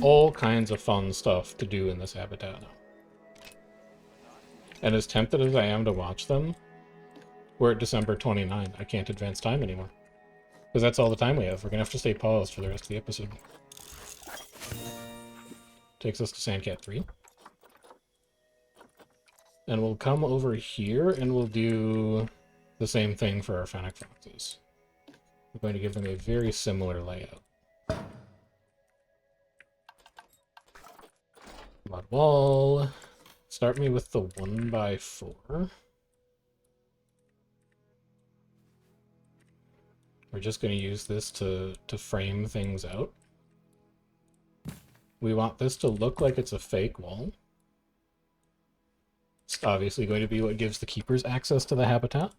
all kinds of fun stuff to do in this habitat now. And as tempted as I am to watch them, we're at December 29. I can't advance time anymore. Because that's all the time we have. We're going to have to stay paused for the rest of the episode. Takes us to Sandcat 3. And we'll come over here and we'll do the same thing for our Fennec Foxes. We're going to give them a very similar layout. Mud wall. Start me with the 1x4. We're just going to use this to frame things out. We want this to look like it's a fake wall. It's obviously going to be what gives the keepers access to the habitat.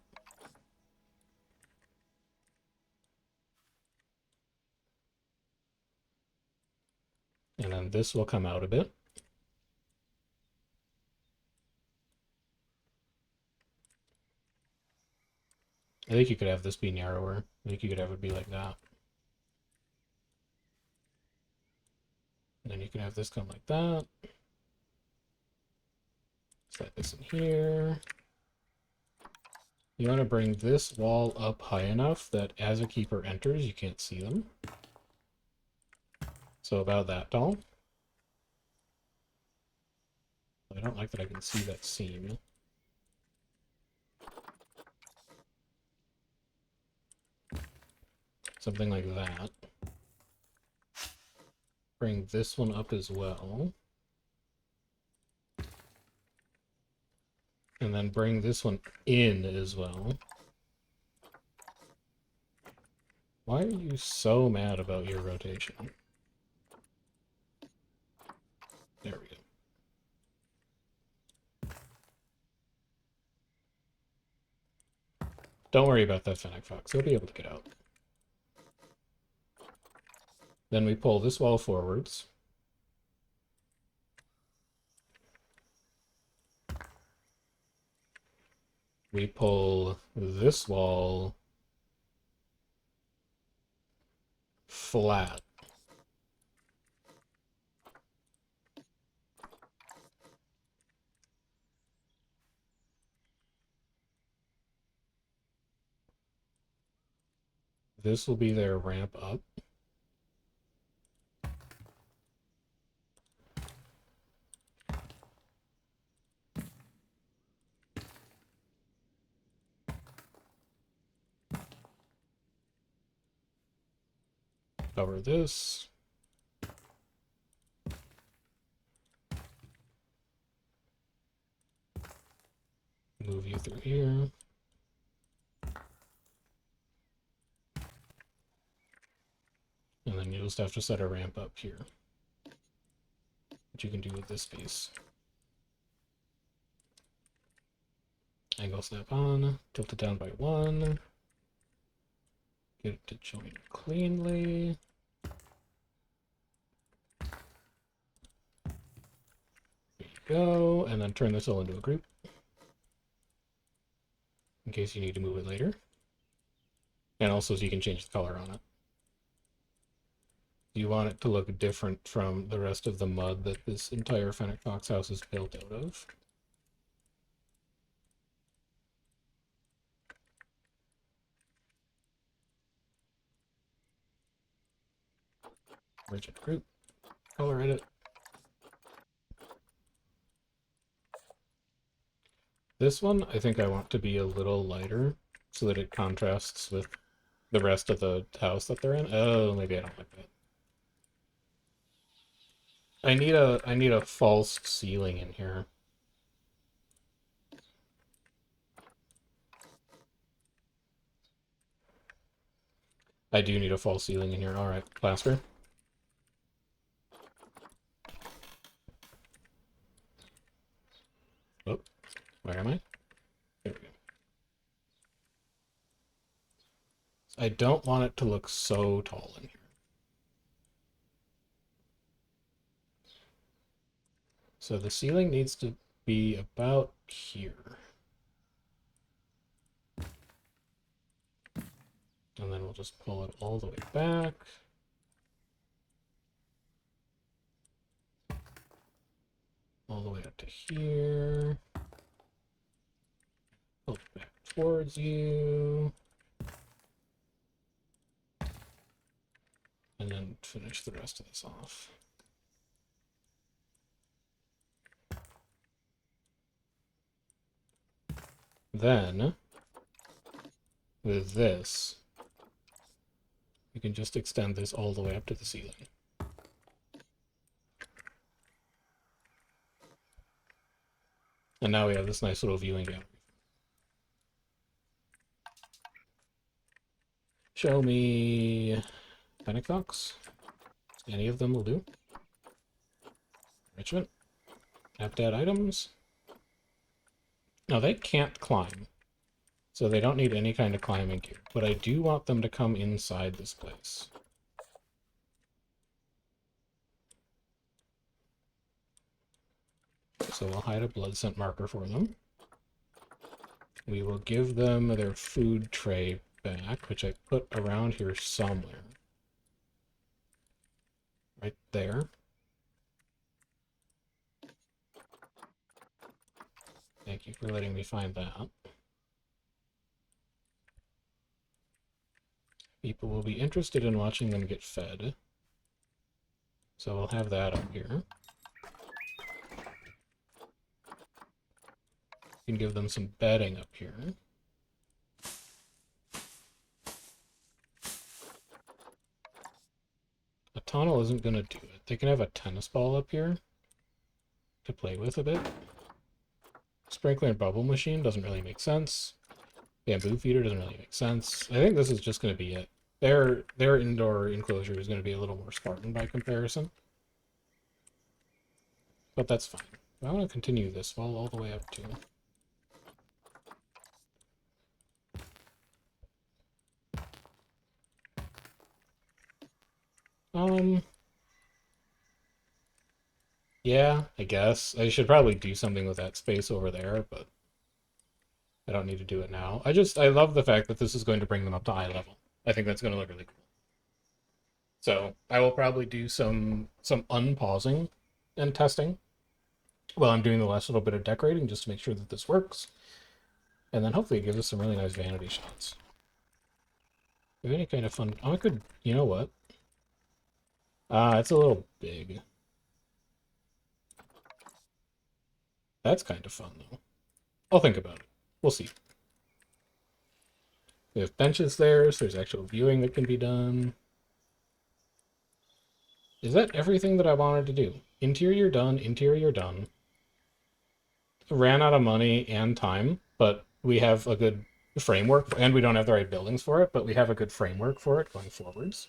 And then this will come out a bit. I think you could have this be narrower. I think you could have it be like that. And then you can have this come like that. Set this in here. You want to bring this wall up high enough that as a keeper enters, you can't see them. So about that tall. I don't like that I can see that seam. Something like that. Bring this one up as well. And then bring this one in as well. Why are you so mad about your rotation? There we go. Don't worry about that Fennec Fox. He'll be able to get out. Then we pull this wall forwards. We pull this wall flat. This will be their ramp up. Cover this. Move you through here. And then you'll just have to set a ramp up here. Which you can do with this piece. Angle snap on, tilt it down by 1. Get it to join cleanly. There you go, and then turn this all into a group. In case you need to move it later. And also so you can change the color on it. You want it to look different from the rest of the mud that this entire Fennec Fox house is built out of. Rigid group, color edit. This one, I think I want to be a little lighter so that it contrasts with the rest of the house that they're in. Oh, maybe I don't like that. I need a false ceiling in here. I do need a false ceiling in here. All right, plaster. Oh, where am I? There we go. I don't want it to look so tall in here. So the ceiling needs to be about here. And then we'll just pull it all the way back. All the way up to here. Pull it back towards you. And then finish the rest of this off. Then, with this, we can just extend this all the way up to the ceiling. And now we have this nice little viewing gallery. Show me panic clocks. Any of them will do. Enrichment. Have to add items. No, they can't climb. So they don't need any kind of climbing gear. But I do want them to come inside this place. So we'll hide a blood scent marker for them. We will give them their food tray back, which I put around here somewhere. Right there. Thank you for letting me find that. People will be interested in watching them get fed. So we'll have that up here. You can give them some bedding up here. A tunnel isn't going to do it. They can have a tennis ball up here to play with a bit. Sprinkler and bubble machine doesn't really make sense. Bamboo feeder doesn't really make sense. I think this is just going to be it. Their indoor enclosure is going to be a little more Spartan by comparison. But that's fine. I want to continue this wall all the way up to... Yeah, I guess. I should probably do something with that space over there, but I don't need to do it now. I love the fact that this is going to bring them up to eye level. I think that's going to look really cool. So I will probably do some unpausing and testing while I'm doing the last little bit of decorating just to make sure that this works. And then hopefully it gives us some really nice vanity shots. If any kind of fun... Oh, I could... You know what? It's a little big. That's kind of fun, though. I'll think about it. We'll see. We have benches there, so there's actual viewing that can be done. Is that everything that I wanted to do? Interior done, interior done. Ran out of money and time, but we have a good framework, and we don't have the right buildings for it, but we have a good framework for it going forwards.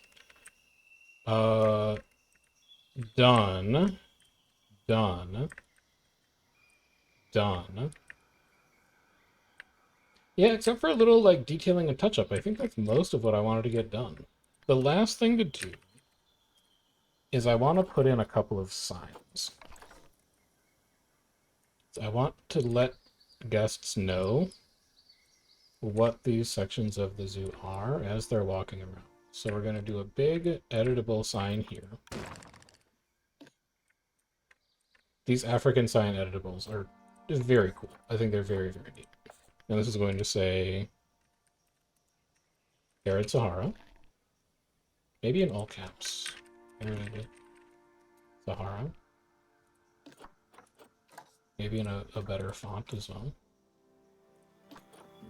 Done. Done. Done. Yeah, except for a little, like, detailing and touch-up. I think that's most of what I wanted to get done. The last thing to do is I want to put in a couple of signs. I want to let guests know what these sections of the zoo are as they're walking around. So we're going to do a big editable sign here. These African sign editables are very cool. I think they're very, very neat. And this is going to say Arid Sahara. Maybe in all caps. Arid Sahara. Maybe in a better font as well.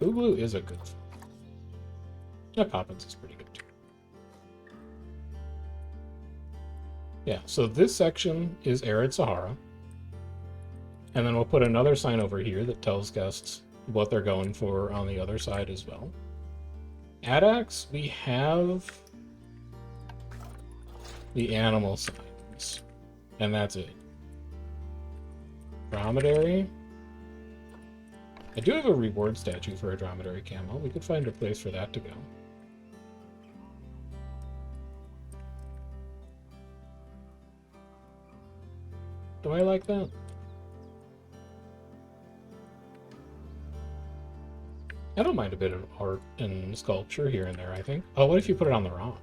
Boogaloo is a good font. Yeah, Poppins is pretty good too. Yeah, so this section is Arid Sahara. And then we'll put another sign over here that tells guests what they're going for on the other side as well. Adax, we have the animal signs, and that's it. Dromedary. I do have a reward statue for a dromedary camel. We could find a place for that to go. Do I like that? I don't mind a bit of art and sculpture here and there, I think. Oh, what if you put it on the rock?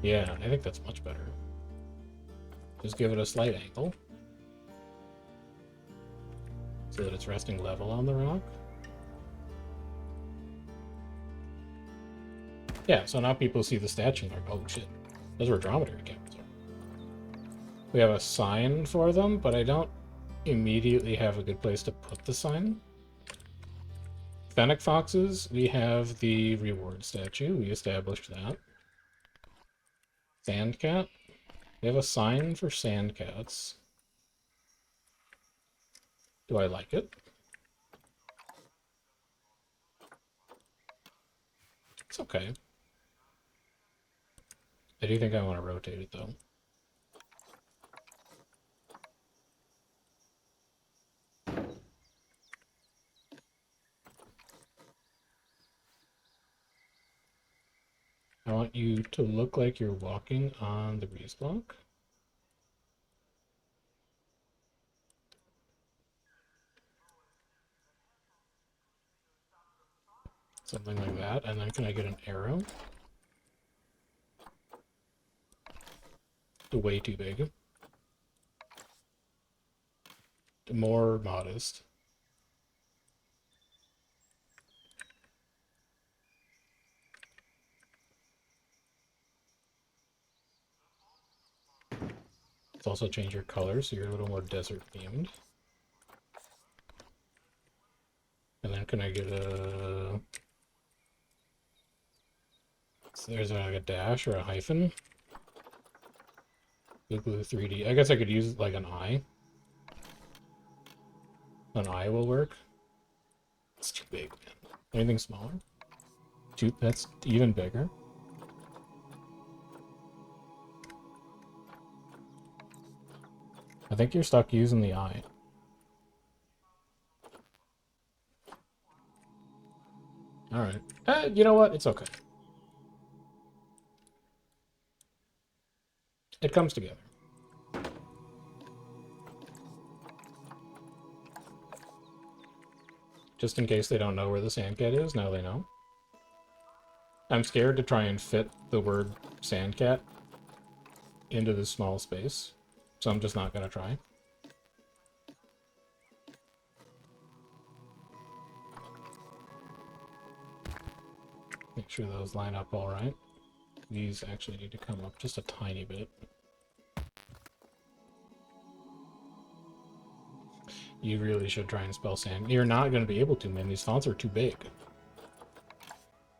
Yeah, I think that's much better. Just give it a slight angle so that it's resting level on the rock. Yeah, so now people see the statue and they're like, oh shit, those were dromedary camels. We have a sign for them, but I don't immediately have a good place to put the sign. Fennec foxes, we have the reward statue. We established that. Sandcat. We have a sign for sandcats. Do I like it? It's okay. I do think I want to rotate it though. I want you to look like you're walking on the breeze block. Something like that. And then can I get an arrow? Way too big. More modest. Let's also change your color so you're a little more desert themed. And then can I get a... So there's like a dash or a hyphen. Blue 3D. I guess I could use like an eye. An eye will work. It's too big, man. Anything smaller? That's even bigger. I think you're stuck using the eye. Alright. You know what? It's okay. It comes together. Just in case they don't know where the sandcat is, now they know. I'm scared to try and fit the word sandcat into this small space, so I'm just not going to try. Make sure those line up all right. These actually need to come up just a tiny bit. You really should try and spell sand. You're not going to be able to, man. These fonts are too big.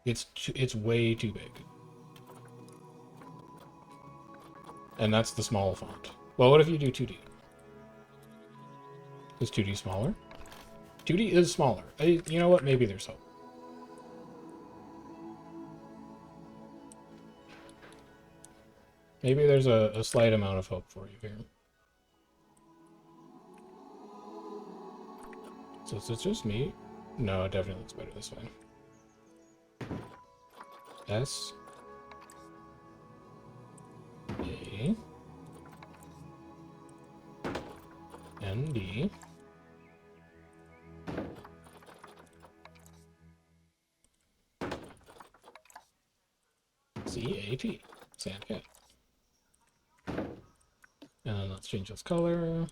It's way too big. And that's the small font. Well, what if you do 2D? Is 2D smaller? 2D is smaller. You know what? Maybe there's hope. Maybe there's a slight amount of hope for you here. So is it just me? No, it definitely looks better this way. S A N D C A T. Sandcat. And let's change this color.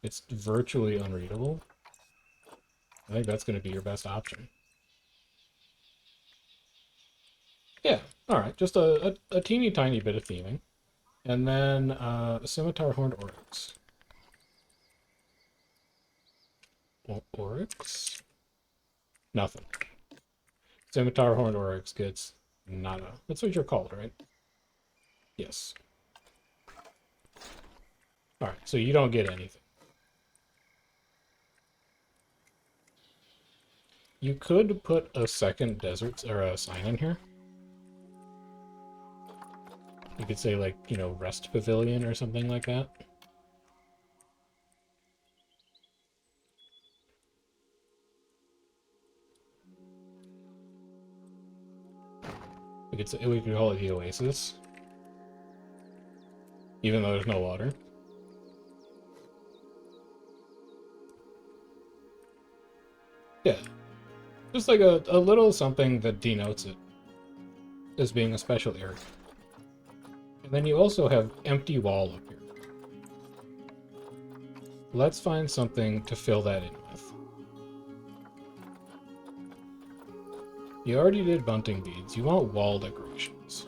It's virtually unreadable. I think that's going to be your best option. Yeah, alright. Just a teeny tiny bit of theming. And then Scimitar Horned Oryx. Oryx? Nothing. Scimitar Horned Oryx gets nada. That's what you're called, right? Yes. Alright, so you don't get anything. You could put a second desert or a sign in here. You could say, like, you know, Rest Pavilion or something like that. We could call it the Oasis. Even though there's no water. Yeah. Just like a little something that denotes it as being a special area. And then you also have empty wall up here. Let's find something to fill that in with. You already did bunting beads. You want wall decorations.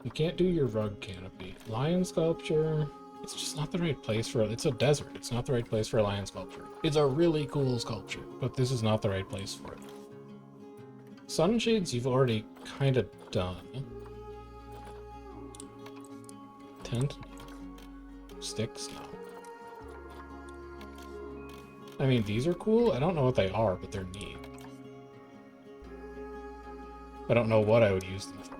You can't do your rug canopy. Lion sculpture... It's just not the right place for it. It's a desert. It's not the right place for a lion sculpture. It's a really cool sculpture, but this is not the right place for it. Sunshades you've already kind of done. Tent? Sticks? No. I mean, these are cool. I don't know what they are, but they're neat. I don't know what I would use them for.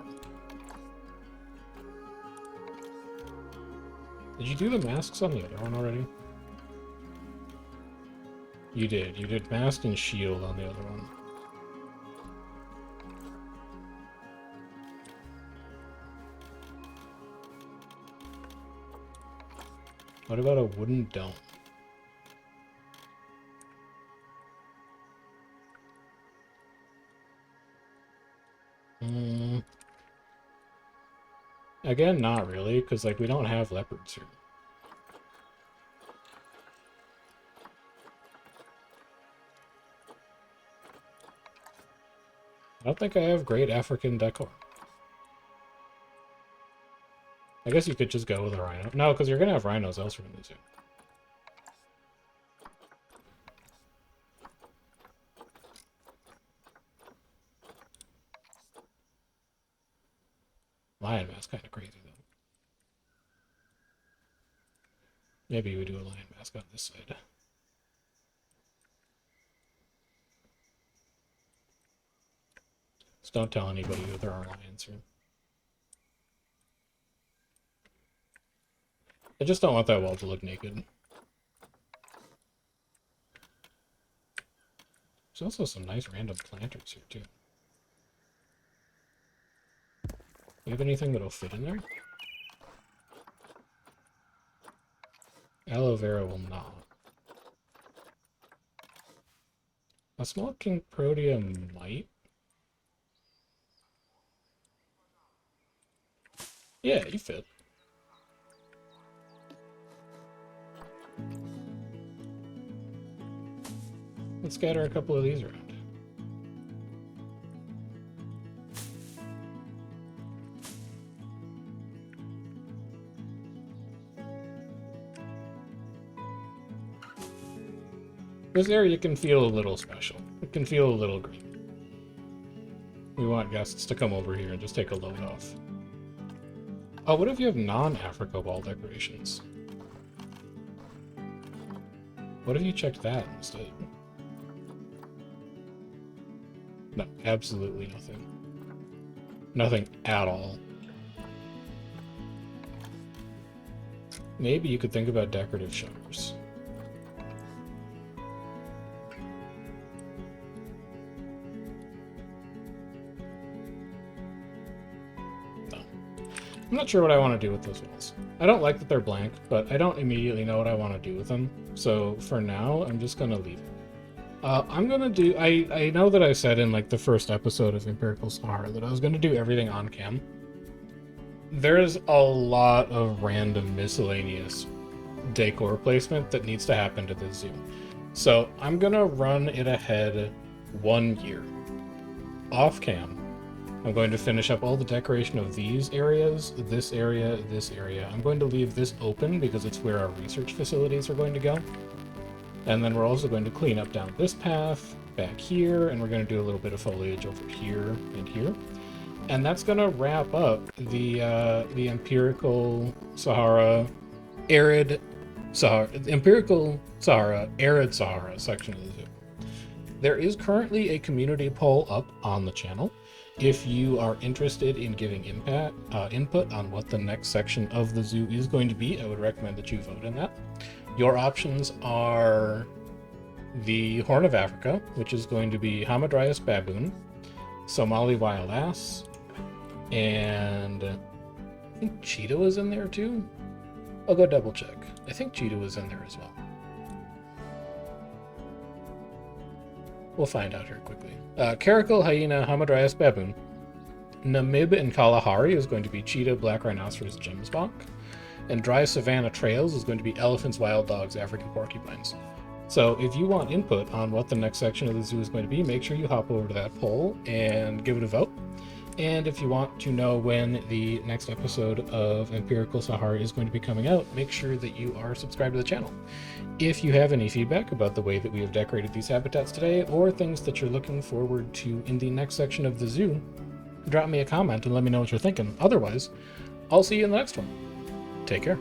Did you do the masks on the other one already? You did. You did mask and shield on the other one. What about a wooden dome? Again, not really, because, like, we don't have leopards here. I don't think I have great African decor. I guess you could just go with a rhino. No, because you're going to have rhinos elsewhere in the zoo. Lion mask, kind of crazy, though. Maybe we do a lion mask on this side. Just don't tell anybody that there are lions here. I just don't want that wall to look naked. There's also some nice random planters here, too. You have anything that'll fit in there? Aloe vera will not. A small king protea might. Yeah, you fit. Let's scatter a couple of these around. This area can feel a little special. It can feel a little green. We want guests to come over here and just take a load off. Oh, what if you have non-Africa wall decorations? What if you checked that instead? No, absolutely nothing. Nothing at all. Maybe you could think about decorative shutters. I'm not sure what I want to do with those walls. I don't like that they're blank, but I don't immediately know what I want to do with them. So for now, I'm just going to leave it. I'm going to do... I know that I said in like the first episode of Empirical Sahara that I was going to do everything on cam. There's a lot of random miscellaneous decor placement that needs to happen to this zoo. So I'm going to run it ahead 1 year. Off cam. I'm going to finish up all the decoration of these areas, this area, this area. I'm going to leave this open because it's where our research facilities are going to go. And then we're also going to clean up down this path, back here, and we're going to do a little bit of foliage over here and here. And that's going to wrap up the Empirical Sahara, Arid Sahara, Empirical Sahara, Arid Sahara section of the zoo. There is currently a community poll up on the channel. If you are interested in giving input on what the next section of the zoo is going to be, I would recommend that you vote in that. Your options are the Horn of Africa, which is going to be Hamadryas baboon, Somali wild ass, and I think cheetah was in there too. I'll go double check. I think cheetah was in there as well. We'll find out here quickly. Caracal, hyena, Hamadryas baboon. Namib and Kalahari is going to be cheetah, black rhinoceros, gemsbok. And dry savanna trails is going to be elephants, wild dogs, African porcupines. So if you want input on what the next section of the zoo is going to be, make sure you hop over to that poll and give it a vote. And if you want to know when the next episode of Empirical Sahara is going to be coming out, make sure that you are subscribed to the channel. If you have any feedback about the way that we have decorated these habitats today, or things that you're looking forward to in the next section of the zoo, drop me a comment and let me know what you're thinking. Otherwise, I'll see you in the next one. Take care.